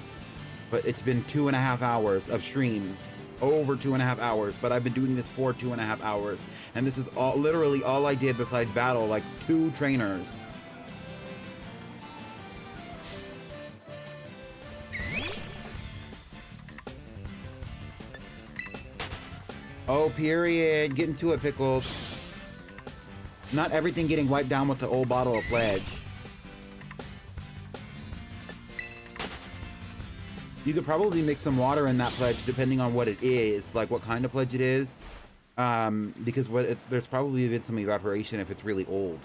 But it's been 2.5 hours of stream, over 2.5 hours. But I've been doing this for 2.5 hours, and this is all literally all I did besides battle like 2 trainers. Oh, period. Get into it, Pickles. Not everything getting wiped down with the old bottle of Pledge. You could probably mix some water in that Pledge depending on what it is, like what kind of Pledge it is. Because there's probably been some evaporation if it's really old.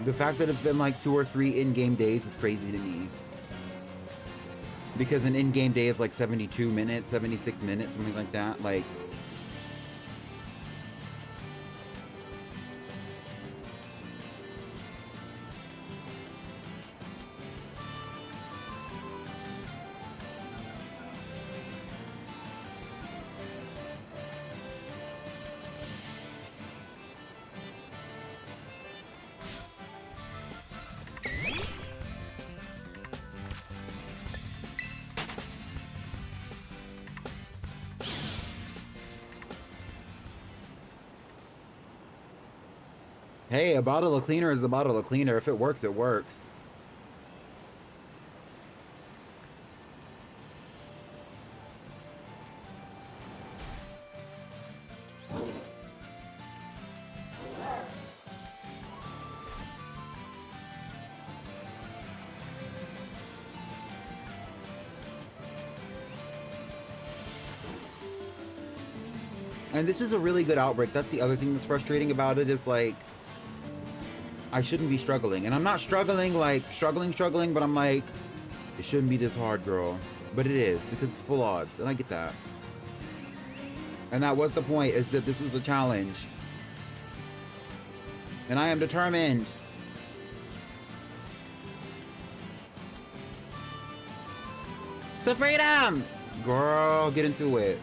The fact that it's been like 2 or 3 in-game days is crazy to me. Because an in-game day is like 72 minutes, 76 minutes, something like that. Like, hey, a bottle of cleaner is a bottle of cleaner. If it works, it works. And this is a really good outbreak. That's the other thing that's frustrating about it is like, I shouldn't be struggling. And I'm not struggling like struggling, but I'm like, it shouldn't be this hard, girl. But it is, because it's full odds, and I get that. And that was the point, is that this was a challenge. And I am determined. To freedom! Girl, get into it.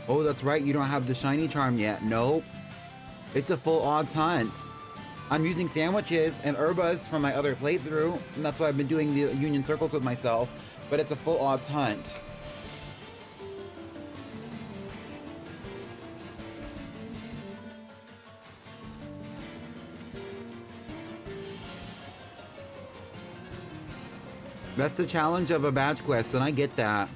Oh, that's right, you don't have the shiny charm yet. Nope. It's a full odds hunt. I'm using sandwiches and herbas from my other playthrough, and that's why I've been doing the union circles with myself, but it's a full odds hunt. That's the challenge of a badge quest, and I get that.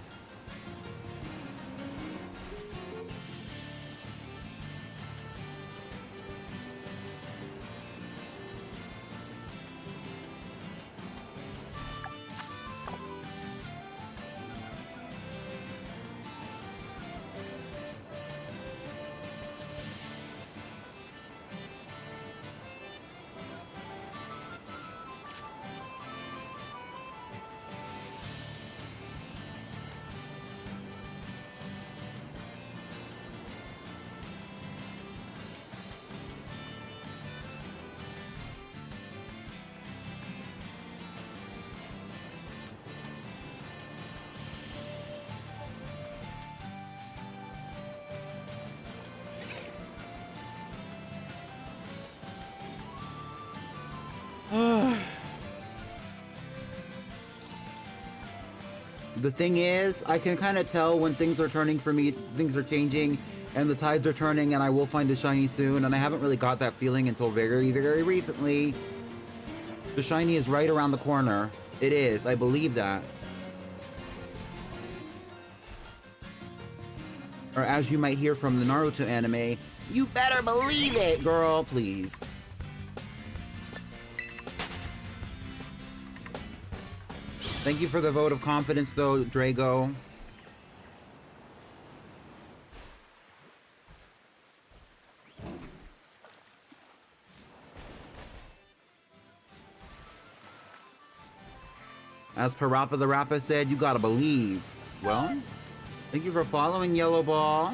The thing is, I can kind of tell when things are turning for me, things are changing, and the tides are turning, and I will find a shiny soon, and I haven't really got that feeling until very, very recently. The shiny is right around the corner. It is, I believe that. Or as you might hear from the Naruto anime, you better believe it, girl, please. Thank you for the vote of confidence, though, Drago. As Parappa the Rappa said, you gotta believe. Well, thank you for following, Yellow Ball.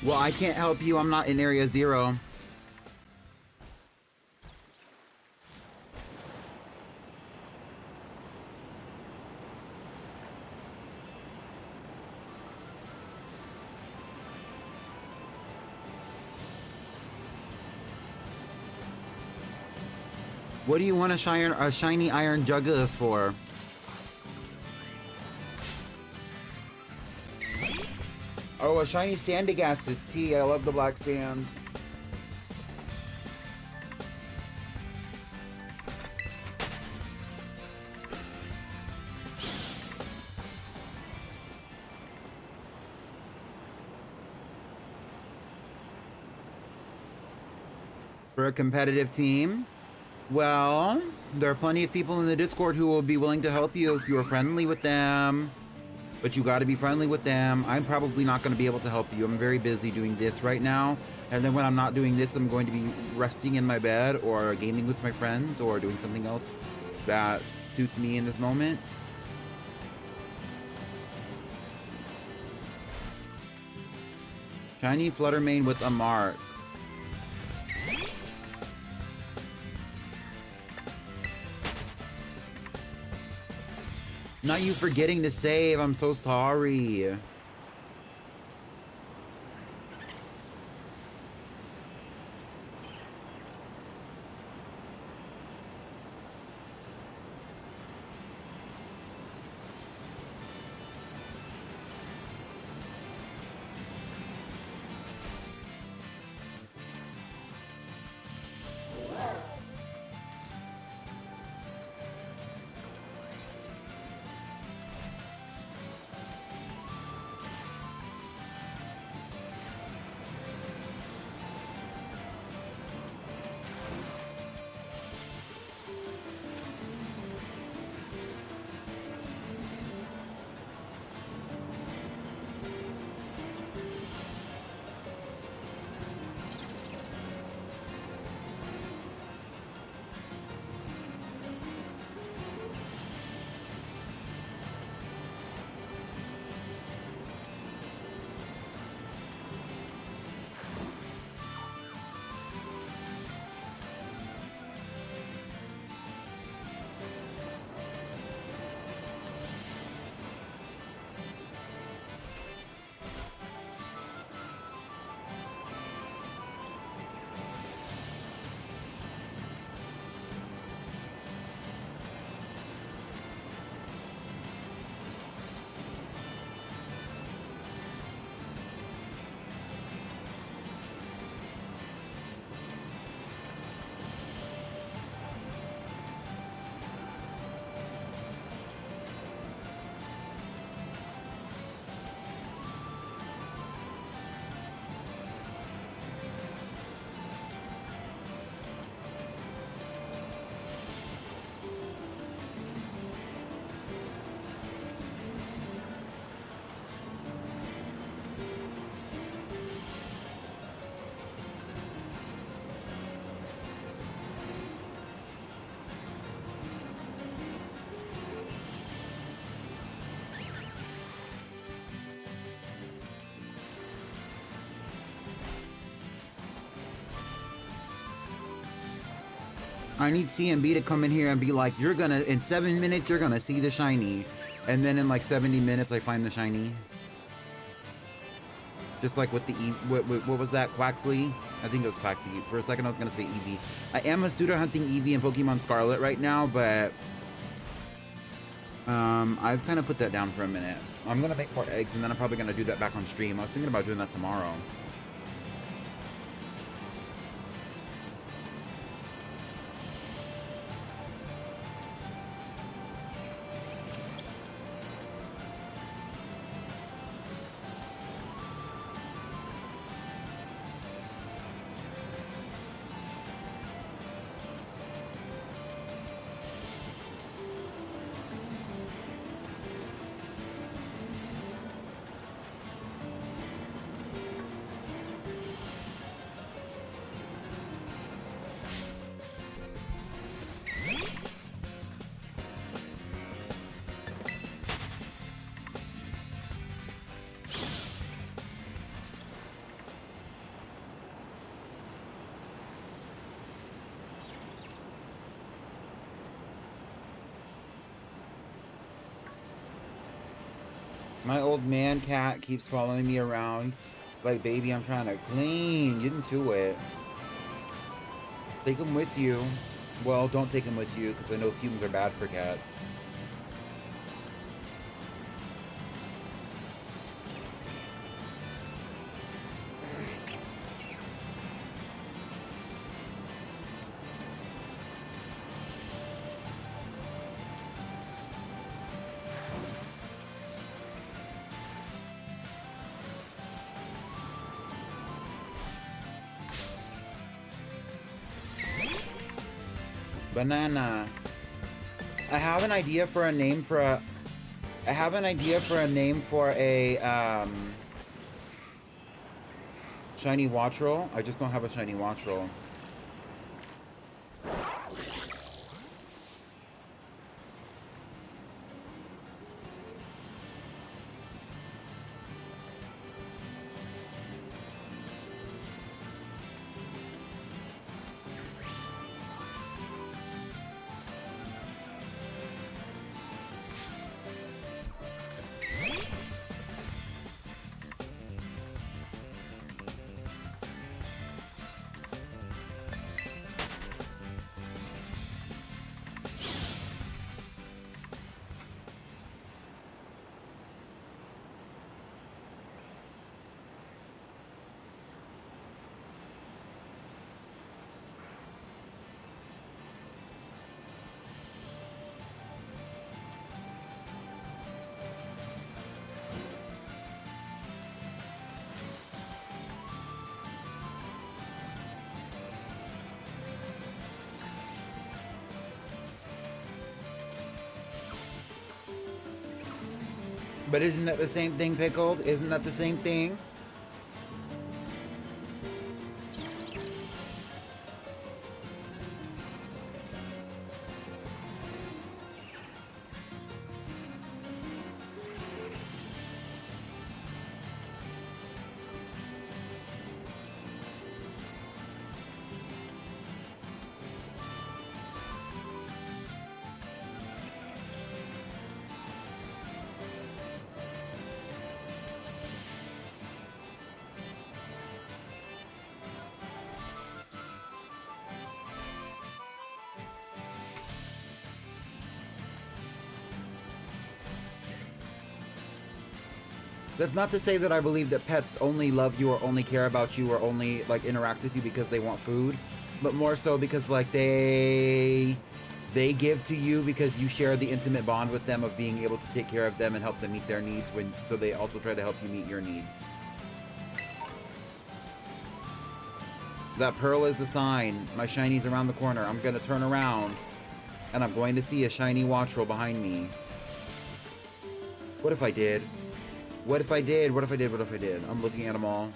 Well, I can't help you. I'm not in Area 0. What do you want a shiny iron Jugulis for? Oh, a shiny Sandygast is T. I love the black sand. For a competitive team? Well, there are plenty of people in the Discord who will be willing to help you if you are friendly with them. But you gotta be friendly with them. I'm probably not gonna be able to help you. I'm very busy doing this right now. And then when I'm not doing this, I'm going to be resting in my bed or gaming with my friends or doing something else that suits me in this moment. Shiny Fluttermane with a mark. Not you forgetting to save. I'm so sorry. I need CMB to come in here and be like, you're gonna, in 7 minutes, you're gonna see the shiny. And then in like 70 minutes, I find the shiny. Just like with the what was that, Quaxley? I think it was Quaxley. For a second, I was gonna say Eevee. I am a pseudo hunting Eevee in Pokemon Scarlet right now, but I've kind of put that down for a minute. I'm gonna make more eggs, and then I'm probably gonna do that back on stream. I was thinking about doing that tomorrow. My old man cat keeps following me around. Like, baby, I'm trying to clean. Get into it. Take him with you. Well, don't take him with you, because I know fumes are bad for cats. Banana. I have an idea for a name for a... I have an idea for a name for a, shiny Wattrel. I just don't have a shiny Wattrel. But isn't that the same thing, Pickled? Isn't that the same thing? That's not to say that I believe that pets only love you or only care about you or only like interact with you because they want food, but more so because like they give to you because you share the intimate bond with them of being able to take care of them and help them meet their needs, when so they also try to help you meet your needs. That pearl is a sign. My shiny's around the corner. I'm gonna turn around and I'm going to see a shiny Wattrel behind me. What if I did? What if I did? What if I did? What if I did? I'm looking at them all.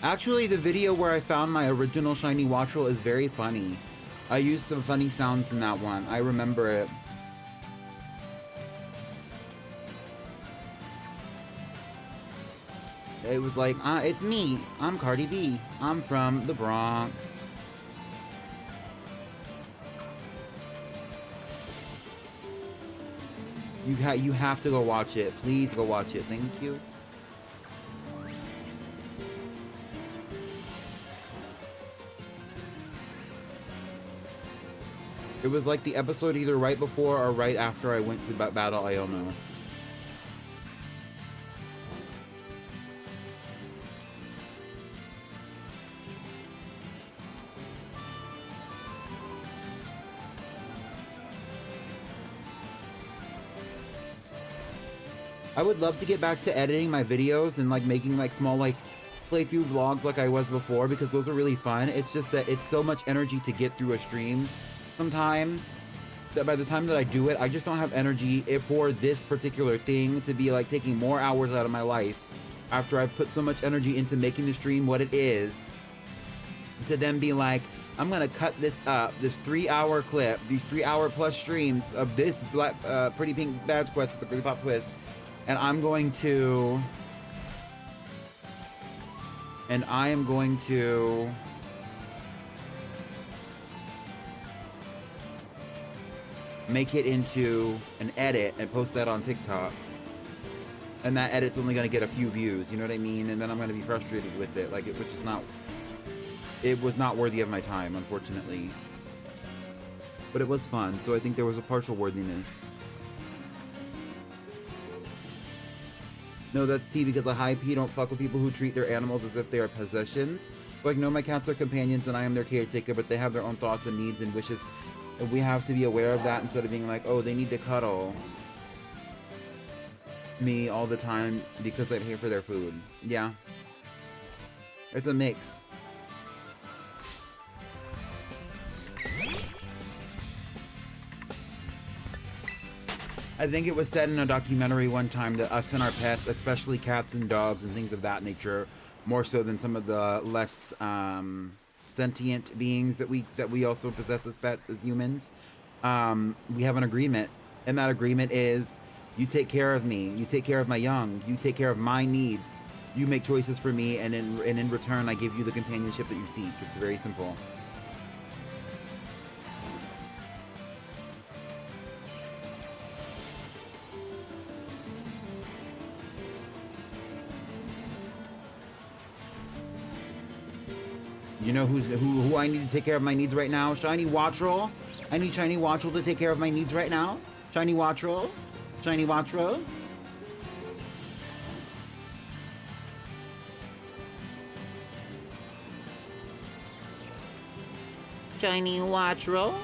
Actually, the video where I found my original shiny Wattrel is very funny. I used some funny sounds in that one. I remember it. It was like, it's me. I'm Cardi B. I'm from the Bronx. You have to go watch it. Please go watch it. Thank you. It was like the episode either right before or right after I went to battle Iono. I would love to get back to editing my videos and like making like small like playthrough vlogs like I was before, because those are really fun. It's just that it's so much energy to get through a stream sometimes that by the time that I do it, I just don't have energy for this particular thing to be like taking more hours out of my life after I've put so much energy into making the stream what it is, to then be like, I'm gonna cut this up, this 3-hour clip, these 3-hour plus streams of this PrettyPinkBadgeQuest with the Girlypop twist, and I am going to make it into an edit and post that on TikTok. And that edit's only gonna get a few views, you know what I mean? And then I'm gonna be frustrated with it, like it was not worthy of my time, unfortunately. But it was fun, so I think there was a partial worthiness. No, that's T, because a high P don't fuck with people who treat their animals as if they are possessions. Like, no, my cats are companions and I am their caretaker, but they have their own thoughts and needs and wishes. And we have to be aware of that instead of being like, oh, they need to cuddle me all the time because I pay for their food. Yeah. It's a mix. I think it was said in a documentary one time that us and our pets, especially cats and dogs and things of that nature, more so than some of the less sentient beings that we also possess as pets, as humans, we have an agreement, and that agreement is, you take care of me, you take care of my young, you take care of my needs, you make choices for me, and in return I give you the companionship that you seek. It's very simple. You know who I need to take care of my needs right now? Shiny Wattrel. I need Shiny Wattrel to take care of my needs right now. Shiny Wattrel. Shiny Wattrel. Shiny Wattrel.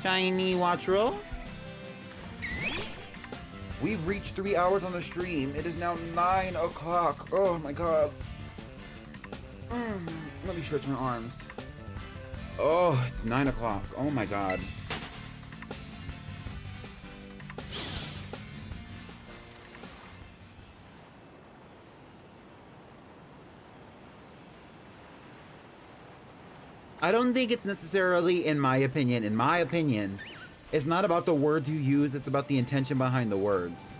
Shiny Wattrel. We've reached 3 hours on the stream. It is now 9 o'clock. Oh my god. Let me stretch my arms. Oh, it's 9 o'clock. Oh my god. I don't think it's necessarily, in my opinion, it's not about the words you use, it's about the intention behind the words.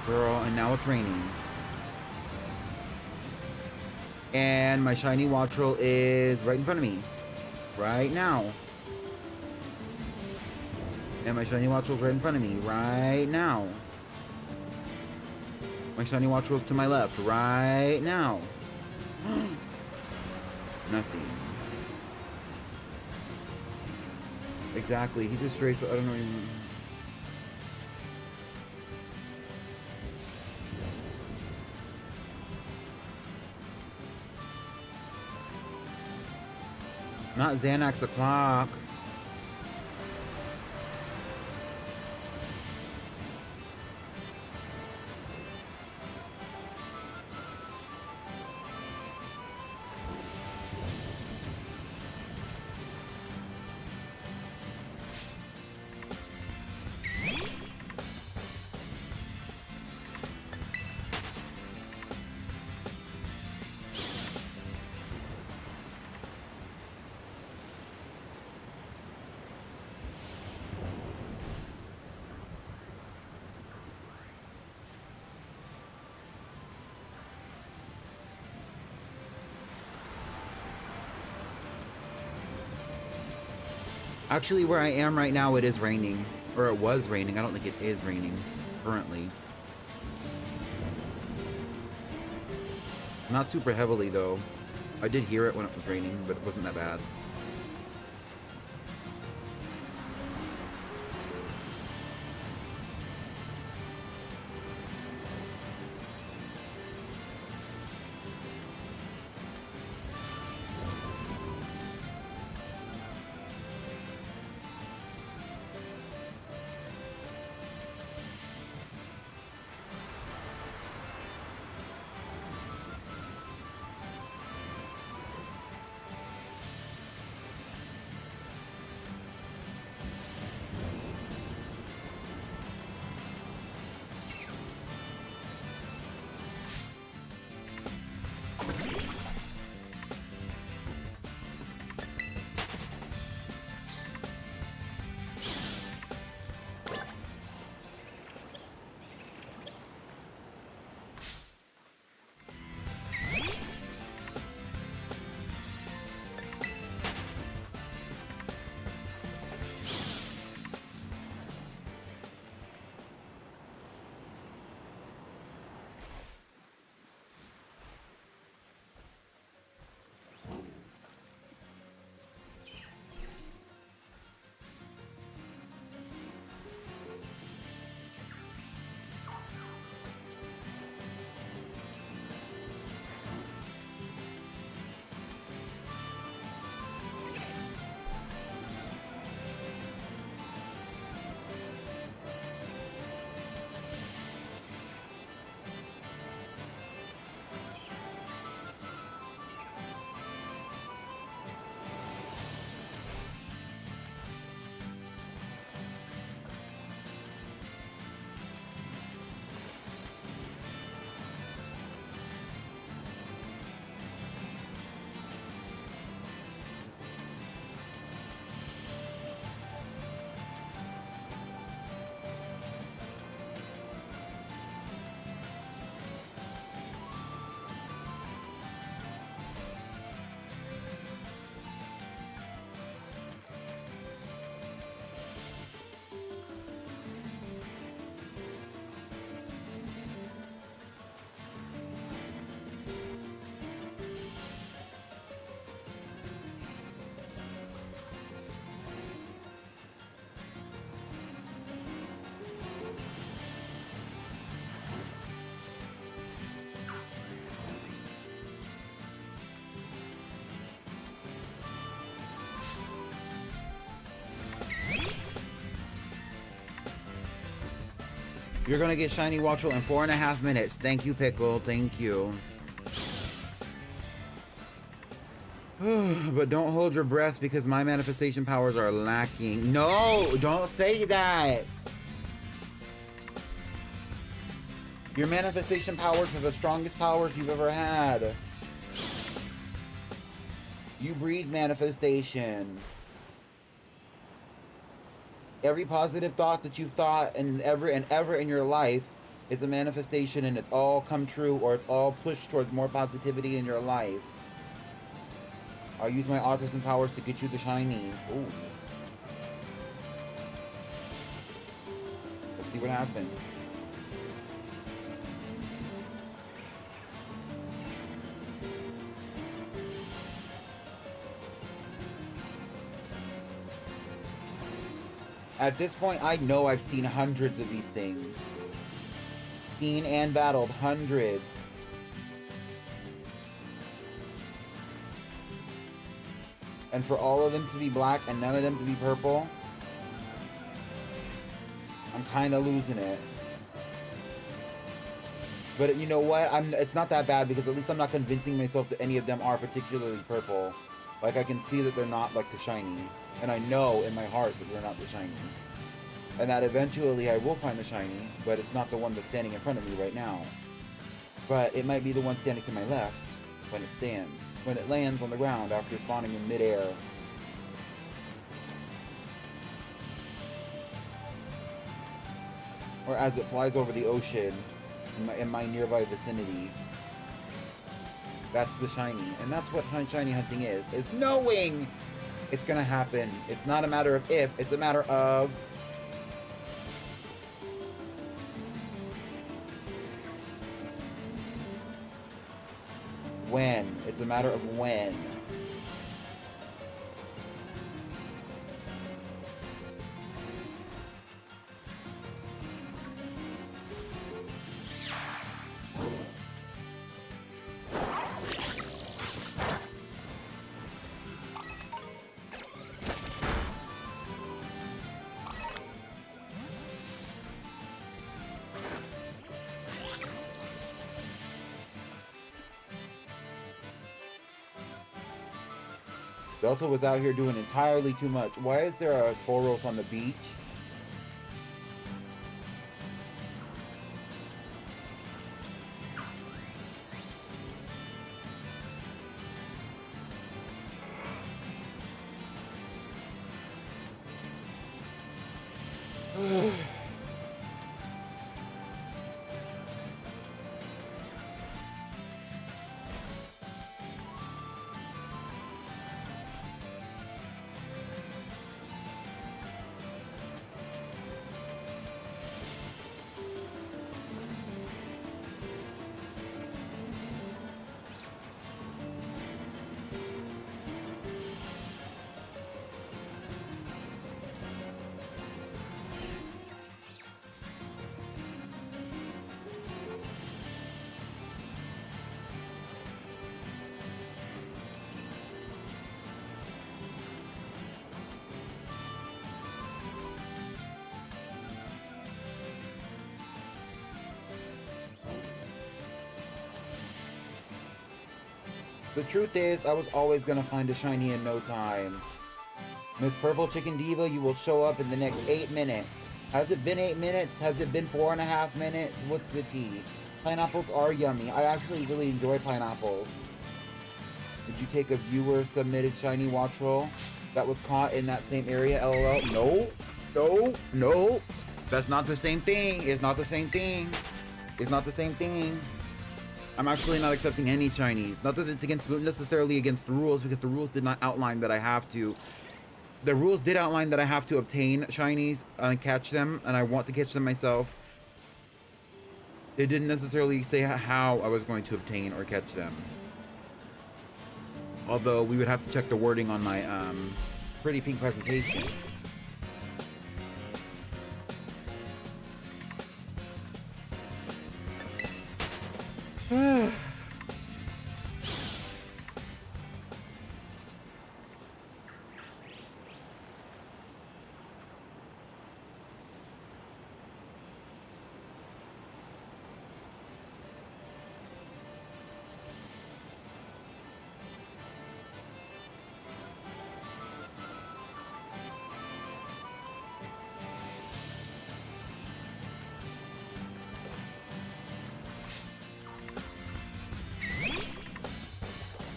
Girl, and now it's raining. And my shiny Wattrel is right in front of me. Right now. And my shiny Wattrel's right in front of me. Right now. My shiny Wattrel's to my left. Right now. Nothing. Exactly. He's a stray, so I don't know even... Not Xanax o'clock. Actually, where I am right now, it is raining. Or it was raining. I don't think it is raining currently. Not super heavily, though. I did hear it when it was raining, but it wasn't that bad. You're gonna get shiny Watchel in 4.5 minutes. Thank you, Pickle. Thank you. But don't hold your breath because my manifestation powers are lacking. No, don't say that. Your manifestation powers are the strongest powers you've ever had. You breathe manifestation. Every positive thought that you've thought and ever in your life is a manifestation, and it's all come true, or it's all pushed towards more positivity in your life. I'll use my autism powers to get you the shiny. Ooh. Let's see what happens. At this point, I know I've seen hundreds of these things. Seen and battled hundreds. And for all of them to be black and none of them to be purple, I'm kind of losing it. But you know what? It's not that bad because at least I'm not convincing myself that any of them are particularly purple. Like, I can see that they're not like the shiny. And I know in my heart that they're not the shiny. And that eventually I will find the shiny, but it's not the one that's standing in front of me right now. But it might be the one standing to my left when it lands on the ground after spawning in midair. Or as it flies over the ocean in my nearby vicinity. That's the shiny. And that's what shiny hunting is knowing It's gonna happen. It's not a matter of if, it's a matter of when. It's a matter of when. Delta was out here doing entirely too much. Why is there a Tauros on the beach? The truth is, I was always gonna find a shiny in no time. Miss Purple Chicken Diva, you will show up in the next 8 minutes. Has it been 8 minutes? Has it been 4.5 minutes? What's the tea? Pineapples are yummy. I actually really enjoy pineapples. Did you take a viewer submitted shiny watch roll that was caught in that same area? LOL. No, no, no. That's not the same thing. It's not the same thing. It's not the same thing. I'm actually not accepting any shinies. Not that it's necessarily against the rules, because the rules did not outline that I have to. The rules did outline that I have to obtain shinies and catch them, and I want to catch them myself. It didn't necessarily say how I was going to obtain or catch them. Although we would have to check the wording on my Pretty Pink presentation.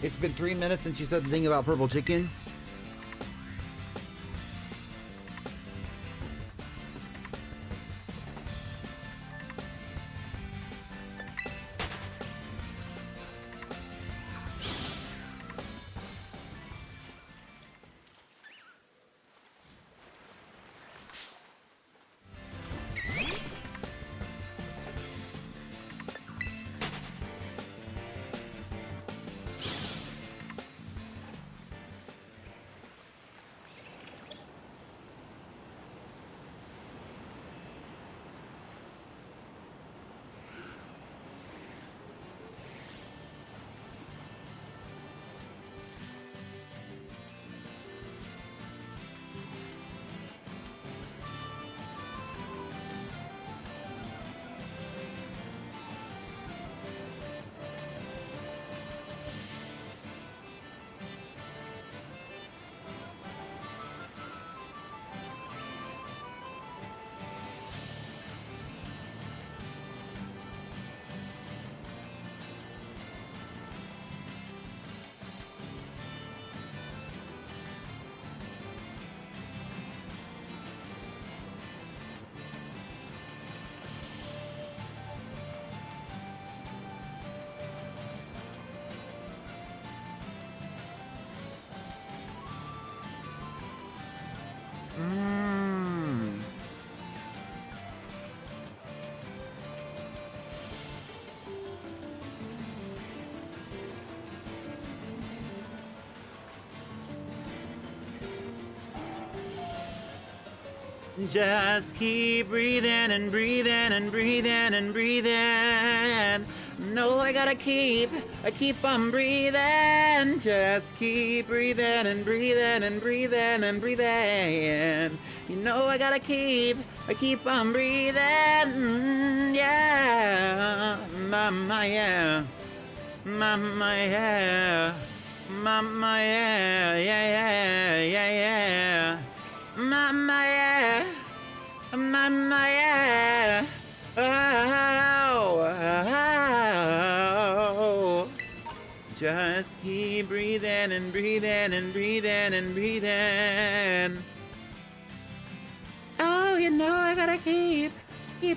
It's been 3 minutes since you said the thing about purple chicken. Just keep breathing and breathing and breathing and breathing. No, I keep on breathing. Just keep breathing and breathing and breathing and breathing. You know I keep on breathing. Yeah, mama, yeah, mama, yeah, mama, yeah, yeah, yeah, yeah. Mama, yeah. Mama, yeah. Oh. Just keep breathing and breathing and breathing and breathing. Oh, you know I gotta keep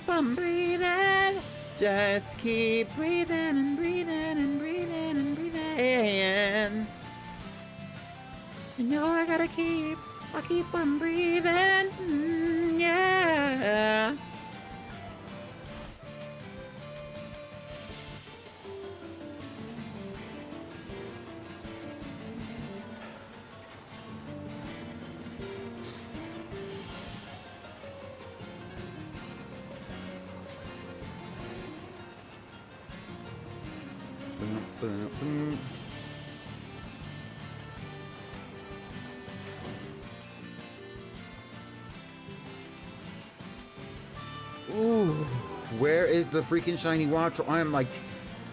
on breathing. Just keep breathing and breathing and breathing and breathing. You know I keep on breathing, yeah. Boom, boom, boom. Ooh, where is the freaking shiny watch? I am like,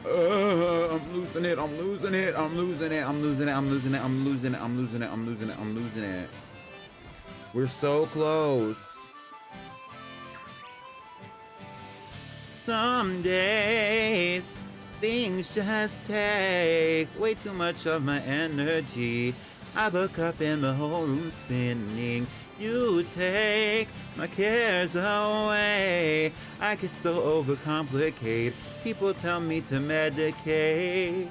I'm losing it, I'm losing it, I'm losing it, I'm losing it, I'm losing it, I'm losing it, I'm losing it, I'm losing it, I'm losing it. We're so close. Some days, things just take way too much of my energy. I look up and the whole room's spinning. You take my cares away. I get so overcomplicate. People tell me to medicate.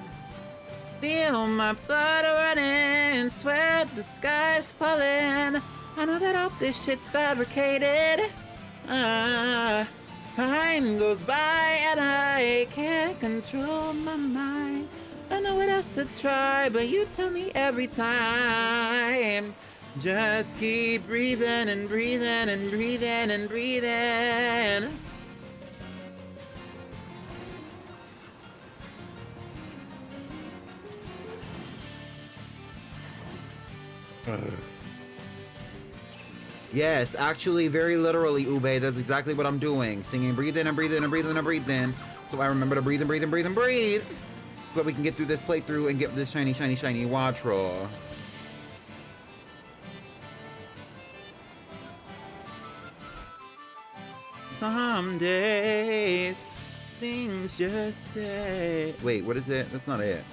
Feel my blood running, sweat the sky's falling. I know that all this shit's fabricated. Time goes by and I can't control my mind. I know what else to try, but you tell me every time. Just keep breathing and breathing and breathing and breathing. Yes, actually, very literally, Ube, that's exactly what I'm doing. Singing, breathing and breathing and breathing and breathing. So I remember to breathe and breathe and breathe and breathe. So that we can get through this playthrough and get this shiny, shiny, shiny Watro. Some days, things just say... Wait, what is it? That's not it.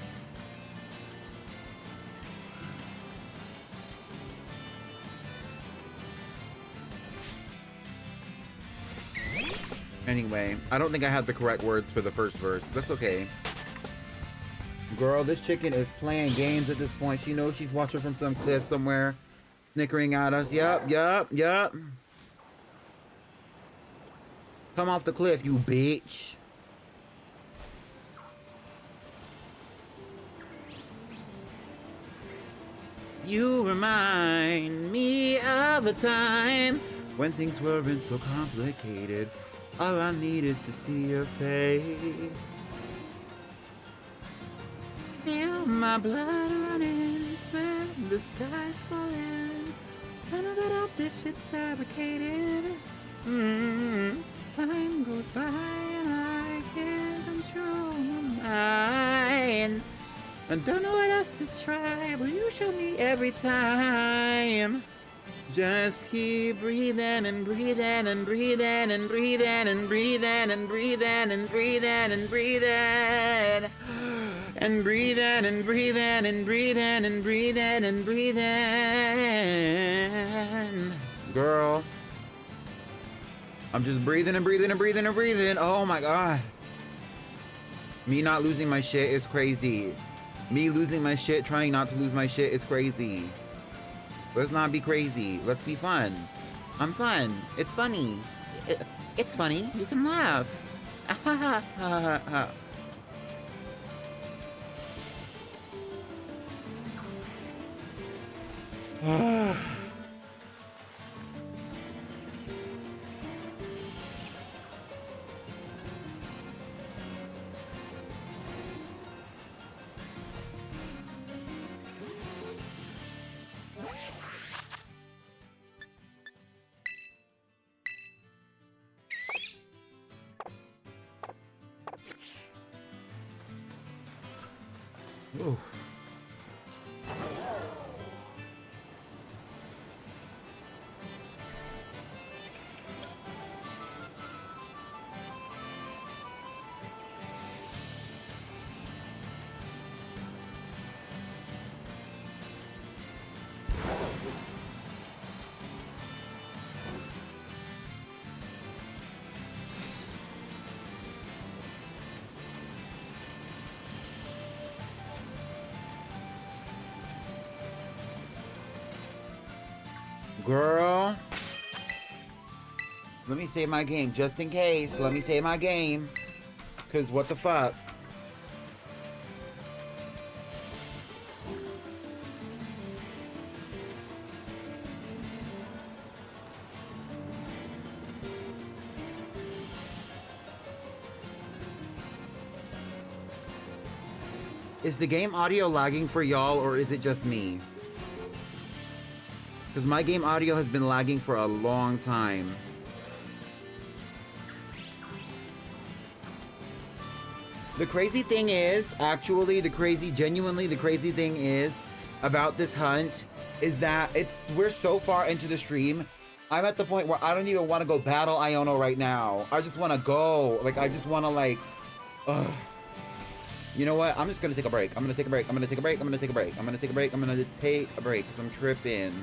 Anyway, I don't think I had the correct words for the first verse. That's okay. Girl, this chicken is playing games at this point. She knows she's watching from some cliff somewhere, snickering at us. Yup, yup, yup. Come off the cliff, you bitch. You remind me of a time when things weren't so complicated. All I need is to see your face. Feel my blood running, sweat the sky's falling. I know that all this shit's fabricated. Time goes by and I can't control my mind. I don't know what else to try, but you show me every time. Just keep breathing and breathing and breathing and breathing and breathing and breathing and breathing and breathing and breathing and breathing and breathing and breathing and breathing. Girl, I'm just breathing and breathing and breathing and breathing. Oh my god. Me not losing my shit is crazy. Me losing my shit, trying not to lose my shit is crazy. Let's not be crazy. Let's be fun. I'm fun. It's funny. It's funny. You can laugh. Ooh. Girl, let me save my game just in case. Let me save my game. Cause what the fuck? Is the game audio lagging for y'all or is it just me? Because my game audio has been lagging for a long time. The crazy thing is, actually, genuinely the crazy thing is about this hunt is that we're so far into the stream. I'm at the point where I don't even want to go battle Iono right now. I just want to go. Like, I just want to, like, ugh. You know what? I'm just going to take a break. I'm going to take a break. I'm going to take a break. I'm going to take a break. I'm going to take a break. I'm going to take a break because I'm tripping.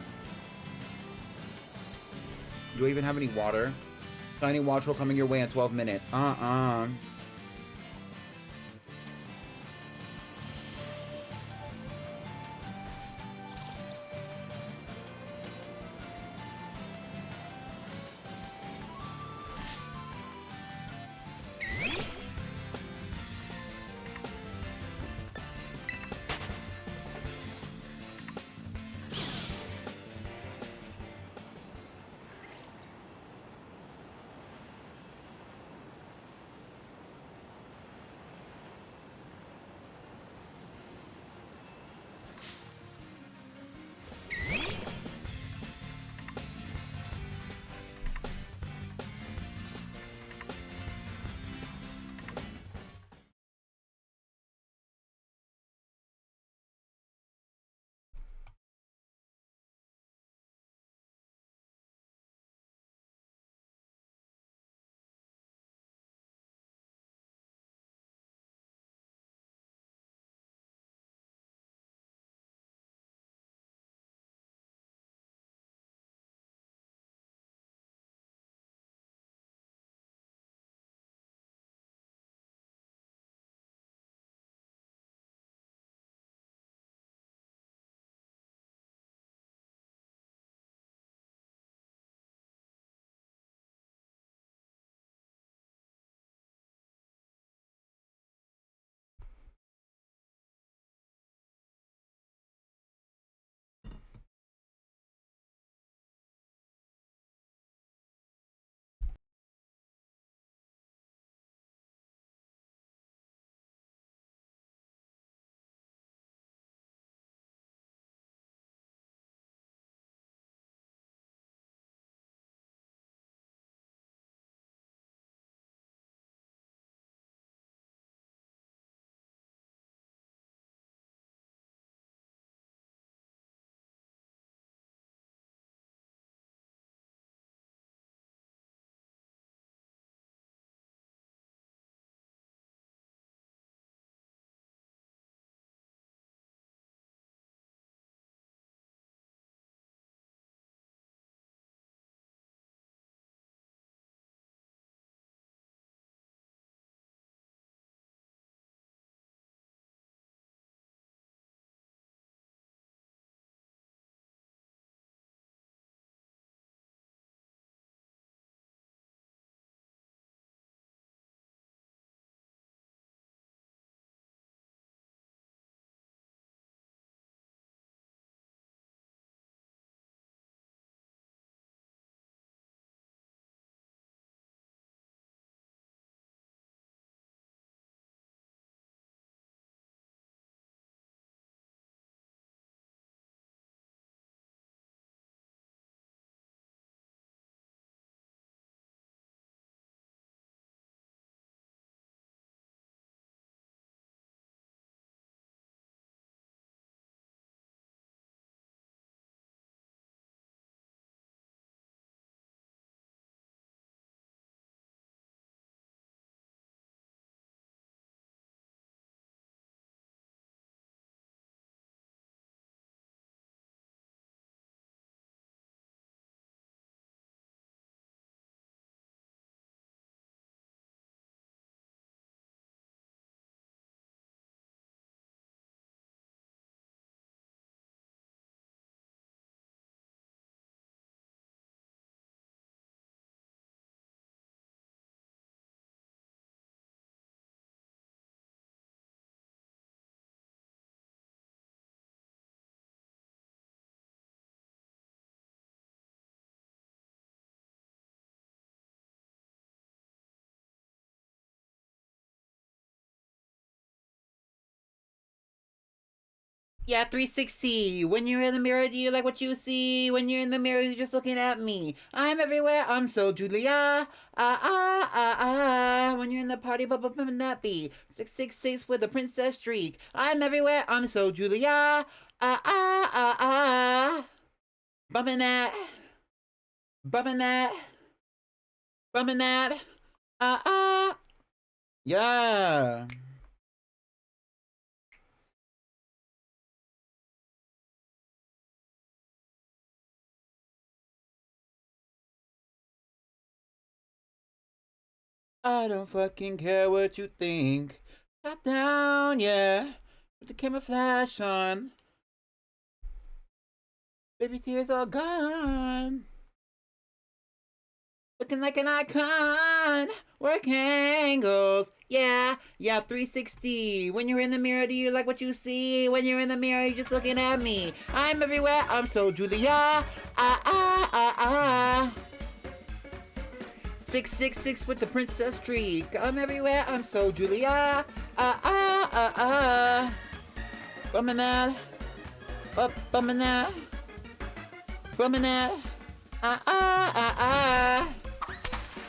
Do I even have any water? Shiny watch roll coming your way in 12 minutes. Yeah, 360. When you're in the mirror, do you like what you see? When you're in the mirror, you're just looking at me. I'm everywhere, I'm so Julia. When you're in the party, bumping that beat. 666 with a princess streak. I'm everywhere, I'm so Julia. Bumping that. Bumping that. Bumping that. Yeah. I don't fucking care what you think. Top down, yeah. With the camera flash on. Baby tears all gone. Looking like an icon. Work angles. Yeah, 360. When you're in the mirror, do you like what you see? When you're in the mirror, you're just looking at me. I'm everywhere, I'm so Julia. 666 with the princess streak. I'm everywhere, I'm so Julia. Bumming that. Bumming that. Bumming that.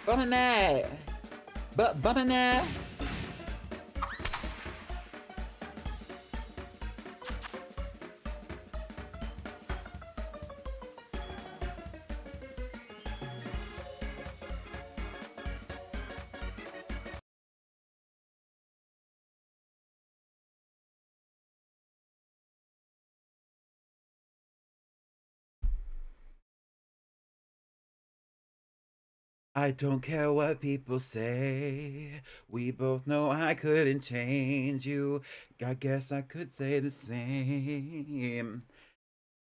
Bumming that. Bumming that. I don't care what people say. We both know I couldn't change you. I guess I could say the same.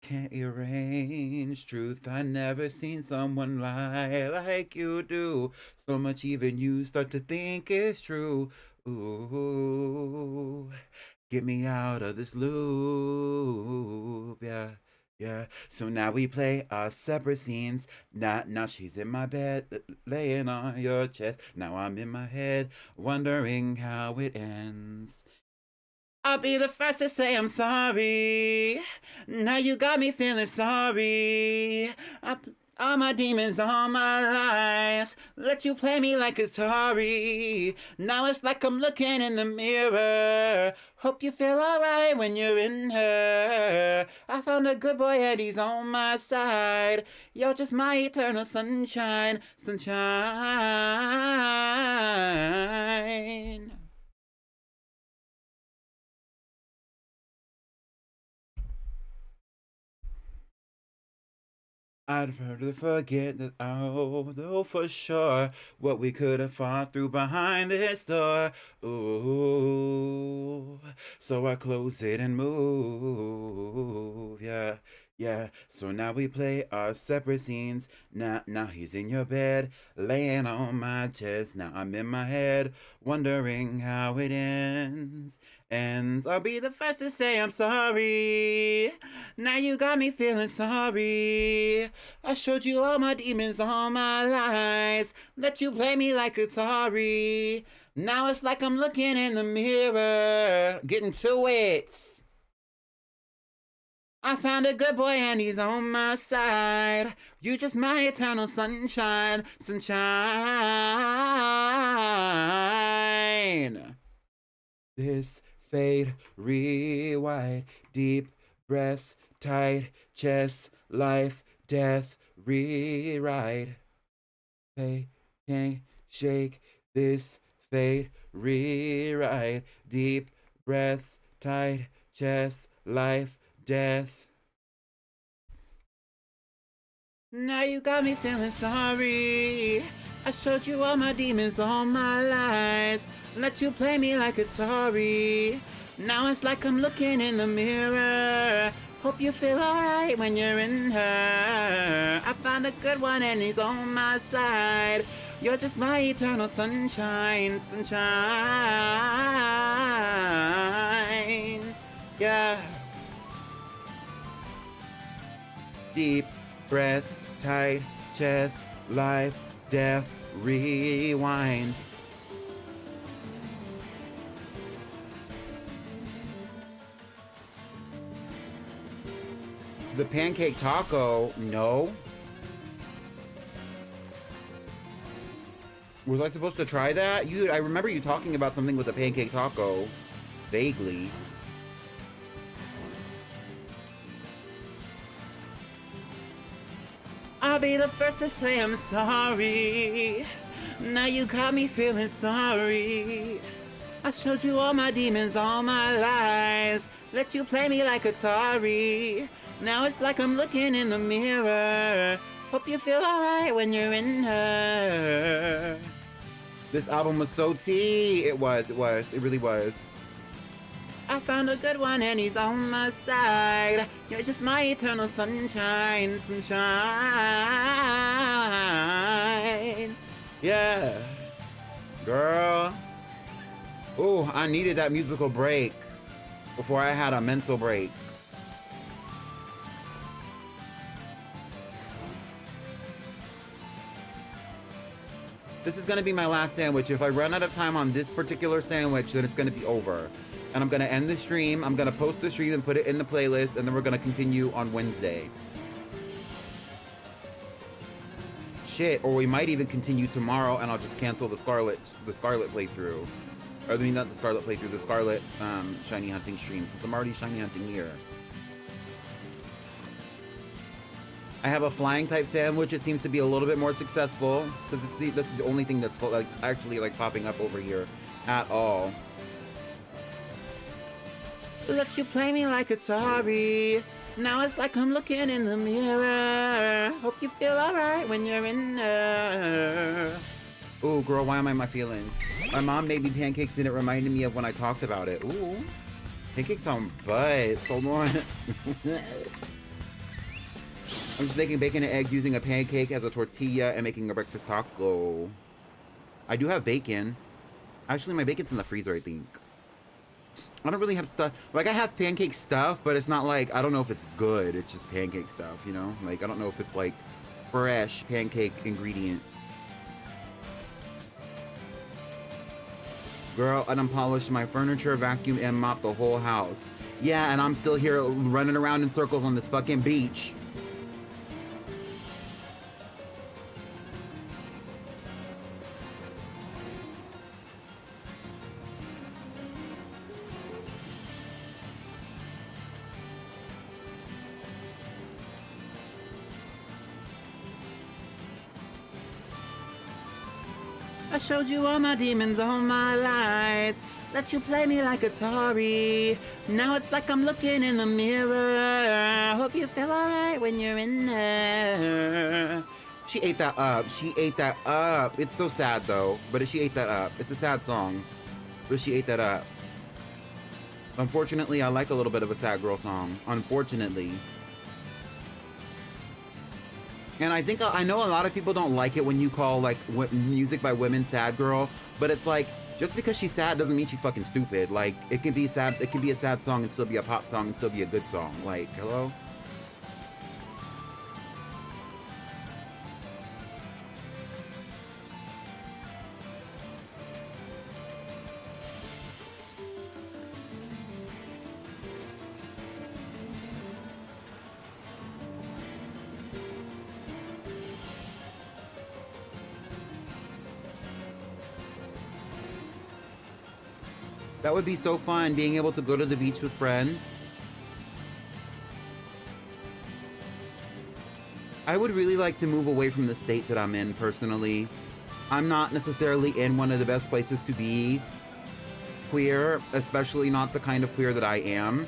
Can't arrange truth. I never seen someone lie like you do. So much even you start to think it's true. Ooh, get me out of this loop. Yeah. So now we play our separate scenes. Now she's in my bed, laying on your chest. Now I'm in my head, wondering how it ends. I'll be the first to say I'm sorry. Now you got me feeling sorry. All my demons, all my lies. Let you play me like Atari. Now it's like I'm looking in the mirror. Hope you feel alright when you're in her. I found a good boy and he's on my side. You're just my eternal sunshine. Sunshine. I'd rather forget that I'll know for sure what we could have fought through behind this door. Ooh, so I close it and move. Yeah. So now we play our separate scenes. Now he's in your bed, laying on my chest. Now I'm in my head, wondering how it ends. I'll be the first to say I'm sorry. Now you got me feeling sorry. I showed you all my demons, all my lies. Let you play me like Atari. Now it's like I'm looking in the mirror, getting to it. I found a good boy and he's on my side. You just my eternal sunshine. This fade, rewind, deep breaths, tight chest, life, death, rewrite. Hey, can't shake this fade, rewrite, deep breaths, tight chest, life, death. Now you got me feeling sorry. I showed you all my demons, all my lies. Let you play me like Atari. Now it's like I'm looking in the mirror. Hope you feel alright when you're in her. I found a good one and he's on my side. You're just my eternal sunshine. Yeah. Deep breaths, tight chest, life, death, rewind. The pancake taco, no. Was I supposed to try that? I remember you talking about something with a pancake taco. Vaguely. I'll be the first to say I'm sorry. Now you got me feeling sorry. I showed you all my demons, all my lies. Let you play me like Atari. Now it's like I'm looking in the mirror. Hope you feel alright when you're in her. This album was so tea. It was. It really was. I found a good one and he's on my side. You're just my eternal sunshine. Yeah. Girl. Ooh, I needed that musical break before I had a mental break. This is gonna be my last sandwich. If I run out of time on this particular sandwich, then it's gonna be over. And I'm gonna end the stream, I'm gonna post the stream and put it in the playlist, and then we're gonna continue on Wednesday. Shit, or we might even continue tomorrow and I'll just cancel the Scarlet playthrough. Or I mean, not the Scarlet playthrough, the Scarlet shiny hunting stream, since I'm already shiny hunting here. I have a flying type sandwich. It seems to be a little bit more successful because this is the only thing that's like actually like popping up over here at all. Let you play me like Atari. Now it's like I'm looking in the mirror. Hope you feel alright when you're in there. Ooh, girl, why am I in my feelings? My mom made me pancakes and it reminded me of when I talked about it. Ooh, pancakes on butt. Hold on. I'm just making bacon and eggs using a pancake as a tortilla and making a breakfast taco. I do have bacon. Actually, my bacon's in the freezer, I think. I don't really have stuff. Like, I have pancake stuff, but it's not like, I don't know if it's good. It's just pancake stuff, you know? Like, I don't know if it's like fresh pancake ingredient. Girl, I done polished my furniture, vacuum, and mop the whole house. Yeah, and I'm still here running around in circles on this fucking beach. I showed you all my demons, all my lies. Let you play me like Atari. Now it's like I'm looking in the mirror. Hope you feel alright when you're in there. She ate that up. She ate that up. It's so sad though, but she ate that up. It's a sad song, but she ate that up. Unfortunately, I like a little bit of a sad girl song. Unfortunately. And I know a lot of people don't like it when you call like music by women sad girl, but it's like, just because she's sad doesn't mean she's fucking stupid. Like, it can be sad, it can be a sad song and still be a pop song and still be a good song. Like, hello? That would be so fun, being able to go to the beach with friends. I would really like to move away from the state that I'm in, personally. I'm not necessarily in one of the best places to be queer, especially not the kind of queer that I am.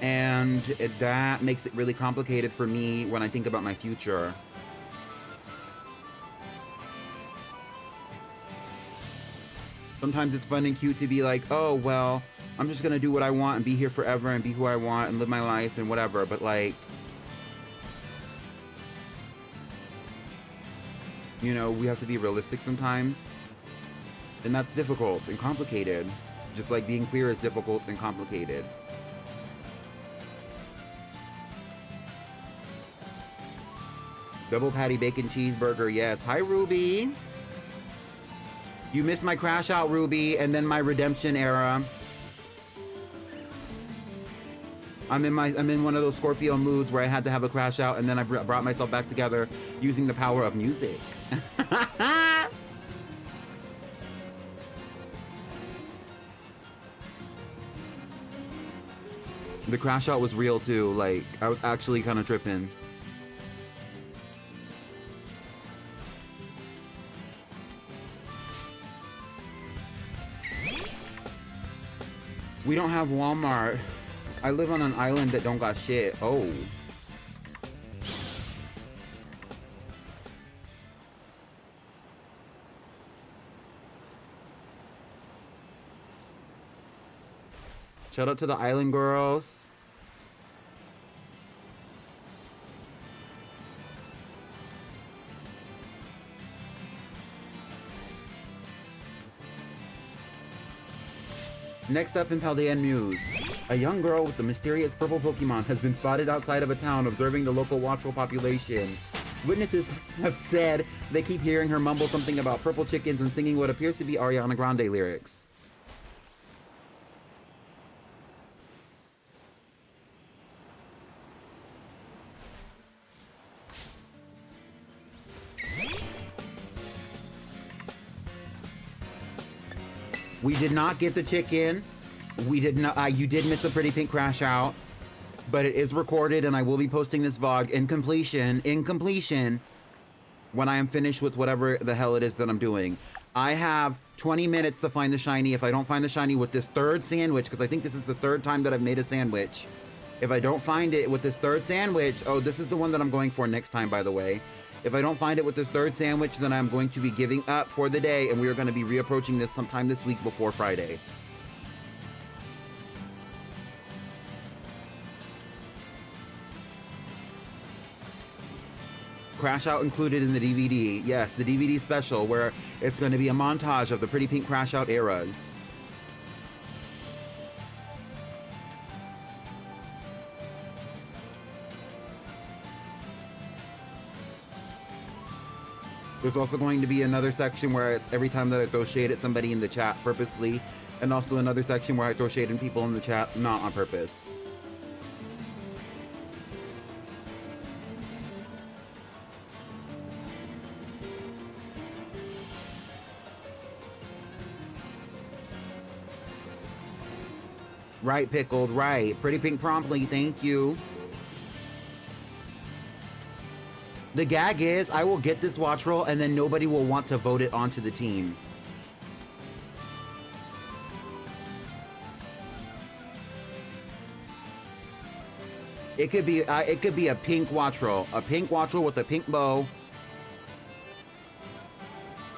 And that makes it really complicated for me when I think about my future. Sometimes it's fun and cute to be like, oh, well, I'm just gonna do what I want and be here forever and be who I want and live my life and whatever, but like, you know, we have to be realistic sometimes. And that's difficult and complicated. Just like being queer is difficult and complicated. Double patty bacon cheeseburger, yes. Hi, Ruby. You missed my crash out, Ruby, and then my redemption era. I'm in one of those Scorpio moods where I had to have a crash out, and then I brought myself back together using the power of music. The crash out was real too. Like, I was actually kind of tripping. We don't have Walmart. I live on an island that don't got shit. Oh. Shout out to the island girls. Next up in Paldean News, a young girl with the mysterious purple Pokemon has been spotted outside of a town observing the local watchful population. Witnesses have said they keep hearing her mumble something about purple chickens and singing what appears to be Ariana Grande lyrics. We did not get the chicken. We did not. You did miss the pretty pink crash out, but it is recorded, and I will be posting this vlog in completion. When I am finished with whatever the hell it is that I'm doing. I have 20 minutes to find the shiny. If I don't find the shiny with this third sandwich, because I think this is the third time that I've made a sandwich. If I don't find it with this third sandwich, oh, this is the one that I'm going for next time, by the way. If I don't find it with this third sandwich, then I'm going to be giving up for the day, and we are going to be reapproaching this sometime this week before Friday. Crash Out included in the DVD. Yes, the DVD special, where it's going to be a montage of the Pretty Pink Crash Out eras. There's also going to be another section where it's every time that I throw shade at somebody in the chat purposely, and also another section where I throw shade at people in the chat not on purpose. Right, Pickled, right. Pretty Pink Promptly, thank you. The gag is, I will get this watch roll and then nobody will want to vote it onto the team. It could be a pink watch roll with a pink bow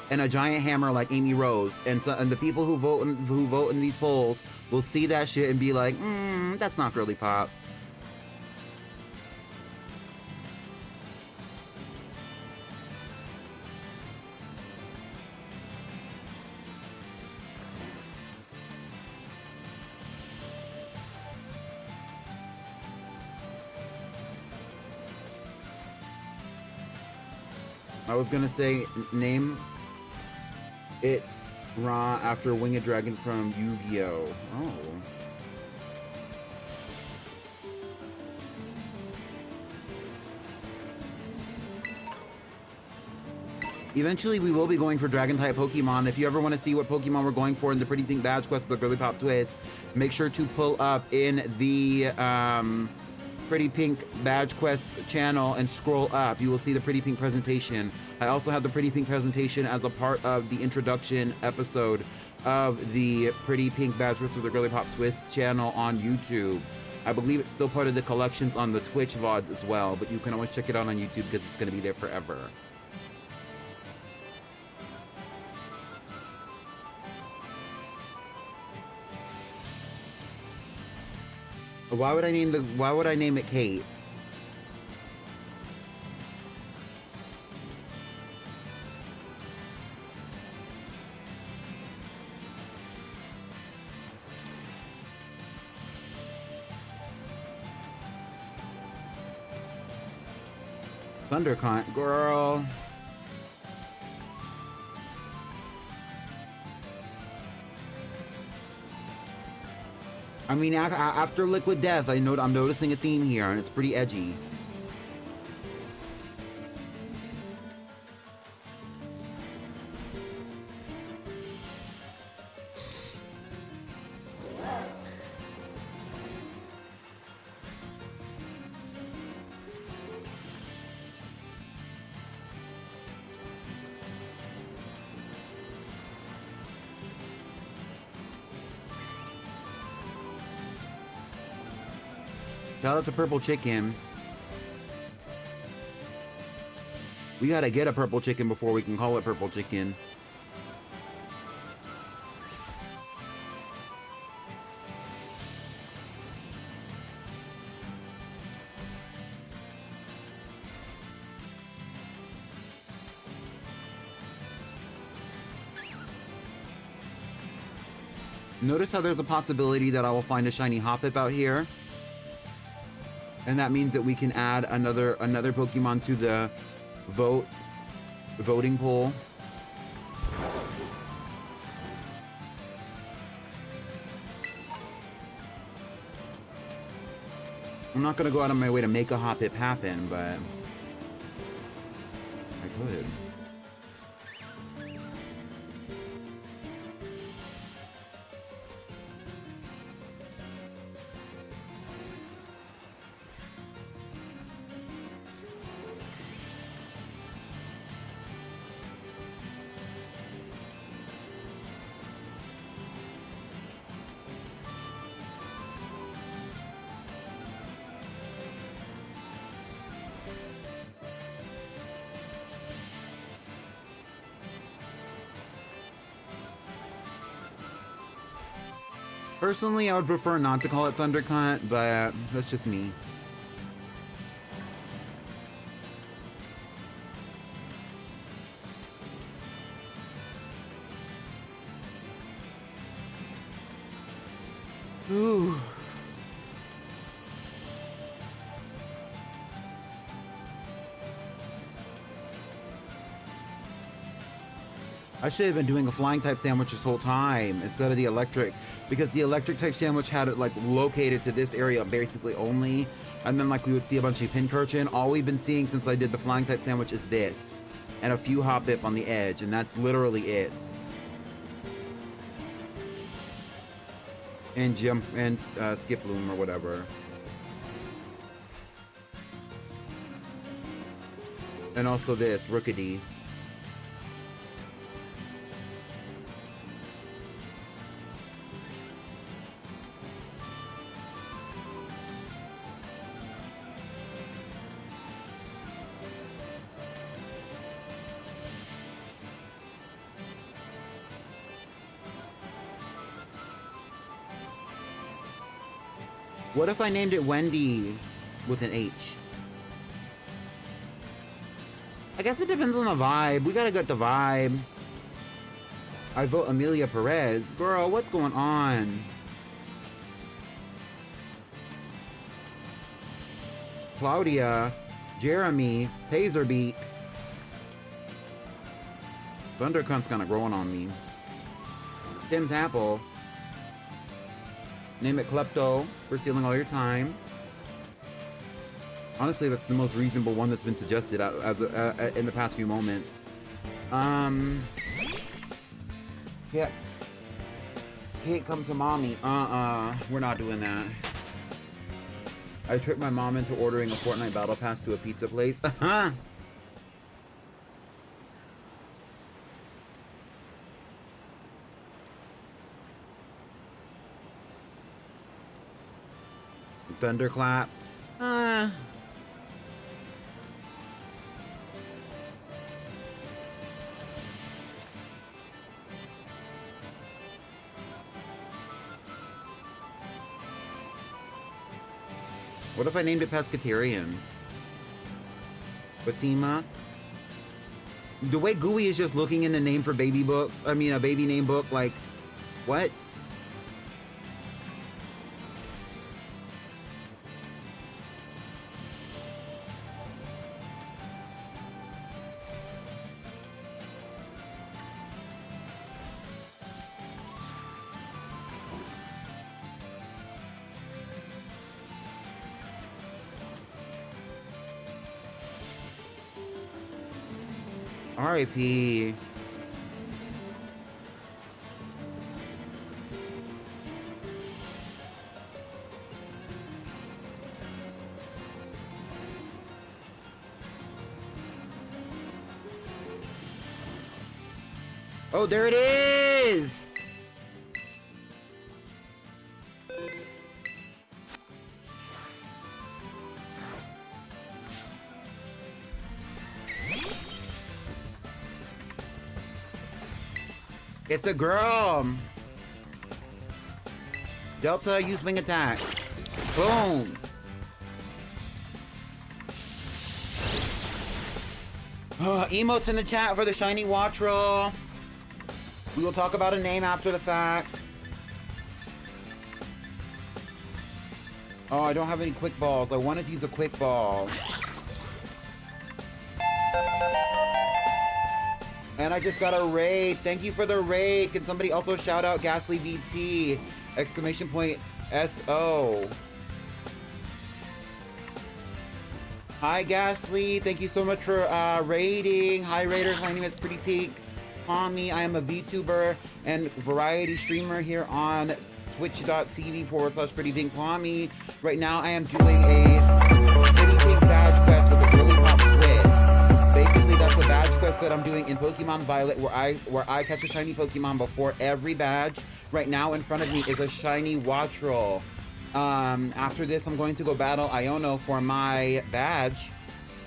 and a giant hammer like Amy Rose. And the people who vote in these polls will see that shit and be like, that's not Girlypop. I was gonna say, name it Ra after Winged Dragon from Yu-Gi-Oh! Oh. Eventually, we will be going for Dragon-type Pokemon. If you ever want to see what Pokemon we're going for in the Pretty Pink Badge Quest, the Girlypop Twist, make sure to pull up in the Pretty Pink Badge Quest channel and scroll up. You will see the Pretty Pink presentation. I also have the Pretty Pink presentation as a part of the introduction episode of the Pretty Pink Badge Quest with the Girlypop Twist channel on YouTube. I believe it's still part of the collections on the Twitch VODs as well, but you can always check it out on YouTube because it's going to be there forever. Why would I name it Kate? Thundercont, girl. I mean, after Liquid Death, I'm noticing a theme here, and it's pretty edgy. Shout out to Purple Chicken. We gotta get a Purple Chicken before we can call it Purple Chicken. Notice how there's a possibility that I will find a shiny Hoppip out here. And that means that we can add another Pokemon to the voting poll. I'm not gonna go out of my way to make a Hoppip happen, but I could. Personally, I would prefer not to call it Thundercut, but that's just me. Ooh. I should have been doing a flying type sandwich this whole time instead of the electric, because the electric type sandwich had it like located to this area basically only, and then like we would see a bunch of Pincurchin. All we've been seeing since I did the flying type sandwich is this, and a few Hoppip on the edge, and that's literally it. And Jump and Skiploom or whatever. And also this, Rookidee. What if I named it Wendy with an H? I guess it depends on the vibe. We gotta get the vibe. I vote Amelia Perez. Girl, what's going on? Claudia, Jeremy, Taserbeak. Thundercunt's kinda growing on me. Tim Tapple. Name it Klepto for stealing all your time. Honestly, that's the most reasonable one that's been suggested as in the past few moments. Yeah. Can't come to mommy. We're not doing that. I tricked my mom into ordering a Fortnite Battle Pass to a pizza place. Thunderclap. What if I named it Pescatarian? Fatima? The way Gooey is just looking in the name for baby books, I mean a baby name book, like, what? R.I.P. Oh, there it is! It's a girl! Delta, use wing attack. Boom! Emotes in the chat for the shiny Wattrel. We will talk about a name after the fact. Oh, I don't have any quick balls. I wanted to use a quick ball. And I just got a raid. Thank you for the raid. Can somebody also shout out Ghastly VT? Exclamation point SO. Hi Ghastly. Thank you so much for raiding. Hi Raiders. My name is Pretty Pink. Tommy. I am a VTuber and variety streamer here on twitch.tv/PrettyPinkPalmy. Right now I am doing a PrettyPinkBadgeQuest with a Girlypop twist. Basically, that's a badge quest that I'm doing in Pokemon Violet where I catch a shiny Pokemon before every badge. Right now in front of me is a shiny Wattrel. After this, I'm going to go battle Iono for my badge.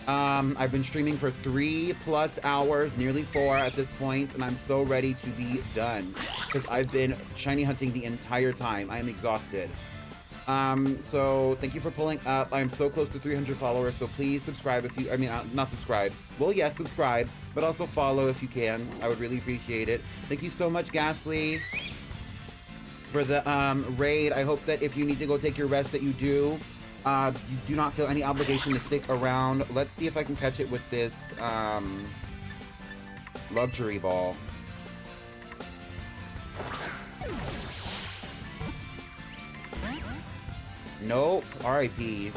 I've been streaming for 3+ hours, nearly 4 at this point, and I'm so ready to be done because I've been shiny hunting the entire time. I am exhausted. So thank you for pulling up. I'm so close to 300 followers, so please subscribe if you, not subscribe. Well, yes, subscribe, but also follow if you can. I would really appreciate it. Thank you so much, Ghastly, for the raid. I hope that if you need to go take your rest that you do. You do not feel any obligation to stick around. Let's see if I can catch it with this luxury ball. Nope. R.I.P.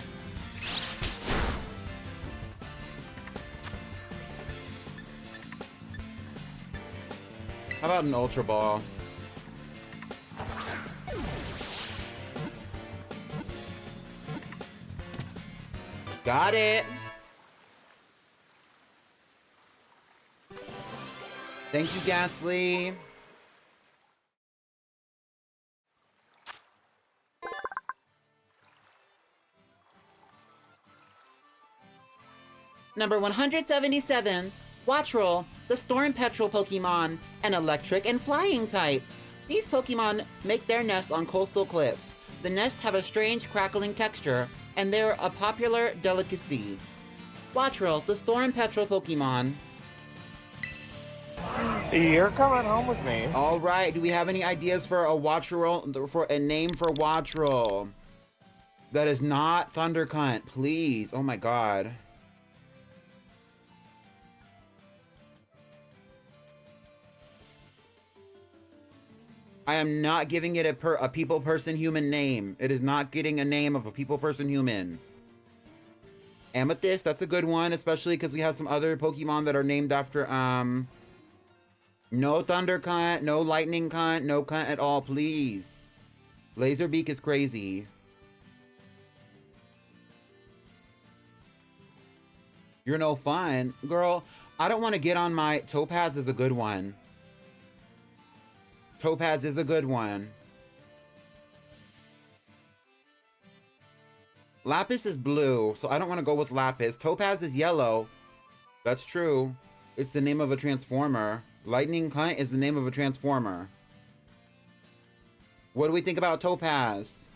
How about an ultra ball? Got it. Thank you, Ghastly. Number 177, Wattrel, the Storm Petrel Pokemon, an electric and flying type. These Pokemon make their nest on coastal cliffs. The nests have a strange crackling texture, and they're a popular delicacy. Wattrel, the Storm Petrel Pokemon. You're coming home with me. All right, do we have any ideas for a Wattrel, for a name for Wattrel? That is not Thundercunt, please. Oh my god. I am not giving it a people, person, human name. It is not getting a name of a people, person, human. Amethyst, that's a good one, especially because we have some other Pokemon that are named after, no Thunder Cunt, no Lightning Cunt, no Cunt at all, please. Laserbeak is crazy. You're no fun. Girl, I don't want to get on my... Topaz is a good one. Topaz is a good one. Lapis is blue, so I don't want to go with Lapis. Topaz is yellow. That's true. It's the name of a transformer. Lightning Cunt is the name of a transformer. What do we think about Topaz?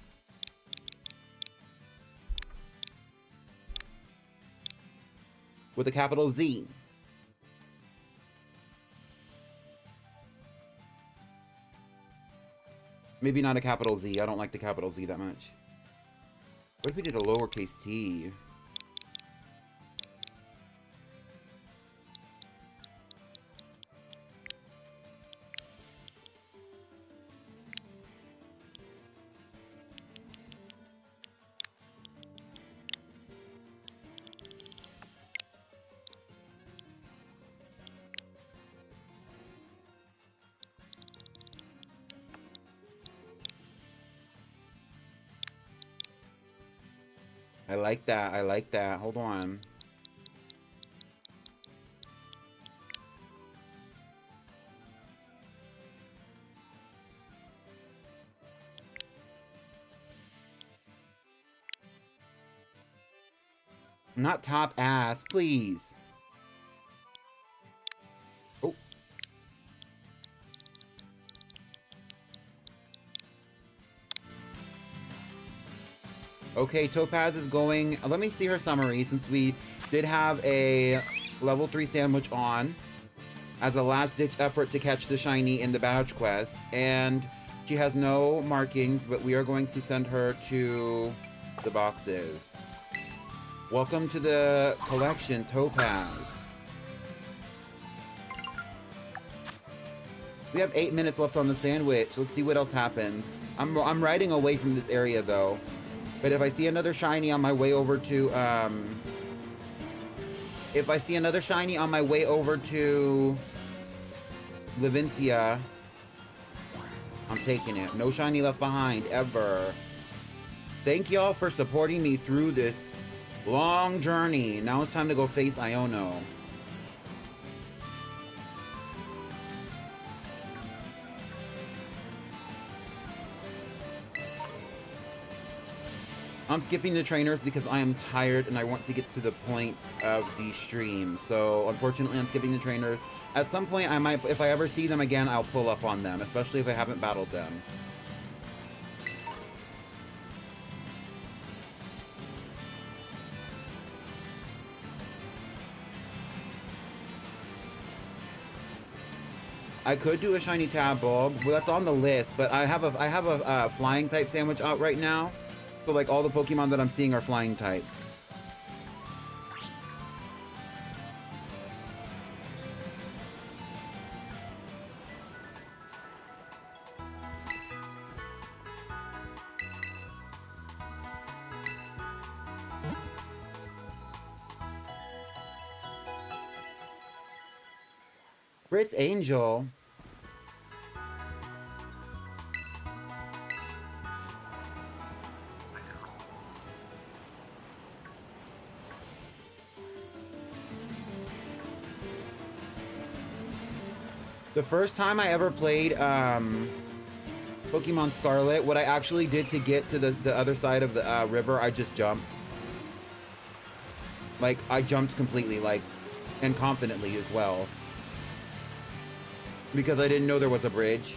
With a capital Z. Maybe not a capital Z. I don't like the capital Z that much. What if we did a lowercase t? I like that. I like that. Hold on. Not top ass, please. Oh. Okay, Topaz is going. Let me see her summary since we did have a level 3 sandwich on as a last-ditch effort to catch the shiny in the badge quest. And she has no markings, but we are going to send her to the boxes. Welcome to the collection, Topaz. We have 8 minutes left on the sandwich. Let's see what else happens. I'm riding away from this area though. But if I see another shiny on my way over to Levincia, I'm taking it. No shiny left behind ever. Thank y'all for supporting me through this long journey. Now it's time to go face Iono. I'm skipping the trainers because I am tired and I want to get to the point of the stream. So unfortunately, I'm skipping the trainers. At some point, I might, if I ever see them again, I'll pull up on them, especially if I haven't battled them. I could do a shiny Tadbulb. Well, that's on the list, but I have a flying type sandwich out right now. So like all the Pokemon that I'm seeing are flying types. Fritz Angel. The first time I ever played Pokemon Scarlet, what I actually did to get to the other side of the river, I just jumped. Like, I jumped completely, like, and confidently as well. Because I didn't know there was a bridge.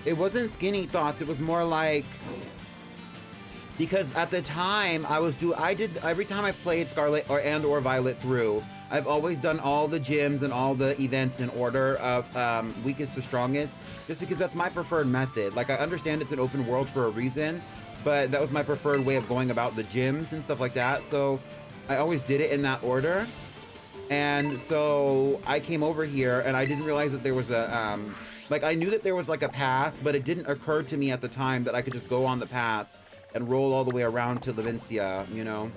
It wasn't skinny thoughts, it was more like, because at the time every time I've played Scarlet or Violet through, I've always done all the gyms and all the events in order of weakest to strongest, just because that's my preferred method. Like, I understand it's an open world for a reason, but that was my preferred way of going about the gyms and stuff like that, so I always did it in that order. And so I came over here and I didn't realize that there was a like, I knew that there was like a path, but it didn't occur to me at the time that I could just go on the path and roll all the way around to Levincia, you know?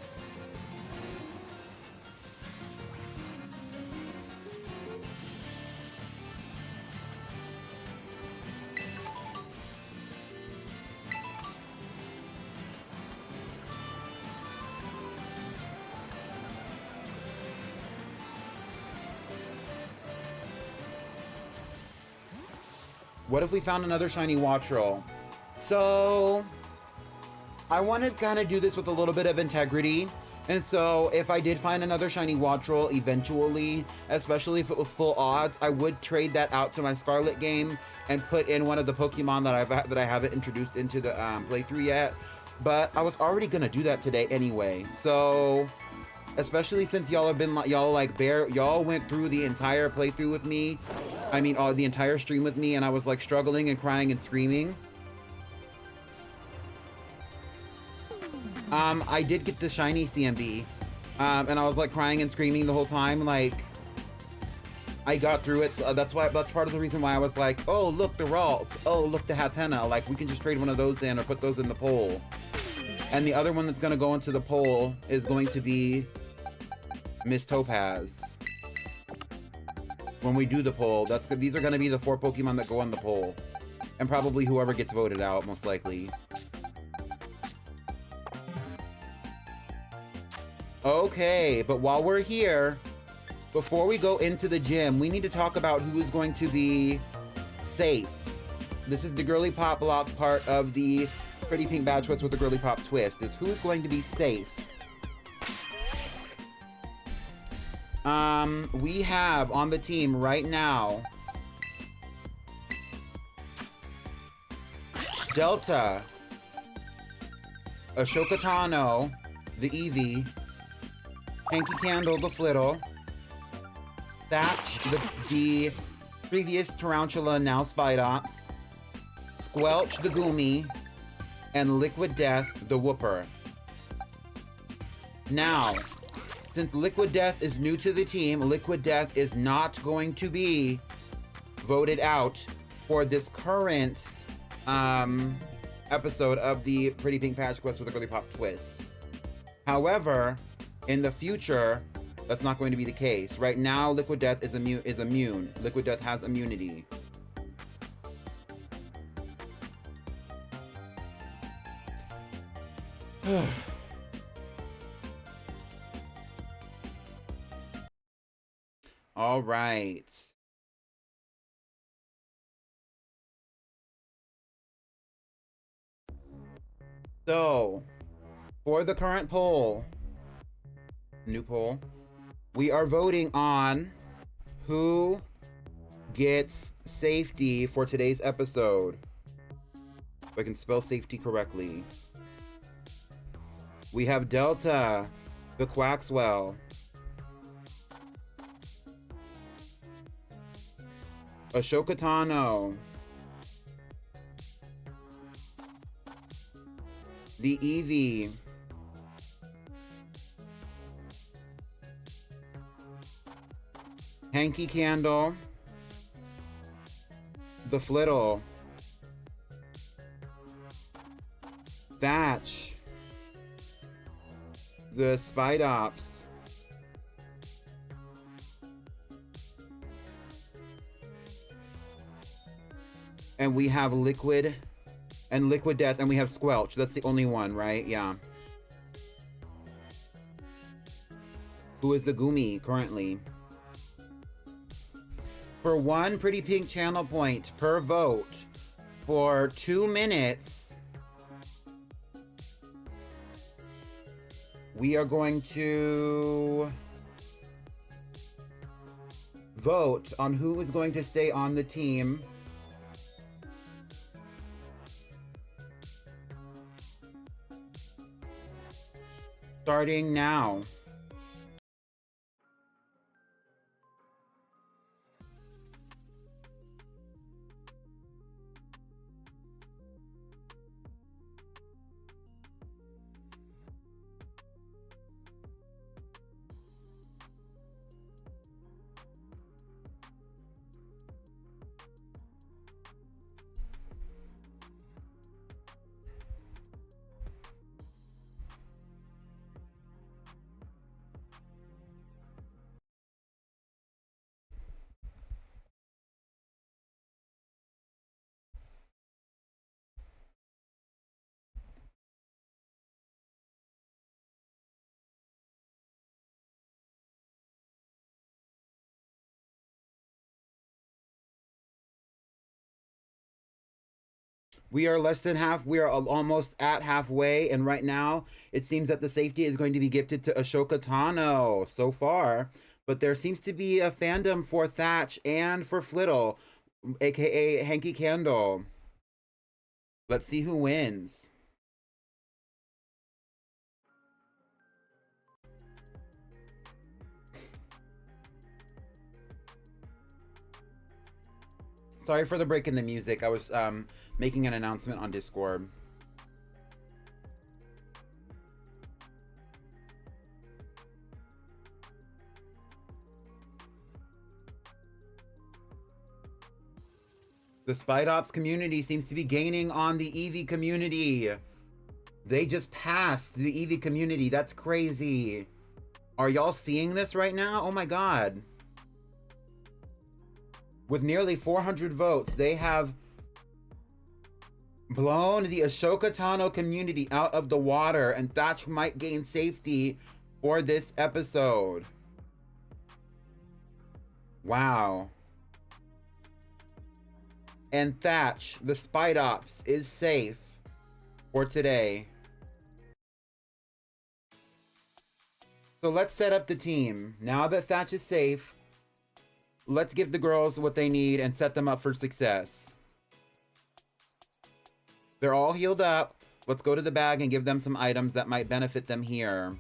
What if we found another shiny Wattrel? So I want to kind of do this with a little bit of integrity. And so if I did find another shiny Wattrel eventually, especially if it was full odds, I would trade that out to my Scarlet game and put in one of the Pokemon that I haven't introduced into the playthrough yet. But I was already gonna do that today anyway. So especially since y'all went through the entire playthrough with me. I mean, the entire stream with me, and I was like struggling and crying and screaming. I did get the shiny CMB. And I was like crying and screaming the whole time. Like, I got through it. So that's part of the reason why I was like, oh, look, the Ralt. Oh, look, the Hatena. Like, we can just trade one of those in or put those in the poll. And the other one that's going to go into the poll is going to be Miss Topaz. When we do the poll, these are going to be the 4 Pokemon that go on the poll. And probably whoever gets voted out, most likely. Okay, but while we're here, before we go into the gym, we need to talk about who is going to be safe. This is the Girlypop block part of the Pretty Pink Badge Quest with the Girlypop twist, is who's going to be safe. We have on the team right now Delta, Ashoka Tano, the Eevee, Hanky Candle, the Flittle, Thatch, the previous Tarantula, now Spidops, Squelch, the Goomy, and Liquid Death, the Whooper. Now, since Liquid Death is new to the team, Liquid Death is not going to be voted out for this current episode of the Pretty Pink Patch Quest with a Girlypop twist. However, in the future, that's not going to be the case. Right now, Liquid Death is immune. Liquid Death has immunity. All right. So, for the current poll, new poll, we are voting on who gets safety for today's episode. If I can spell safety correctly. We have Delta, the Quaxwell, Ashoka Tano, the Eevee, Hanky Candle, the Flittle, Thatch, the Spidops, and we have Liquid and Liquid Death, and we have Squelch. That's the only one, right? Yeah. Who is the Goomy currently? For 1 Pretty Pink channel point per vote for 2 minutes, we are going to vote on who is going to stay on the team. Starting now. We are less than half. We are almost at halfway. And right now, it seems that the safety is going to be gifted to Ashoka Tano so far. But there seems to be a fandom for Thatch and for Flittle, aka Hanky Candle. Let's see who wins. Sorry for the break in the music. I was making an announcement on Discord. The Spite Ops community seems to be gaining on the Eevee community. They just passed the Eevee community. That's crazy. Are y'all seeing this right now? Oh my god. With nearly 400 votes, they have blown the Ashoka Tano community out of the water, and Thatch might gain safety for this episode. Wow. And Thatch, the Spite Ops, is safe for today. So let's set up the team. Now that Thatch is safe, let's give the girls what they need and set them up for success. They're all healed up. Let's go to the bag and give them some items that might benefit them here.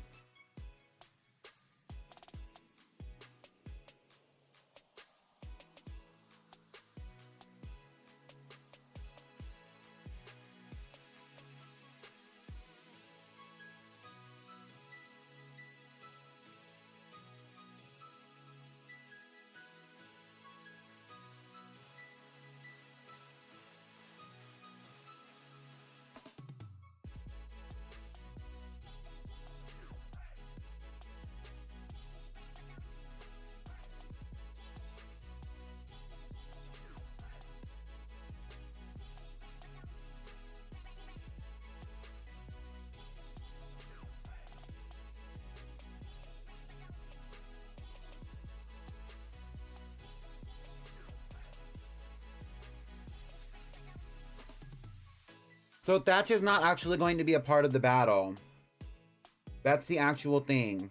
So Thatch is not actually going to be a part of the battle. That's the actual thing.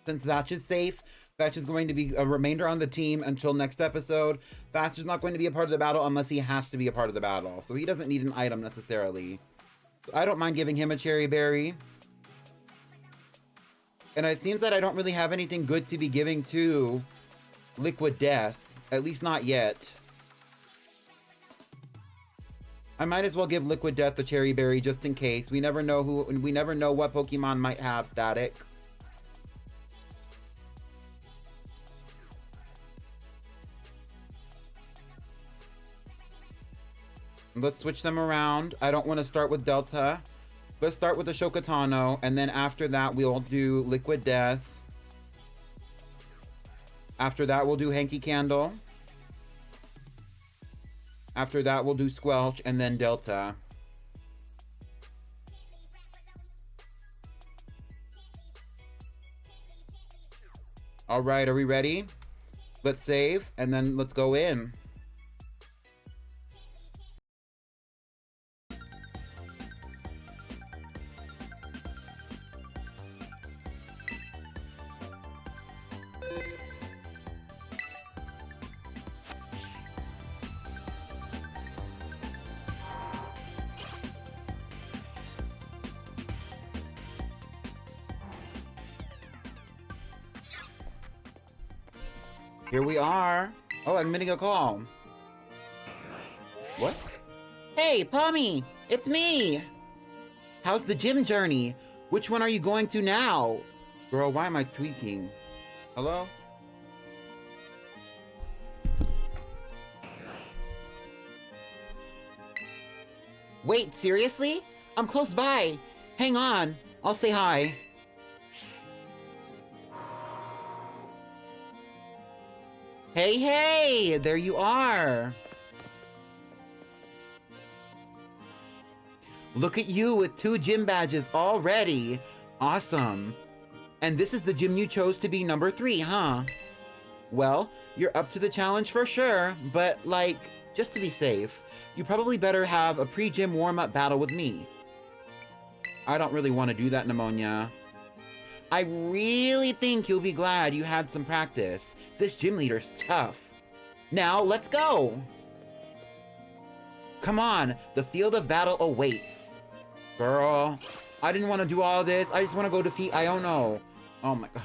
Since Thatch is safe, Thatch is going to be a remainder on the team until next episode. Thatch is not going to be a part of the battle unless he has to be a part of the battle. So he doesn't need an item necessarily. I don't mind giving him a cherry berry. And it seems that I don't really have anything good to be giving to Liquid Death. At least not yet. I might as well give Liquid Death a cherry berry just in case. We never know what Pokemon might have static. Let's switch them around. I don't want to start with Delta. Let's start with the Ashoka Tano, and then after that we'll do Liquid Death. After that we'll do Hanky Candle. After that, we'll do Squelch and then Delta. All right, are we ready? Let's save and then let's go in. Here we are. Oh, I'm getting a call. What? Hey, Pommy, it's me. How's the gym journey? Which one are you going to now? Girl, why am I tweaking? Hello? Wait, seriously? I'm close by. Hang on, I'll say hi. Hey, hey, there you are. Look at you with 2 gym badges already. Awesome. And this is the gym you chose to be number 3, huh? Well, you're up to the challenge for sure, but like, just to be safe, you probably better have a pre-gym warm-up battle with me. I don't really want to do that, Pneumonia. I really think you'll be glad you had some practice. This gym leader's tough. Now, let's go! Come on, the field of battle awaits. Girl, I didn't want to do all this. I just want to go defeat Iono. Oh my god.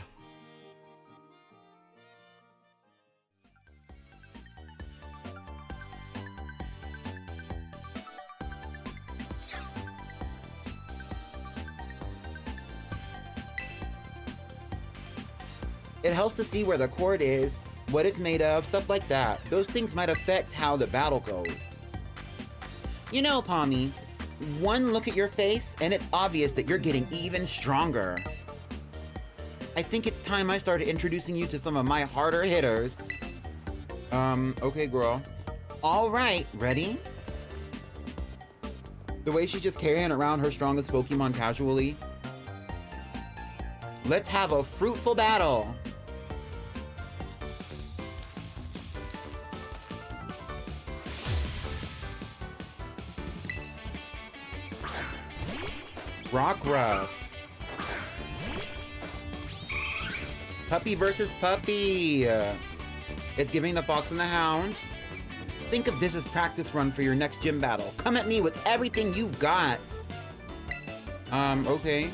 It helps to see where the court is. what it's made of, stuff like that. Those things might affect how the battle goes. You know, Pommy, one look at your face and it's obvious that you're getting even stronger. I think it's time I started introducing you to some of my harder hitters. Okay, girl. All right, ready? The way she's just carrying around her strongest Pokemon casually. Let's have a fruitful battle. Rockruff. Puppy versus puppy. It's giving the Fox and the Hound. Think of this as practice run for your next gym battle. Come at me with everything you've got. Okay.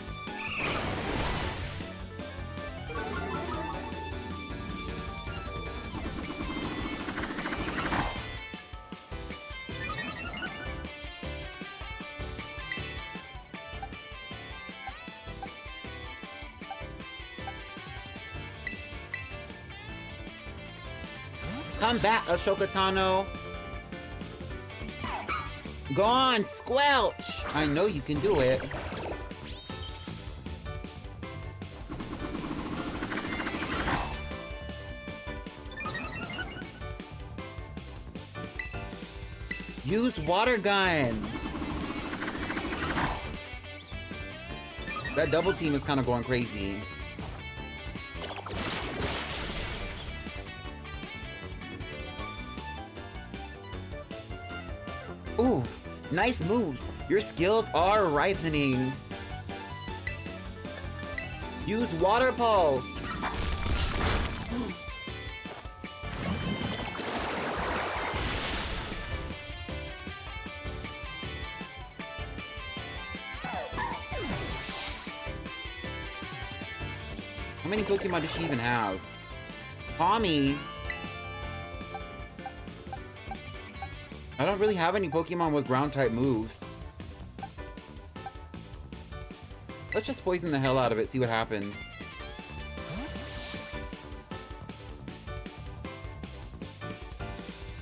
Come back, Ashoka Tano. Go on, Squelch! I know you can do it. Use water gun. That double team is kind of going crazy. Ooh, nice moves. Your skills are ripening. Use Water Pulse. How many Pokemon does she even have? Tommy. I don't really have any Pokemon with ground type moves. Let's just poison the hell out of it, see what happens.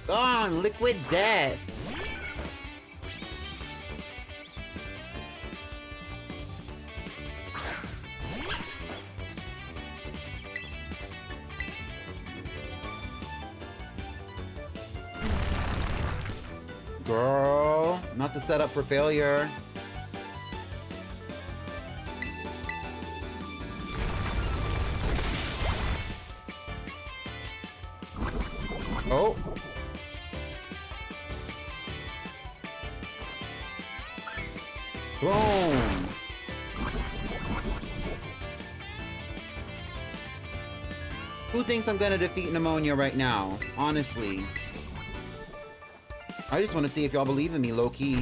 Oh, Liquid Death! Girl, not the setup for failure. Oh. Boom. Who thinks I'm gonna defeat pneumonia right now? Honestly. I just want to see if y'all believe in me, low-key.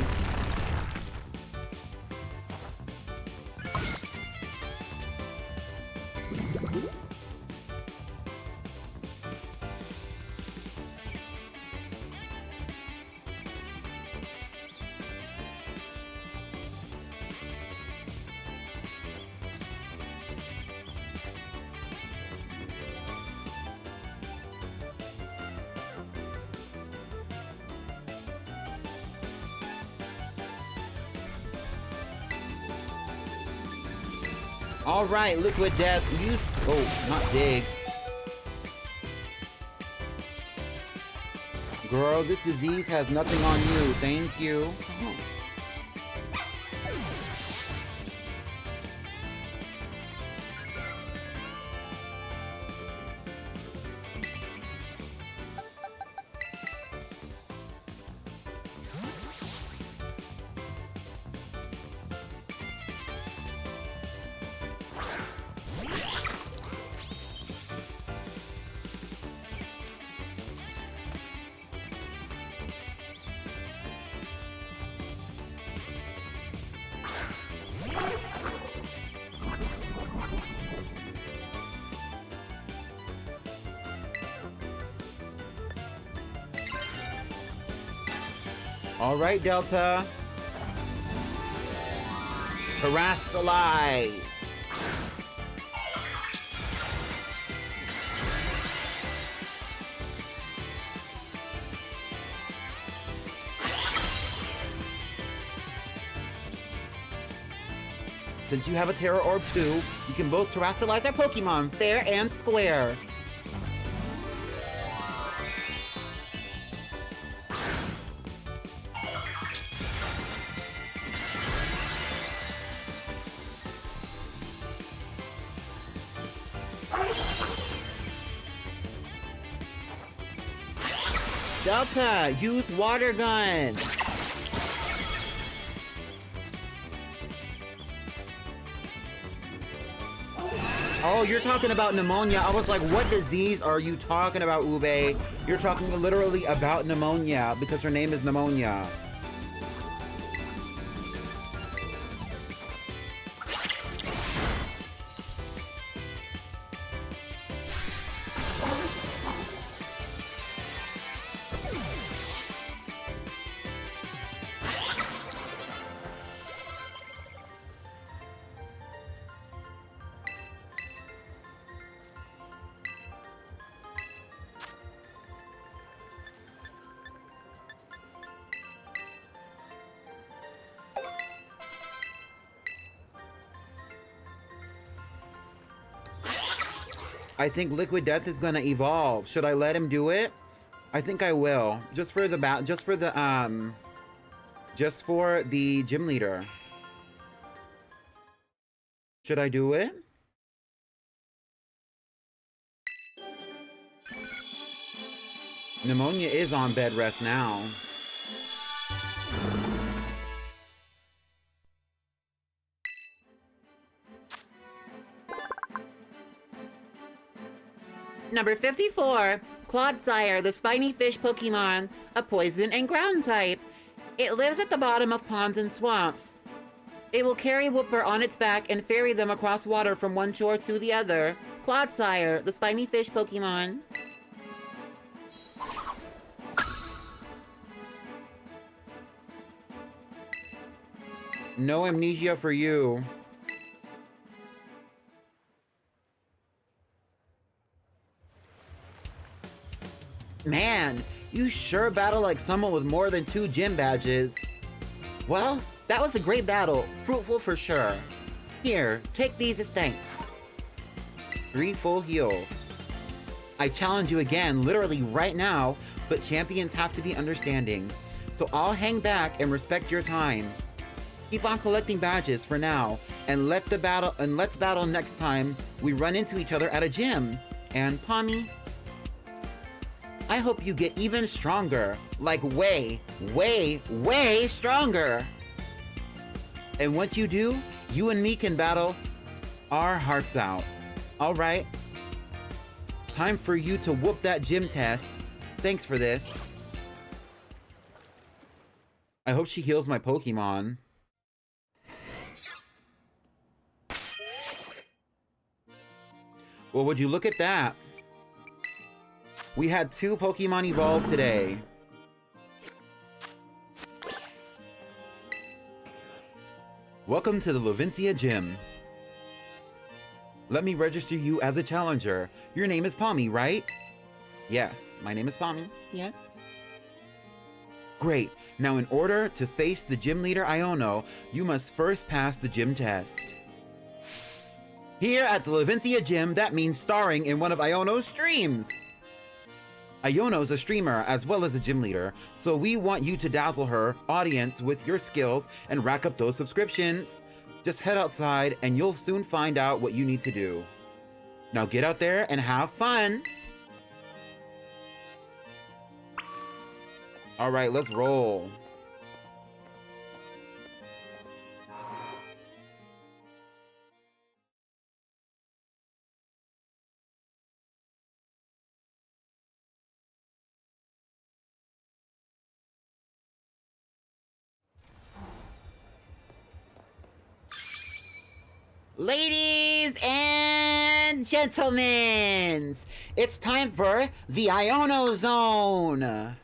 All right, Liquid Death, use... Oh, not dig. Girl, this disease has nothing on you. Thank you. Oh. All right, Delta. Harassed alive. Since you have a Terra Orb too, you can both terrestrialize our Pokemon, fair and square. Delta, use water gun. Oh, you're talking about pneumonia. I was like, what disease are you talking about, Ube? You're talking literally about pneumonia because her name is Pneumonia. I think Liquid Death is gonna evolve. Should I let him do it? I think I will. Just for the gym leader. Should I do it? Pneumonia is on bed rest now. Number 54, Clodsire, the spiny fish Pokemon, a poison and ground type. It lives at the bottom of ponds and swamps. It will carry Wooper on its back and ferry them across water from one shore to the other. Clodsire, the spiny fish Pokemon. No amnesia for you. Man, you sure battle like someone with more than 2 gym badges. Well, that was a great battle. Fruitful for sure. Here, take these as thanks. 3 full heals. I challenge you again, literally right now, but champions have to be understanding. So I'll hang back and respect your time. Keep on collecting badges for now, and let's battle next time we run into each other at a gym. And Pommy, I hope you get even stronger. Like way, way, way stronger. And once you do, you and me can battle our hearts out. All right. Time for you to whoop that gym test. Thanks for this. I hope she heals my Pokemon. Well, would you look at that? We had 2 Pokemon evolve today. Welcome to the Levincia Gym. Let me register you as a challenger. Your name is Pommy, right? Yes, my name is Pommy. Yes. Great. Now in order to face the gym leader Iono, you must first pass the gym test. Here at the Levincia Gym, that means starring in one of Iono's streams. Iono's a streamer as well as a gym leader, so we want you to dazzle her audience with your skills and rack up those subscriptions. Just head outside and you'll soon find out what you need to do. Now get out there and have fun! Alright, let's roll. Ladies and gentlemen, it's time for the Iono Zone.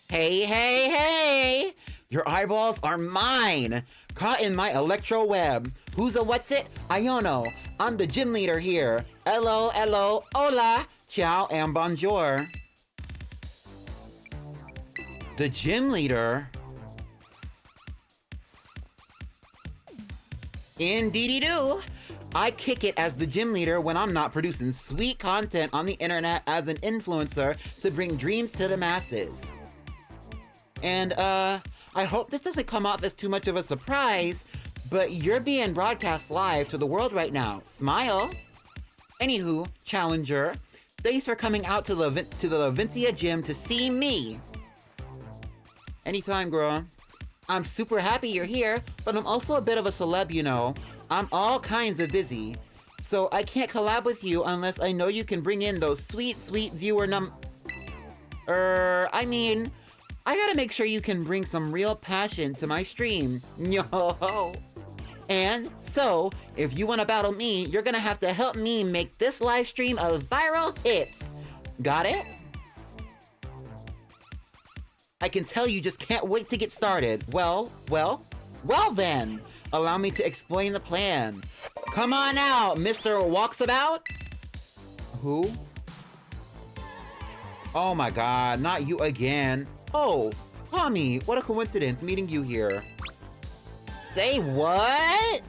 Hey, hey, hey! Your eyeballs are mine! Caught in my electro web. Who's a what's it? Iono. I'm the gym leader here. Hello, hello, hola, ciao, and bonjour. The gym leader? Indeedy-doo! I kick it as the gym leader when I'm not producing sweet content on the internet as an influencer to bring dreams to the masses. And, I hope this doesn't come off as too much of a surprise, but you're being broadcast live to the world right now. Smile! Anywho, Challenger, thanks for coming out to the Lavencia gym to see me. Anytime, girl. I'm super happy you're here, but I'm also a bit of a celeb, you know. I'm all kinds of busy. So I can't collab with you unless I know you can bring in those sweet, sweet viewer I mean, I gotta make sure you can bring some real passion to my stream. Yo! And so, if you wanna battle me, you're gonna have to help me make this live stream a viral hit. Got it? I can tell you just can't wait to get started. Well then! Allow me to explain the plan. Come on out, Mr. Walksabout! Who? Oh my god, not you again. Oh, Tommy, what a coincidence meeting you here. Say what?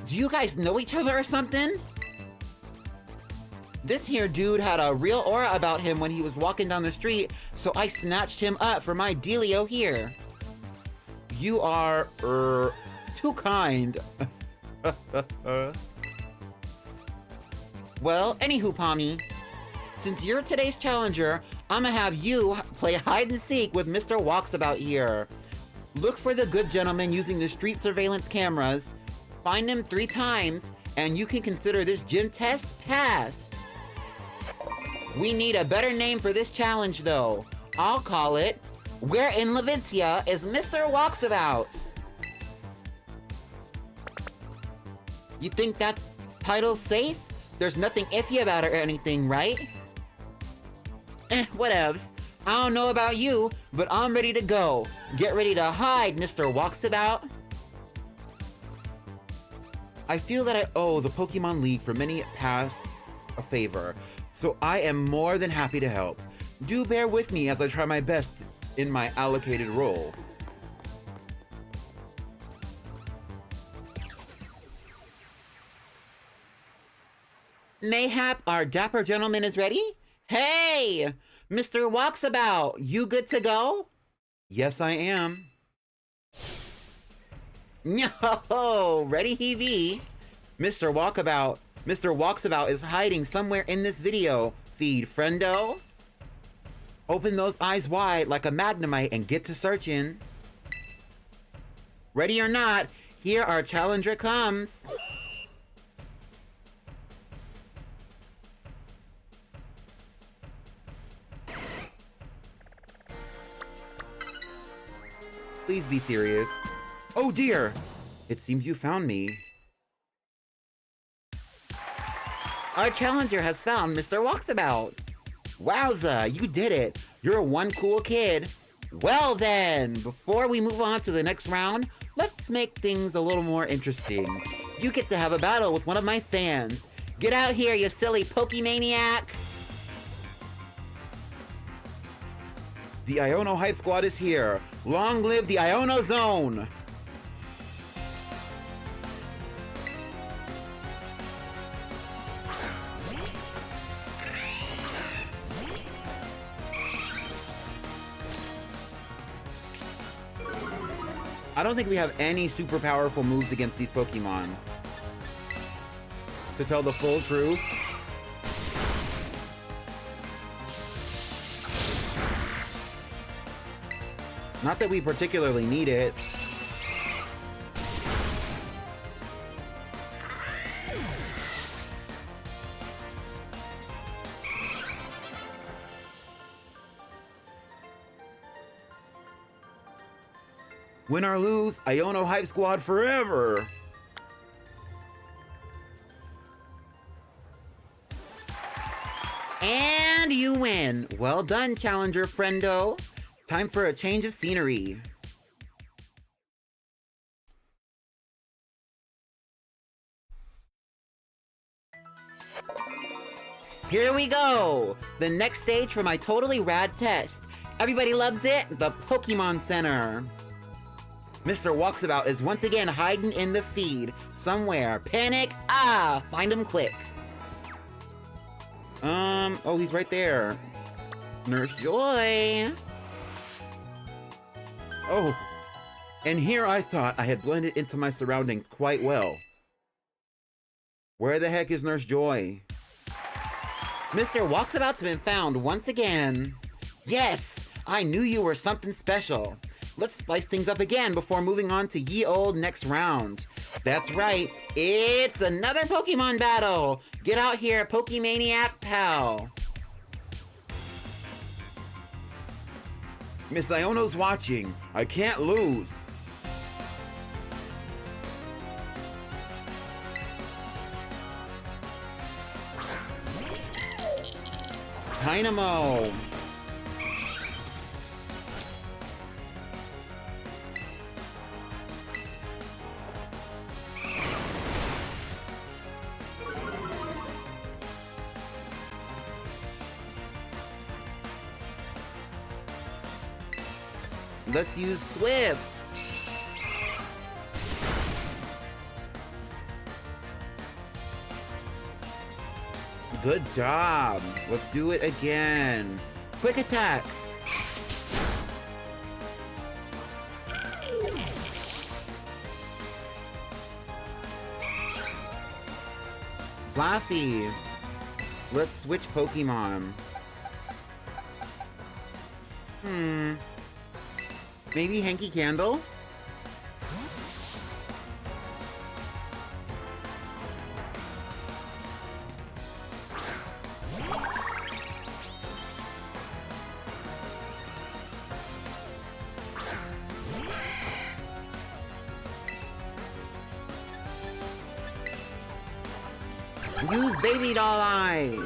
Do you guys know each other or something? This here dude had a real aura about him when he was walking down the street, so I snatched him up for my dealio here. You are, too kind. Well, anywho, Pommy, since you're today's challenger, I'ma have you play hide and seek with Mr. Walksabout here. Look for the good gentleman using the street surveillance cameras, find him 3 times, and you can consider this gym test passed. We need a better name for this challenge though. I'll call it, Where in Lavencia is Mr. Walksabout? You think that title's safe? There's nothing iffy about it or anything, right? Whatevs. I don't know about you, but I'm ready to go. Get ready to hide, Mr. Walksabout. I feel that I owe the Pokemon League for many past a favor, so I am more than happy to help. Do bear with me as I try my best in my allocated role. Mayhap our dapper gentleman is ready? Hey! Mr. Walksabout, you good to go? Yes, I am. No, ready he be. Mr. Walksabout is hiding somewhere in this video feed, friendo. Open those eyes wide like a Magnemite and get to searching. Ready or not, here our challenger comes. Please be serious. Oh dear! It seems you found me. Our challenger has found Mr. Walksabout. Wowza, you did it. You're one cool kid. Well then, before we move on to the next round, let's make things a little more interesting. You get to have a battle with one of my fans. Get out here, you silly Pokemaniac! The Iono Hype Squad is here. Long live the Iono Zone! I don't think we have any super powerful moves against these Pokemon. To tell the full truth. Not that we particularly need it. Win or lose, Iono Hype Squad forever! And you win! Well done, challenger friendo! Time for a change of scenery. Here we go! The next stage for my totally rad test. Everybody loves it, the Pokemon Center. Mr. Walksabout is once again hiding in the feed somewhere. Panic! Ah! Find him quick. Oh, he's right there. Nurse Joy. Oh, and here I thought I had blended into my surroundings quite well. Where the heck is Nurse Joy? Mr. Walksabout's been found once again. Yes, I knew you were something special. Let's spice things up again before moving on to ye old next round. That's right, it's another Pokemon battle. Get out here, Pokemaniac pal. Miss Iono's watching. I can't lose. Dynamo. Let's use Swift. Good job. Let's do it again. Quick attack. Fluffy. Let's switch Pokemon. Maybe Hanky Candle? Use baby doll eyes!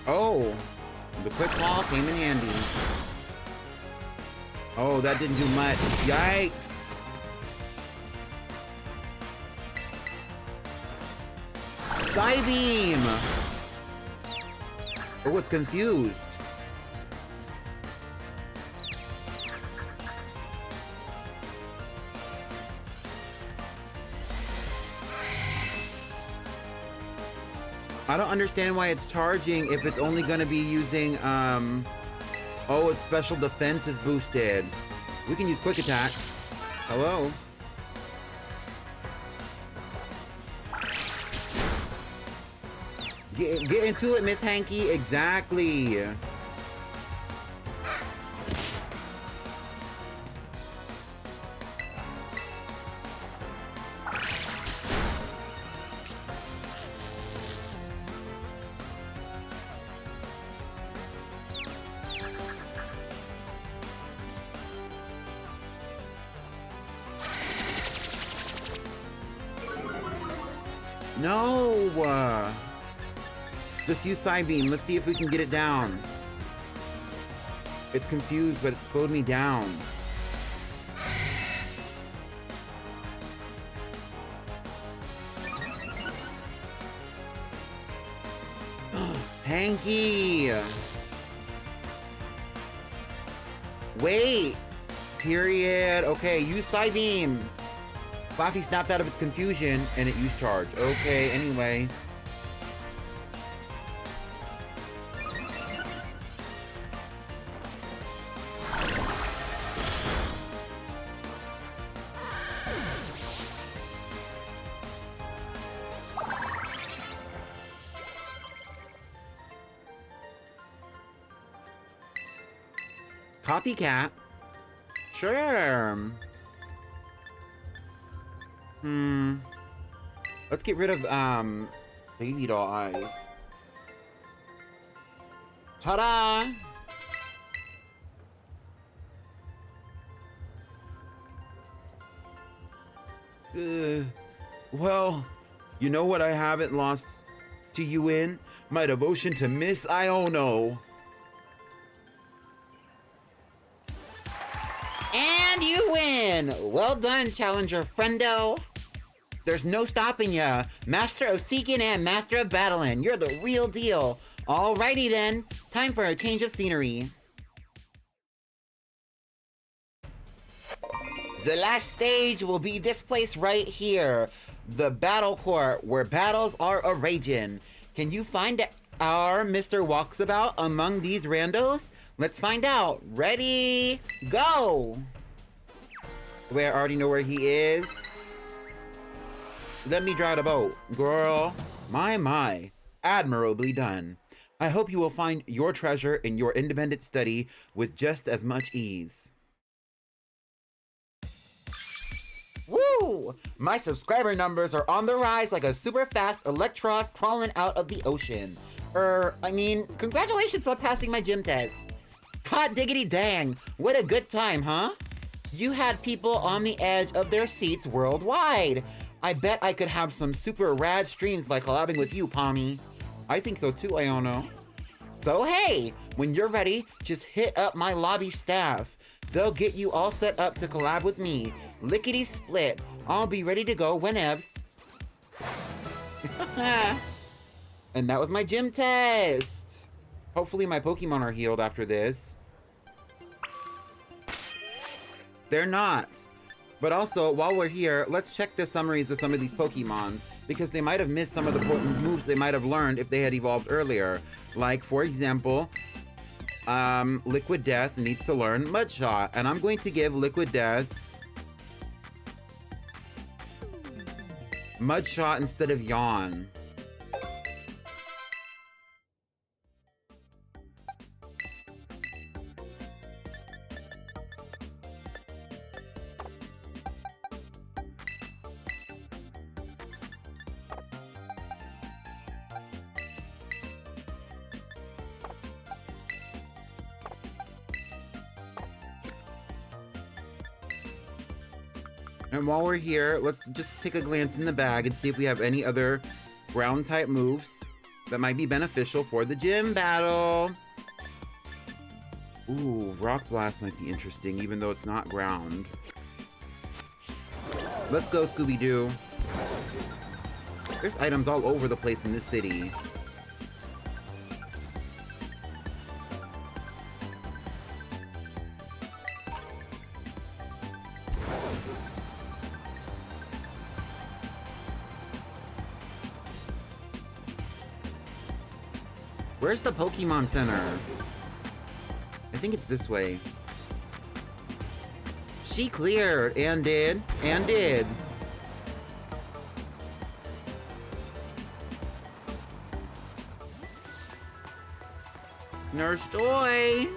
Oh, the quick ball came in handy. Oh, that didn't do much. Yikes! Psybeam! Oh, it's confused. I don't understand why it's charging if it's only gonna be using, oh, its special defense is boosted. We can use quick attack. Hello? Get into it, Miss Hanky. Exactly. No! Just use Psybeam. Let's see if we can get it down. It's confused, but it slowed me down. Hanky! Wait! Period. Okay, use Psybeam. Fluffy snapped out of its confusion, and it used Charge. Okay, anyway. Copycat? Sure. Let's get rid of, baby doll eyes. Ta-da! Well, you know what I haven't lost to you in? My devotion to Miss Iono. done! Well done, Challenger friendo! There's no stopping ya! Master of seeking and master of battling! You're the real deal! Alrighty then, time for a change of scenery. The last stage will be this place right here. The battle court, where battles are a-ragin'. Can you find our Mr. Walksabout among these randos? Let's find out. Ready, go! Wait, I already know where he is. Let me drive the boat. Girl, my. Admirably done. I hope you will find your treasure in your independent study with just as much ease. Woo! My subscriber numbers are on the rise like a super fast Electros crawling out of the ocean. Congratulations on passing my gym test. Hot diggity dang, what a good time, huh? You had people on the edge of their seats worldwide. I bet I could have some super rad streams by collabing with you, Pommy. I think so too, Iono. So hey, when you're ready, just hit up my lobby staff. They'll get you all set up to collab with me. Lickety split. I'll be ready to go whenevs. And that was my gym test. Hopefully my Pokemon are healed after this. They're not. But also, while we're here, let's check the summaries of some of these Pokemon, because they might have missed some of the important moves they might have learned if they had evolved earlier. Like, for example, Liquid Death needs to learn Mud Shot, and I'm going to give Liquid Death Mud Shot instead of Yawn. And while we're here, let's just take a glance in the bag and see if we have any other ground type moves that might be beneficial for the gym battle. Ooh, Rock Blast might be interesting, even though it's not ground. Let's go, Scooby-Doo. There's items all over the place in this city. Where's the Pokemon Center? I think it's this way. She cleared, and did. Nurse Joy!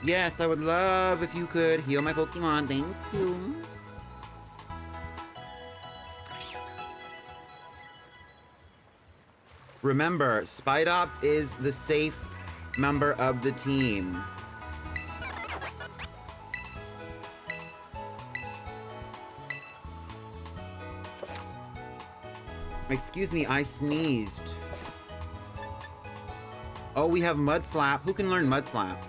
Yes, I would love if you could heal my Pokemon, thank you. Remember, Spidops is the safe member of the team. Excuse me, I sneezed. Oh, we have Mud Slap. Who can learn Mud Slap?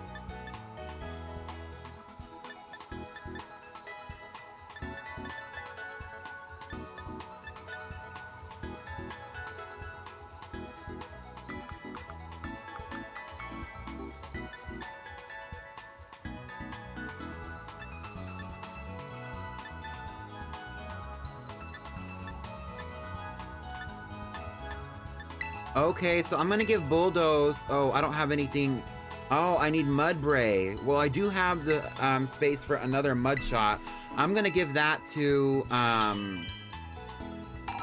Okay, so I'm gonna give Bulldoze. Oh, I don't have anything. Oh, I need Mudbray. Well, I do have the space for another Mud Shot. I'm gonna give that to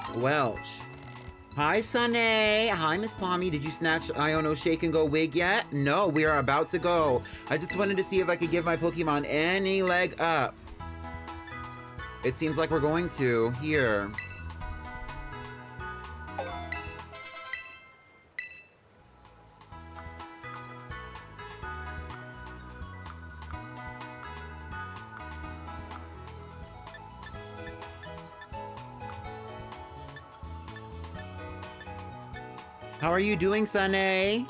Squelch. Hi, Sunny. Hi, Miss Pommy. Did you snatch Iono's Shake and Go wig yet? No, we are about to go. I just wanted to see if I could give my Pokemon any leg up. It seems like we're going to. Here. How are you doing, Sunny?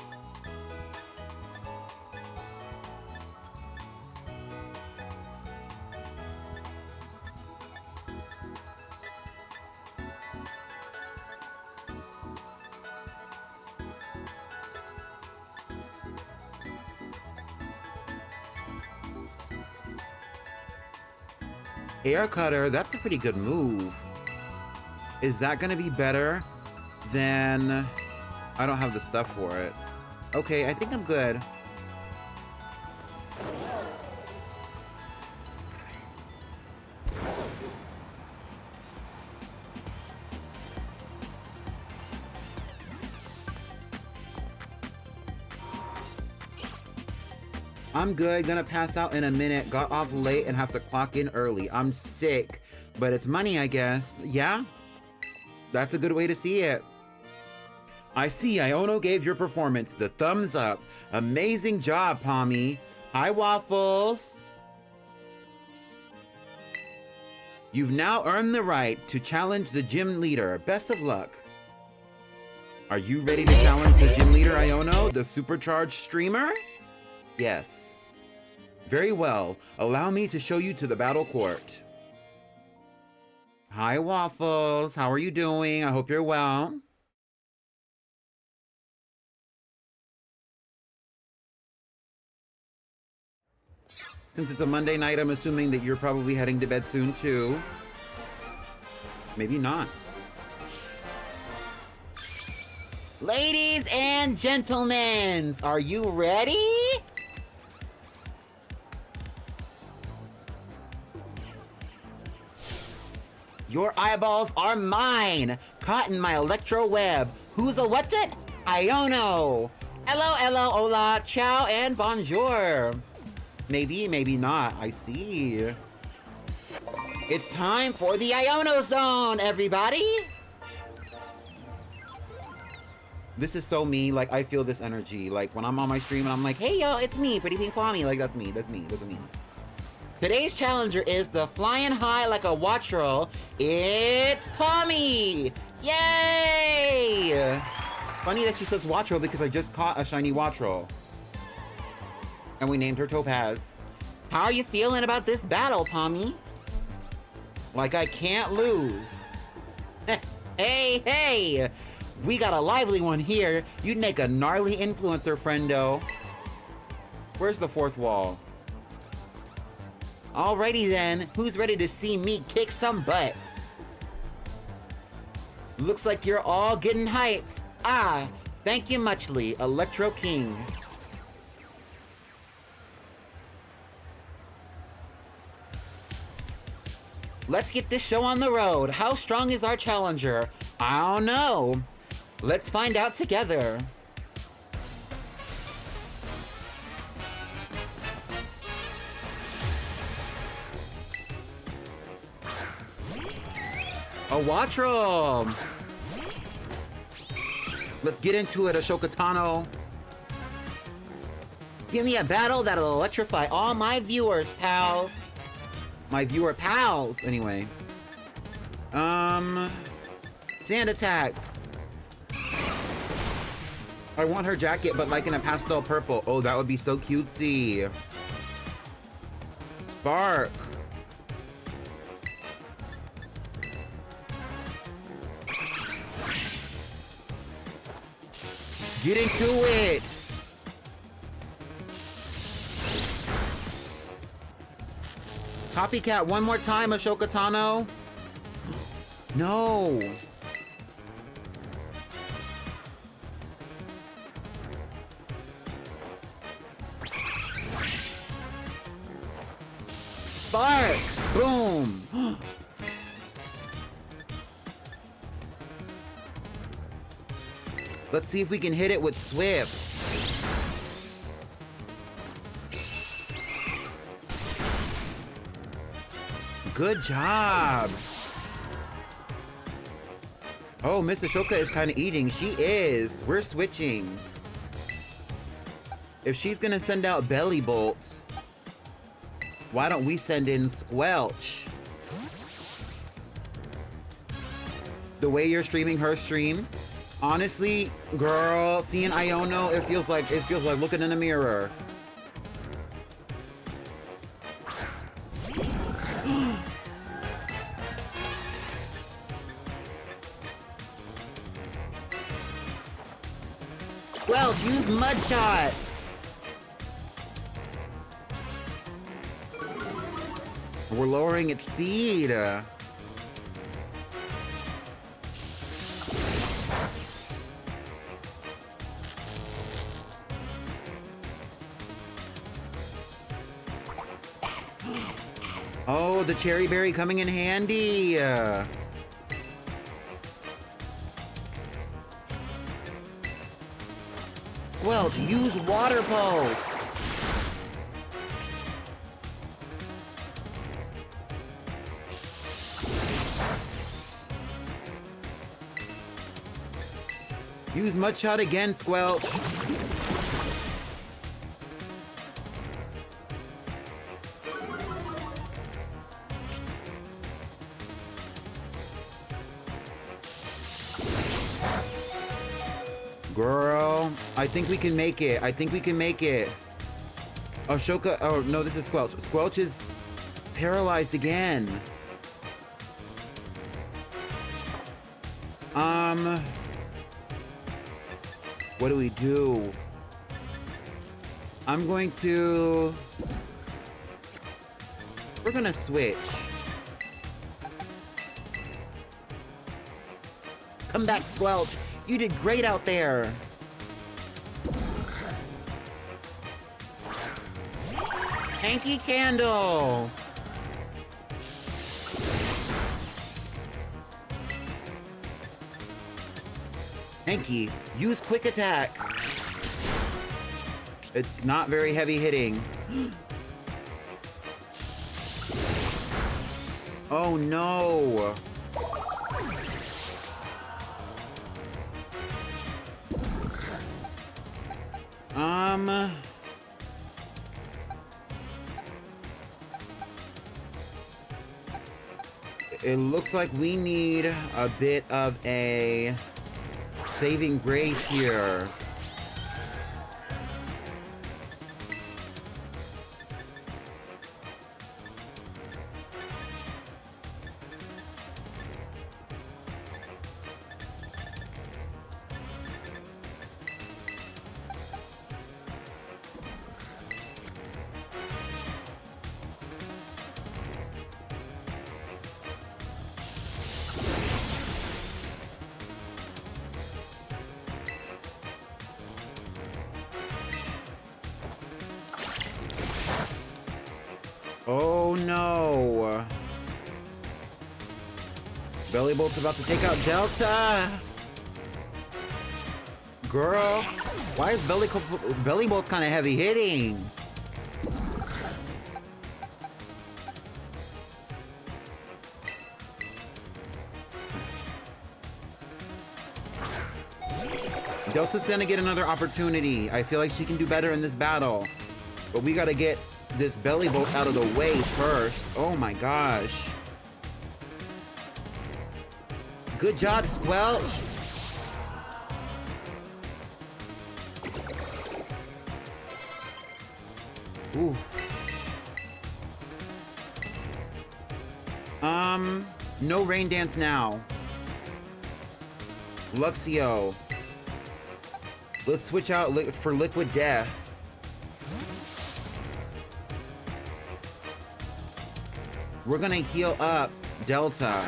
Air Cutter, that's a pretty good move. Is that gonna be better than... I don't have the stuff for it. Okay, I think I'm good. I'm good, gonna pass out in a minute. Got off late and have to clock in early. I'm sick, but it's money, I guess. Yeah? That's a good way to see it. I see Iono gave your performance the thumbs up. Amazing job, Pommy. Hi, Waffles. You've now earned the right to challenge the gym leader. Best of luck. Are you ready to challenge the gym leader, Iono, the supercharged streamer? Yes. Very well. Allow me to show you to the battle court. Hi, Waffles. How are you doing? I hope you're well. Since it's a Monday night, I'm assuming that you're probably heading to bed soon, too. Maybe not. Ladies and gentlemen, are you ready? Your eyeballs are mine, caught in my electro web. Who's a what's it? Iono. Hello, hello, hola, ciao, and bonjour. Maybe, maybe not, I see. It's time for the Iono Zone, everybody. This is so me, like I feel this energy. Like when I'm on my stream and I'm like, hey yo, it's me, Pretty Pink Pommy. Like that's me, that's me, that's me. Today's challenger is the flying high like a watch roll. It's Pommy! Yay! Funny that she says watch roll because I just caught a shiny watch roll. And we named her Topaz. How are you feeling about this battle, Pommy? Like I can't lose. Hey, hey! We got a lively one here. You'd make a gnarly influencer, friendo. Where's the fourth wall? Alrighty then, who's ready to see me kick some butt? Looks like you're all getting hyped. Ah, thank you muchly, Electro King. Let's get this show on the road. How strong is our challenger? I don't know. Let's find out together. A Watchroom! Let's get into it, Ashoka Tano. Give me a battle that'll electrify all my viewers, pals. My viewer pals, anyway. Sand attack. I want her jacket, but like in a pastel purple. Oh, that would be so cutesy. Spark. Get into it! Copycat one more time, Ashoka Tano. No. Spark! Boom! Let's see if we can hit it with Swift. Good job. Oh, Miss Ashoka is kind of eating. She is. We're switching. If she's gonna send out Belly Bolts, why don't we send in Squelch? The way you're streaming her stream, honestly, girl, seeing Iono, it feels like looking in a mirror. Well, use Mud Shot. We're lowering its speed. Oh, the cherry berry coming in handy. Squelch, use water pulse. Use mud shot again, Squelch. Girl, I think we can make it. I think we can make it. Ashoka, oh no, this is Squelch. Squelch is paralyzed again. What do we do? I'm going to... We're gonna switch. Come back, Squelch. You did great out there. Hanky Candle. Hanky, use quick attack. It's not very heavy hitting. Oh no. It looks like we need a bit of a saving grace here. Oh no! Belly Bolt's about to take out Delta! Girl, why is Belly Bolt's kind of heavy hitting? Delta's gonna get another opportunity. I feel like she can do better in this battle. But we gotta get this Belly Bolt out of the way first. Oh my gosh. Good job, Squelch. Ooh. No Rain Dance now. Luxio. Let's switch out for Liquid Death. We're gonna heal up Delta.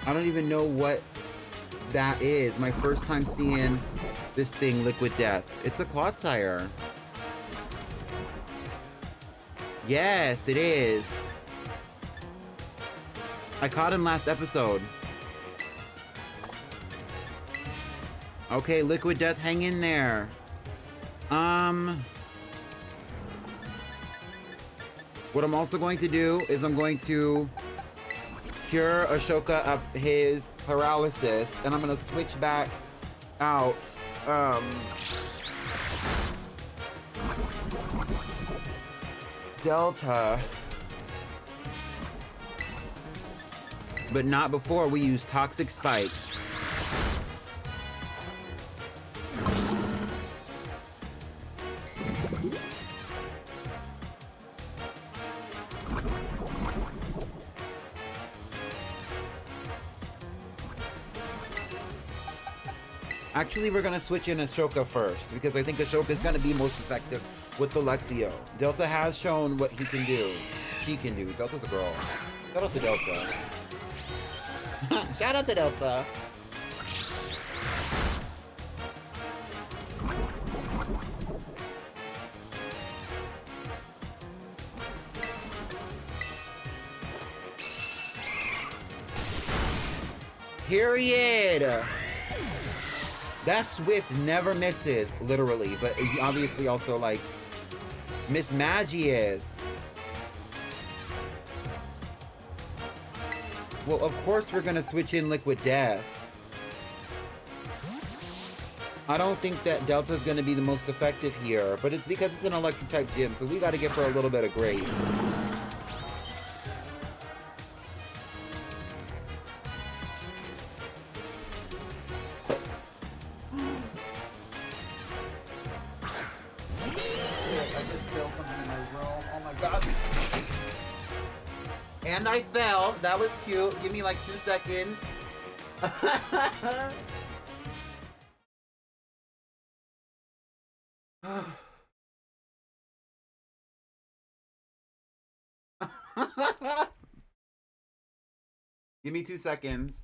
I don't even know what that is. My first time seeing this thing, Liquid Death. It's a Clodsire. Yes, it is. I caught him last episode. Okay, Liquid Death, hang in there. What I'm also going to do is I'm going to cure Ashoka of his paralysis, and I'm gonna switch back out Delta. but not before we use toxic spikes. Actually, we're gonna switch in Ashoka first, because I think Ashoka is gonna be most effective with the Lexio. Delta has shown what he can do. She can do. Delta's a girl. Shout out to Delta. Shout out to Delta. Period. That Swift never misses, literally, but he obviously also, like, Miss Magius. Well, of course we're gonna switch in Liquid Death. I don't think that Delta's gonna be the most effective here, but it's because it's an electric-type gym, so we gotta give her a little bit of grace. And I fell. That was cute. Give me like 2 seconds. Give me 2 seconds.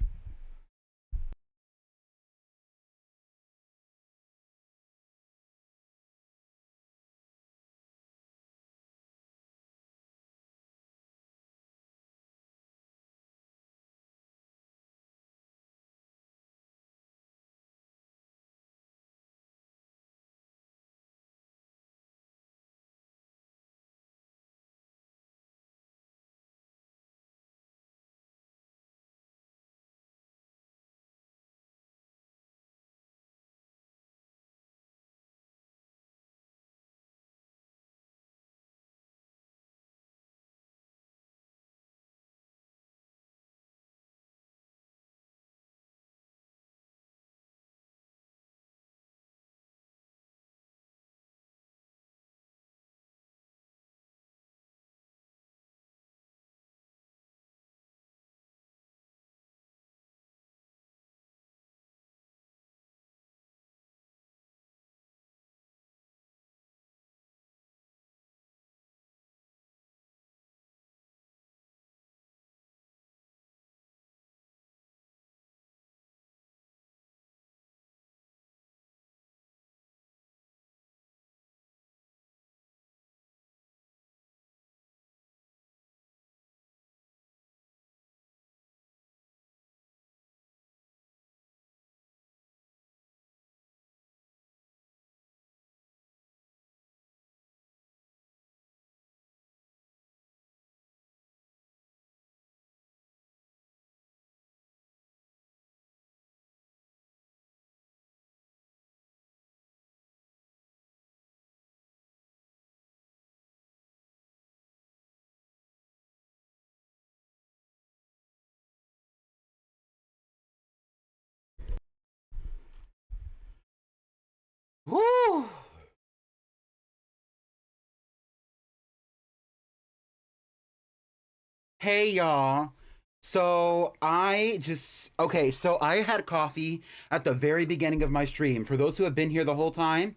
Woo! Hey y'all. So so I had coffee at the very beginning of my stream. For those who have been here the whole time,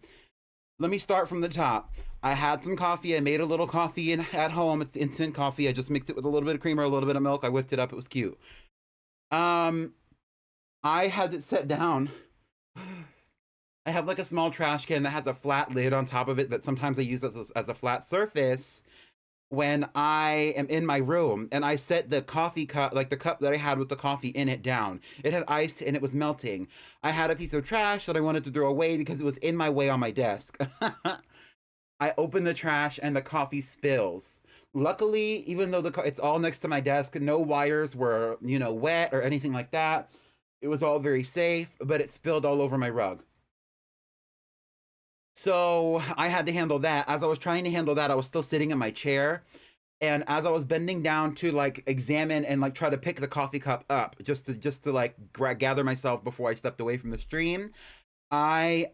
let me start from the top. I had some coffee. I made a little coffee at home. It's instant coffee. I just mixed it with a little bit of creamer, a little bit of milk. I whipped it up. It was cute. I had it set down. I have like a small trash can that has a flat lid on top of it that sometimes I use as a flat surface when I am in my room, and I set the coffee cup, like the cup that I had with the coffee in it, down. It had ice and it was melting. I had a piece of trash that I wanted to throw away because it was in my way on my desk. I open the trash and the coffee spills. Luckily, even though it's all next to my desk, no wires were, wet or anything like that. It was all very safe, but it spilled all over my rug. So I had to handle that. As I was trying to handle that, I was still sitting in my chair, And as I was bending down to like examine and like try to pick the coffee cup up just to like gather myself before I stepped away from the stream, I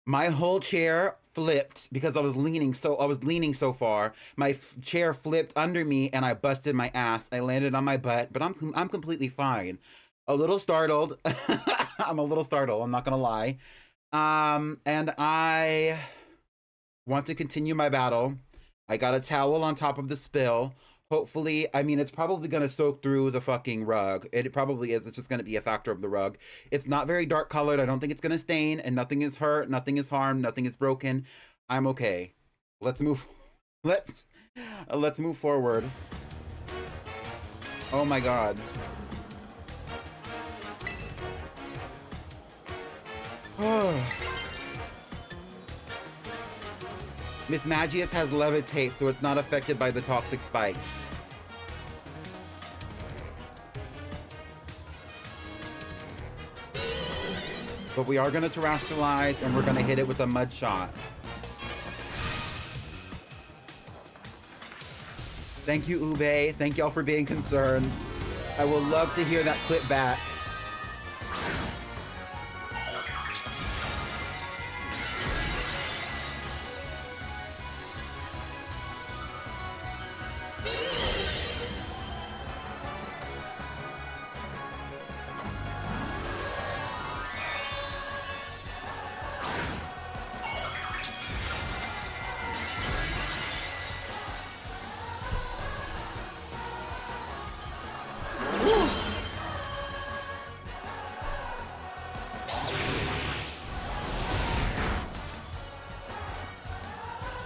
my whole chair flipped because I was leaning so far. My chair flipped under me and I busted my ass. I landed on my butt, but I'm completely fine. A little startled. I'm a little startled, I'm not gonna lie. And I want to continue my battle. I got a towel on top of the spill. Hopefully, I mean, it's probably going to soak through the fucking rug. It probably is. It's just going to be a factor of the rug. It's not very dark colored. I don't think it's going to stain, and nothing is hurt, nothing is harmed, nothing is broken. I'm okay. Let's move. Let's move forward. Oh my god. Miss Magius has levitate, so it's not affected by the toxic spikes. But we are going to terrestrialize, and we're going to hit it with a mud shot. Thank you, Ube. Thank y'all for being concerned. I would love to hear that clip back.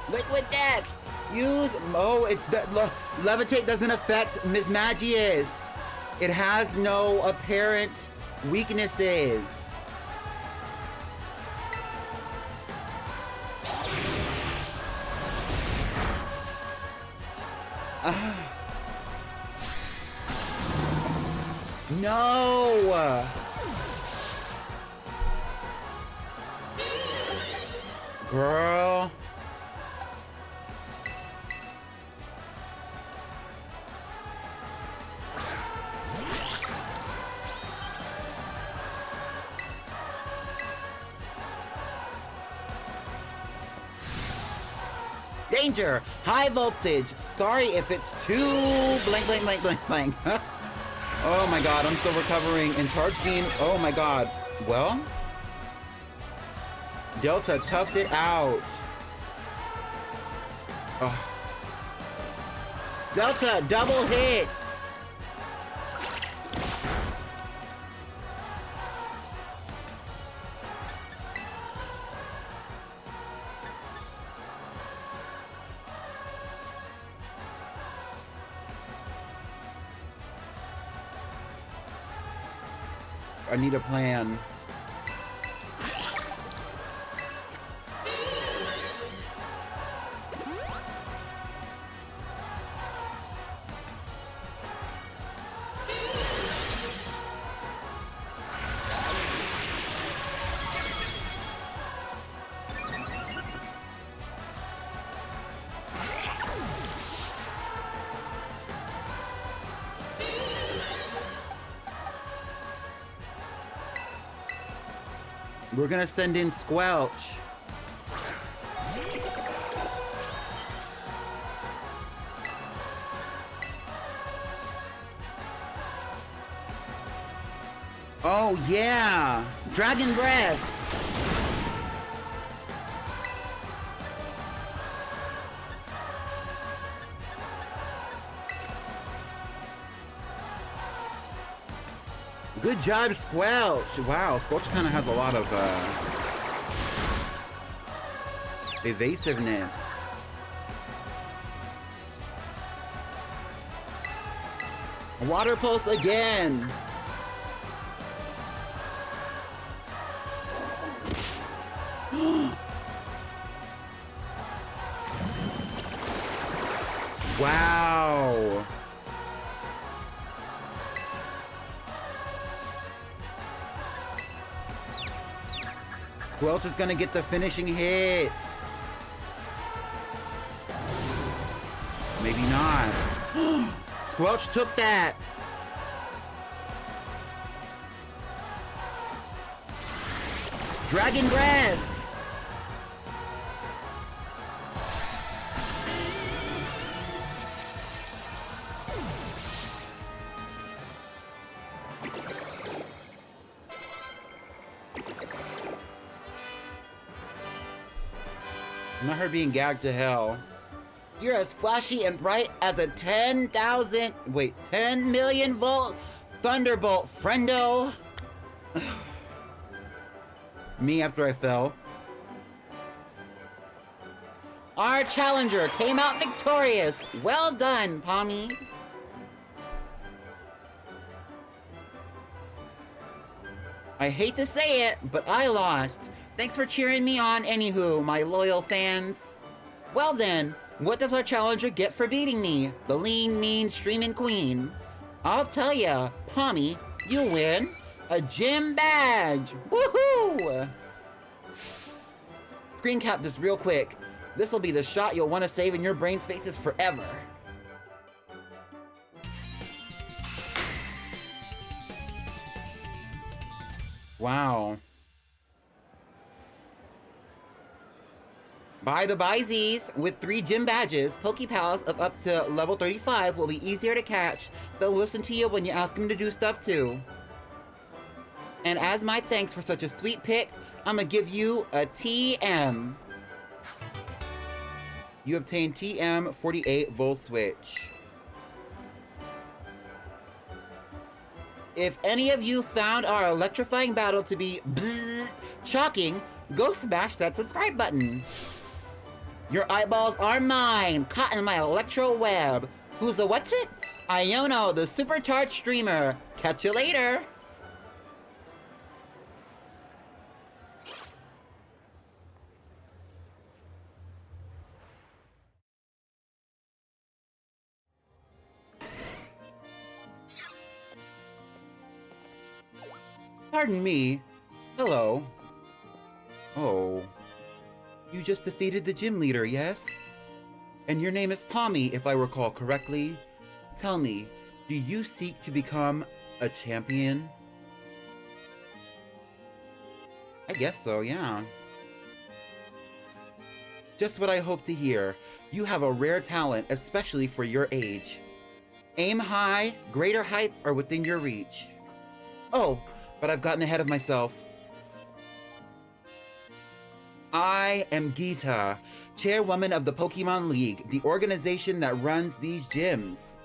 Liquid death! Use... Oh, it's... Levitate doesn't affect Miss Magius. It has no apparent weaknesses. No! Girl. Danger! High voltage! Sorry if it's too blank. Oh my god, I'm still recovering. And charge beam, oh my god. Well? Delta toughed it out. Oh. Delta, double hit! I need a plan. We're gonna send in Squelch. Oh yeah! Dragon Breath! Good job, Squelch! Wow, Squelch kind of has a lot of evasiveness. Water Pulse again! Wow! Squelch is gonna get the finishing hit. Maybe not. Squelch took that. Dragon Breath. Not her being gagged to hell. You're as flashy and bright as a 10 million volt thunderbolt, friendo. Me after I fell. Our challenger came out victorious. Well done, Pommy. I hate to say it, but I lost. Thanks for cheering me on anywho, my loyal fans. Well then, what does our challenger get for beating me? The lean, mean, streaming queen. I'll tell ya, Pommy, you win a gym badge. Woohoo! Screen cap this real quick. This'll be the shot you'll want to save in your brain spaces forever. Wow. Buy the Byzies! With 3 gym badges, Pokepals of up to level 35 will be easier to catch. They'll listen to you when you ask them to do stuff too. And as my thanks for such a sweet pick, I'm gonna give you a TM. You obtain TM 48 Volt Switch. If any of you found our electrifying battle to be shocking, go smash that subscribe button. Your eyeballs are mine, caught in my electro web. Who's the what's it? Iono, the supercharged streamer. Catch you later. Pardon me. Hello. Oh. You just defeated the gym leader, yes? And your name is Pommy, if I recall correctly. Tell me, do you seek to become a champion? I guess so, yeah. Just what I hope to hear. You have a rare talent, especially for your age. Aim high, greater heights are within your reach. Oh, but I've gotten ahead of myself. I am Geeta, chairwoman of the Pokemon League, the organization that runs these gyms.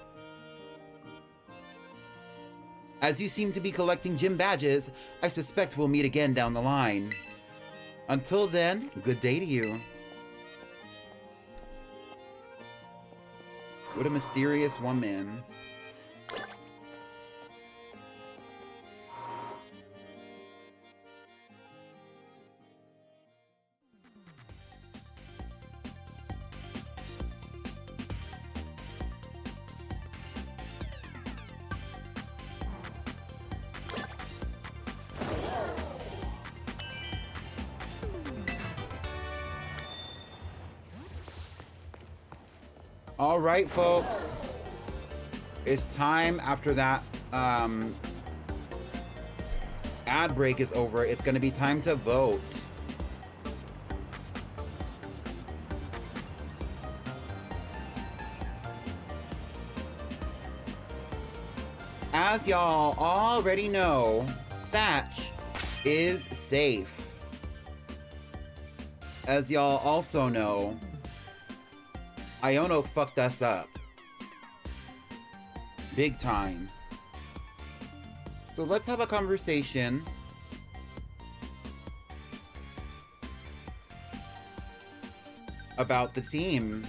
As you seem to be collecting gym badges, I suspect we'll meet again down the line. Until then, good day to you. What a mysterious woman. All right, folks. It's time after that ad break is over. It's going to be time to vote. As y'all already know, Thatch is safe. As y'all also know, Iono fucked us up. Big time. So let's have a conversation about the team.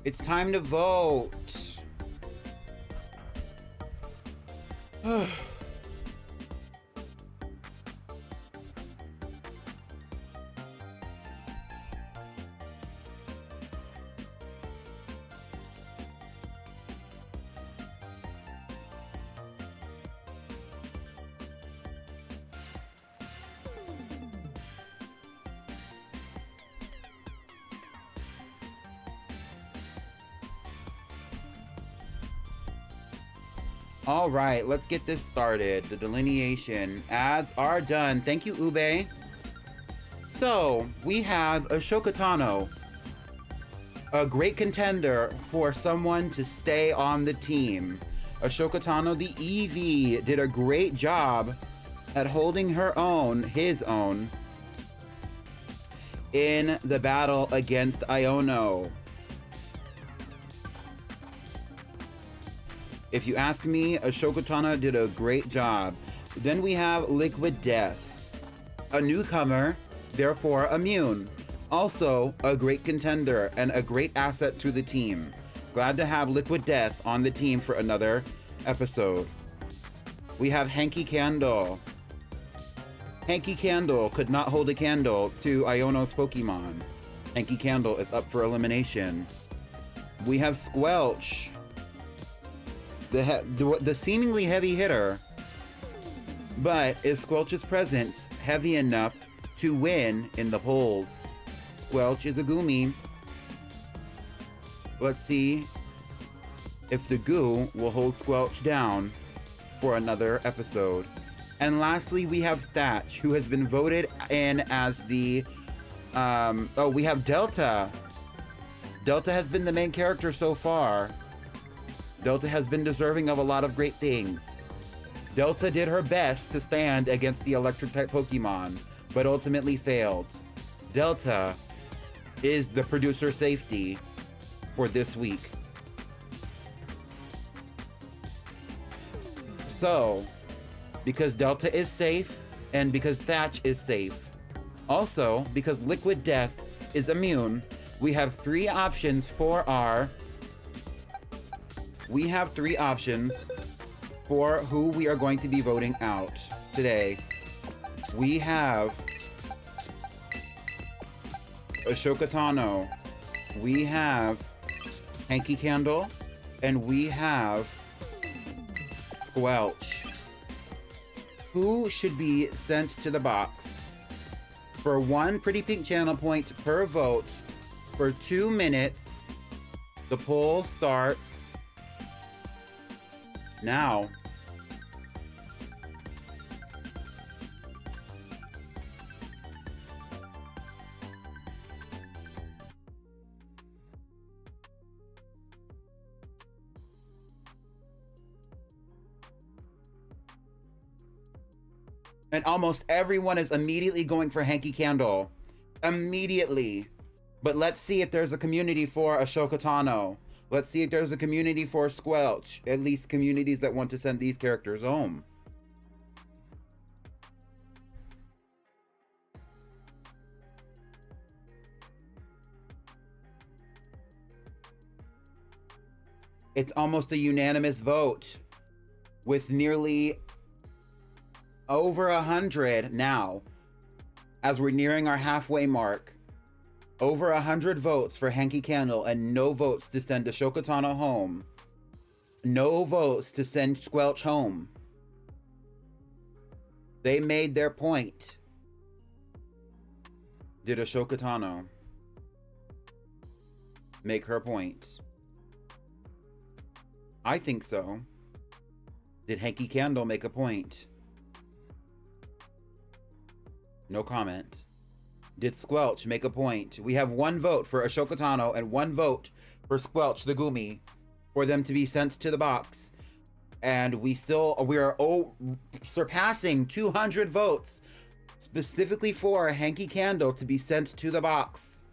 It's time to vote. All right, let's get this started. The delineation ads are done. Thank you, Ube. So we have Ashoka Tano, a great contender for someone to stay on the team. Ashoka Tano, the EV, did a great job at holding his own, in the battle against Iono. If you ask me, Ashoka Tano did a great job. Then we have Liquid Death, a newcomer, therefore immune. Also a great contender and a great asset to the team. Glad to have Liquid Death on the team for another episode. We have Hanky Candle. Hanky Candle could not hold a candle to Iono's Pokemon. Hanky Candle is up for elimination. We have Squelch, the seemingly heavy hitter, but is Squelch's presence heavy enough to win in the polls? Squelch is a Goomy. Let's see if the goo will hold Squelch down for another episode. And lastly, we have Thatch, who has been voted in as the we have Delta. Delta has been the main character so far. Delta has been deserving of a lot of great things. Delta did her best to stand against the electric type Pokemon, but ultimately failed. Delta is the producer safety for this week. So, because Delta is safe, and because Thatch is safe, also because Liquid Death is immune, we have three options for who we are going to be voting out today. We have Ashoka Tano, we have Hanky Candle, and we have Squelch. Who should be sent to the box? For 1 Pretty Pink channel point per vote for 2 minutes. The poll starts now. And almost everyone is immediately going for Hanky Candle. Immediately. But let's see if there's a community for Ashoka Tano. Let's see if there's a community for Squelch. At least communities that want to send these characters home. It's almost a unanimous vote, with nearly over 100 now, as we're nearing our halfway mark. Over 100 votes for Hanky Candle and no votes to send Ashoka Tano home. No votes to send Squelch home. They made their point. Did Ashoka Tano make her point? I think so. Did Hanky Candle make a point? No comment. Did Squelch make a point? We have 1 vote for Ashoka Tano and 1 vote for Squelch the Goomy for them to be sent to the box. And we are surpassing 200 votes specifically for Hanky Candle to be sent to the box.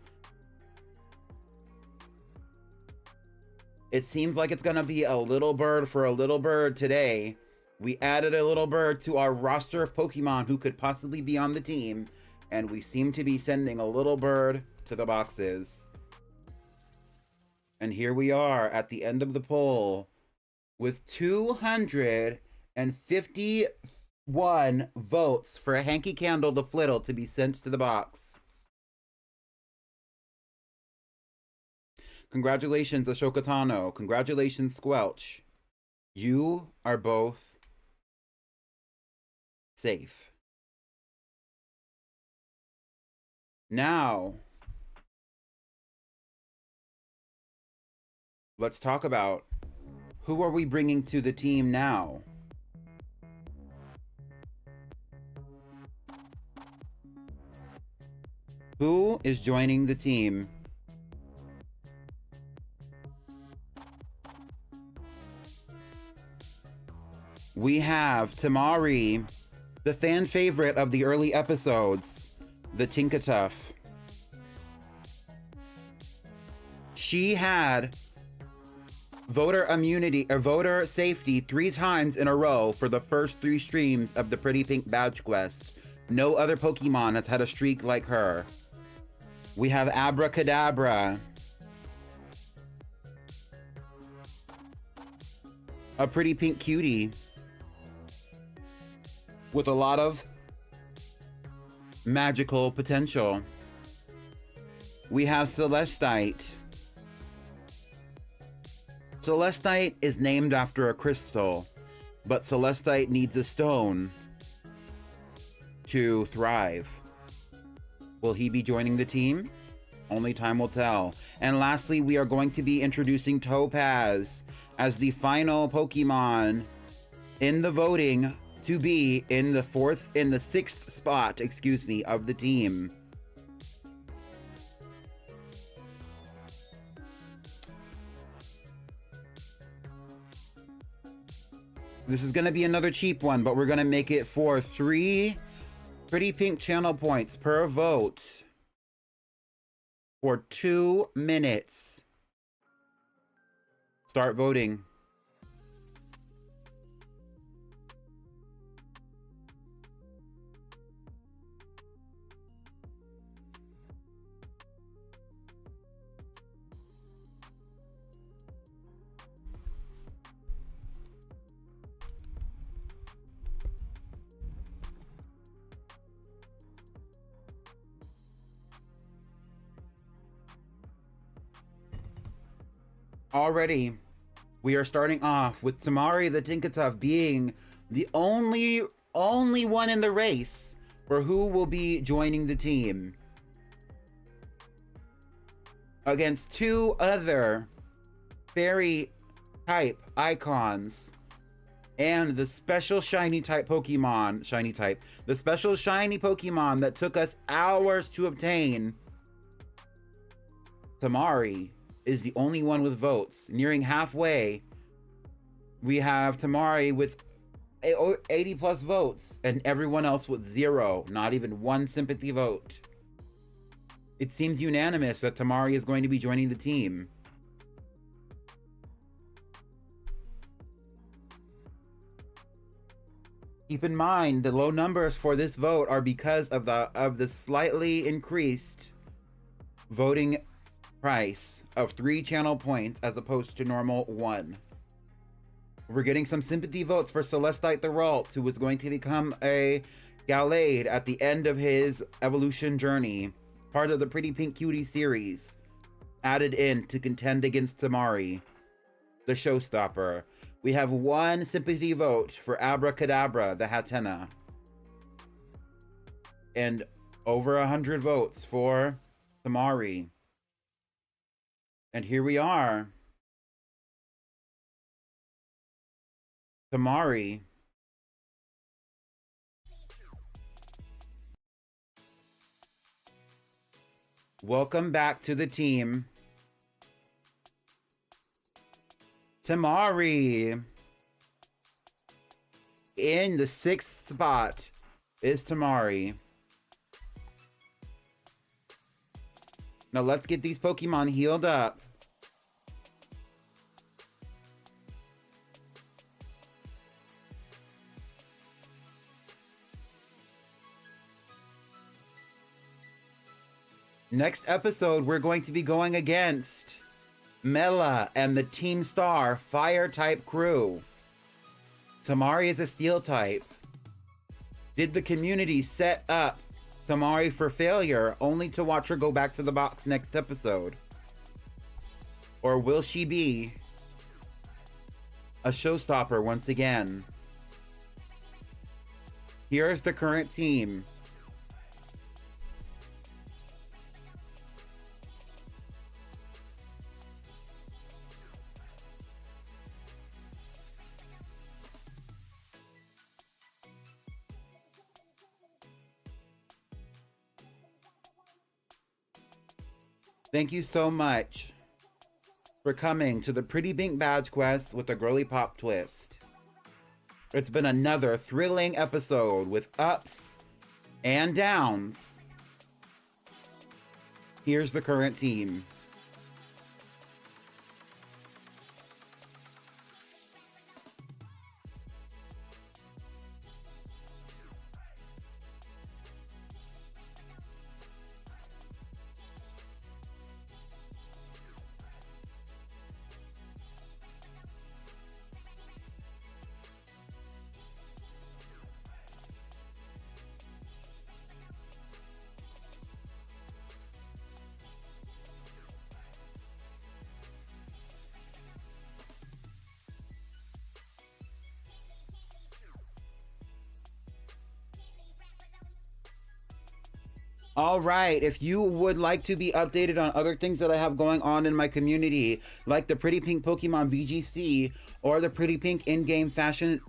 It seems like it's gonna be a little bird for a little bird today. We added a little bird to our roster of Pokemon who could possibly be on the team, and we seem to be sending a little bird to the boxes. And here we are at the end of the poll with 251 votes for a hanky candle to Flittle to be sent to the box. Congratulations, Ashoka Tano. Congratulations, Squelch. You are both safe. Now, let's talk about who are we bringing to the team now? Who is joining the team? We have Tamari, the fan favorite of the early episodes, the Tinkatuff. She had voter immunity or voter safety 3 times in a row for the first 3 streams of the PrettyPinkBadgeQuest. No other Pokemon has had a streak like her. We have Abracadabra, a pretty pink cutie with a lot of magical potential. We have Celestite. Celestite is named after a crystal, but Celestite needs a stone to thrive. Will he be joining the team? Only time will tell. And lastly, we are going to be introducing Topaz as the final Pokemon in the voting to be in the 6th spot, of the team. This is going to be another cheap one, but we're going to make it for 3 Pretty Pink channel points per vote for 2 minutes. Start voting. Already, we are starting off with Tamari the Tinkatuff being the only one in the race for who will be joining the team, against 2 other fairy type icons and the special shiny type Pokemon, the special shiny Pokemon that took us hours to obtain. Tamari is the only one with votes. Nearing halfway, we have Tamari with 80 plus votes and everyone else with 0, not even 1 sympathy vote. It seems unanimous that Tamari is going to be joining the team. Keep in mind, the low numbers for this vote are because of the slightly increased voting price of 3 channel points as opposed to normal 1. We're getting some sympathy votes for Celestite the Ralts, who was going to become a Gallade at the end of his evolution journey, part of the Pretty Pink Cutie series, added in to contend against Tamari, the showstopper. We have 1 sympathy vote for Abracadabra, the Hatenna, and over 100 votes for Tamari. And here we are. Tamari. Welcome back to the team. Tamari. In the 6th spot is Tamari. Now let's get these Pokemon healed up. Next episode, we're going to be going against Mela and the Team Star fire type crew. Tamari is a steel type. Did the community set up Tamari for failure only to watch her go back to the box next episode? Or will she be a showstopper once again? Here's the current team. Thank you so much for coming to the Pretty Pink Badge Quest with a Girlypop twist. It's been another thrilling episode with ups and downs. Here's the current team. All right, if you would like to be updated on other things that I have going on in my community, like the Pretty Pink Pokemon VGC or the Pretty Pink in-game fashion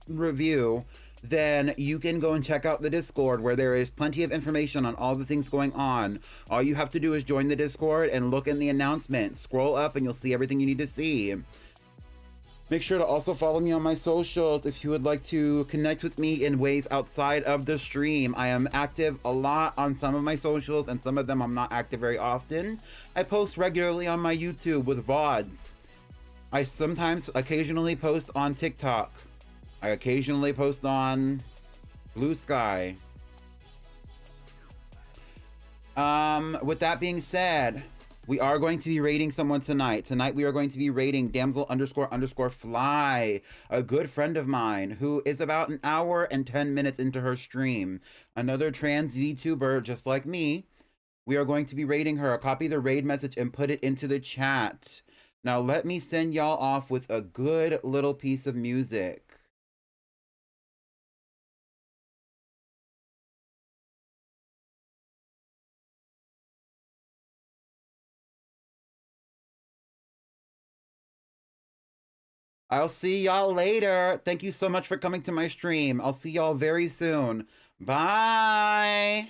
review, then you can go and check out the Discord where there is plenty of information on all the things going on. All you have to do is join the Discord and look in the announcements. Scroll up and you'll see everything you need to see. Make sure to also follow me on my socials if you would like to connect with me in ways outside of the stream. I am active a lot on some of my socials and some of them I'm not active very often. I post regularly on my YouTube with VODs. I sometimes occasionally post on TikTok. I occasionally post on Blue Sky. With that being said, we are going to be rating someone tonight. Tonight we are going to be rating Damsel__Fly, a good friend of mine who is about an hour and 10 minutes into her stream. Another trans VTuber just like me. We are going to be rating her. Copy the raid message and put it into the chat. Now let me send y'all off with a good little piece of music. I'll see y'all later. Thank you so much for coming to my stream. I'll see y'all very soon. Bye.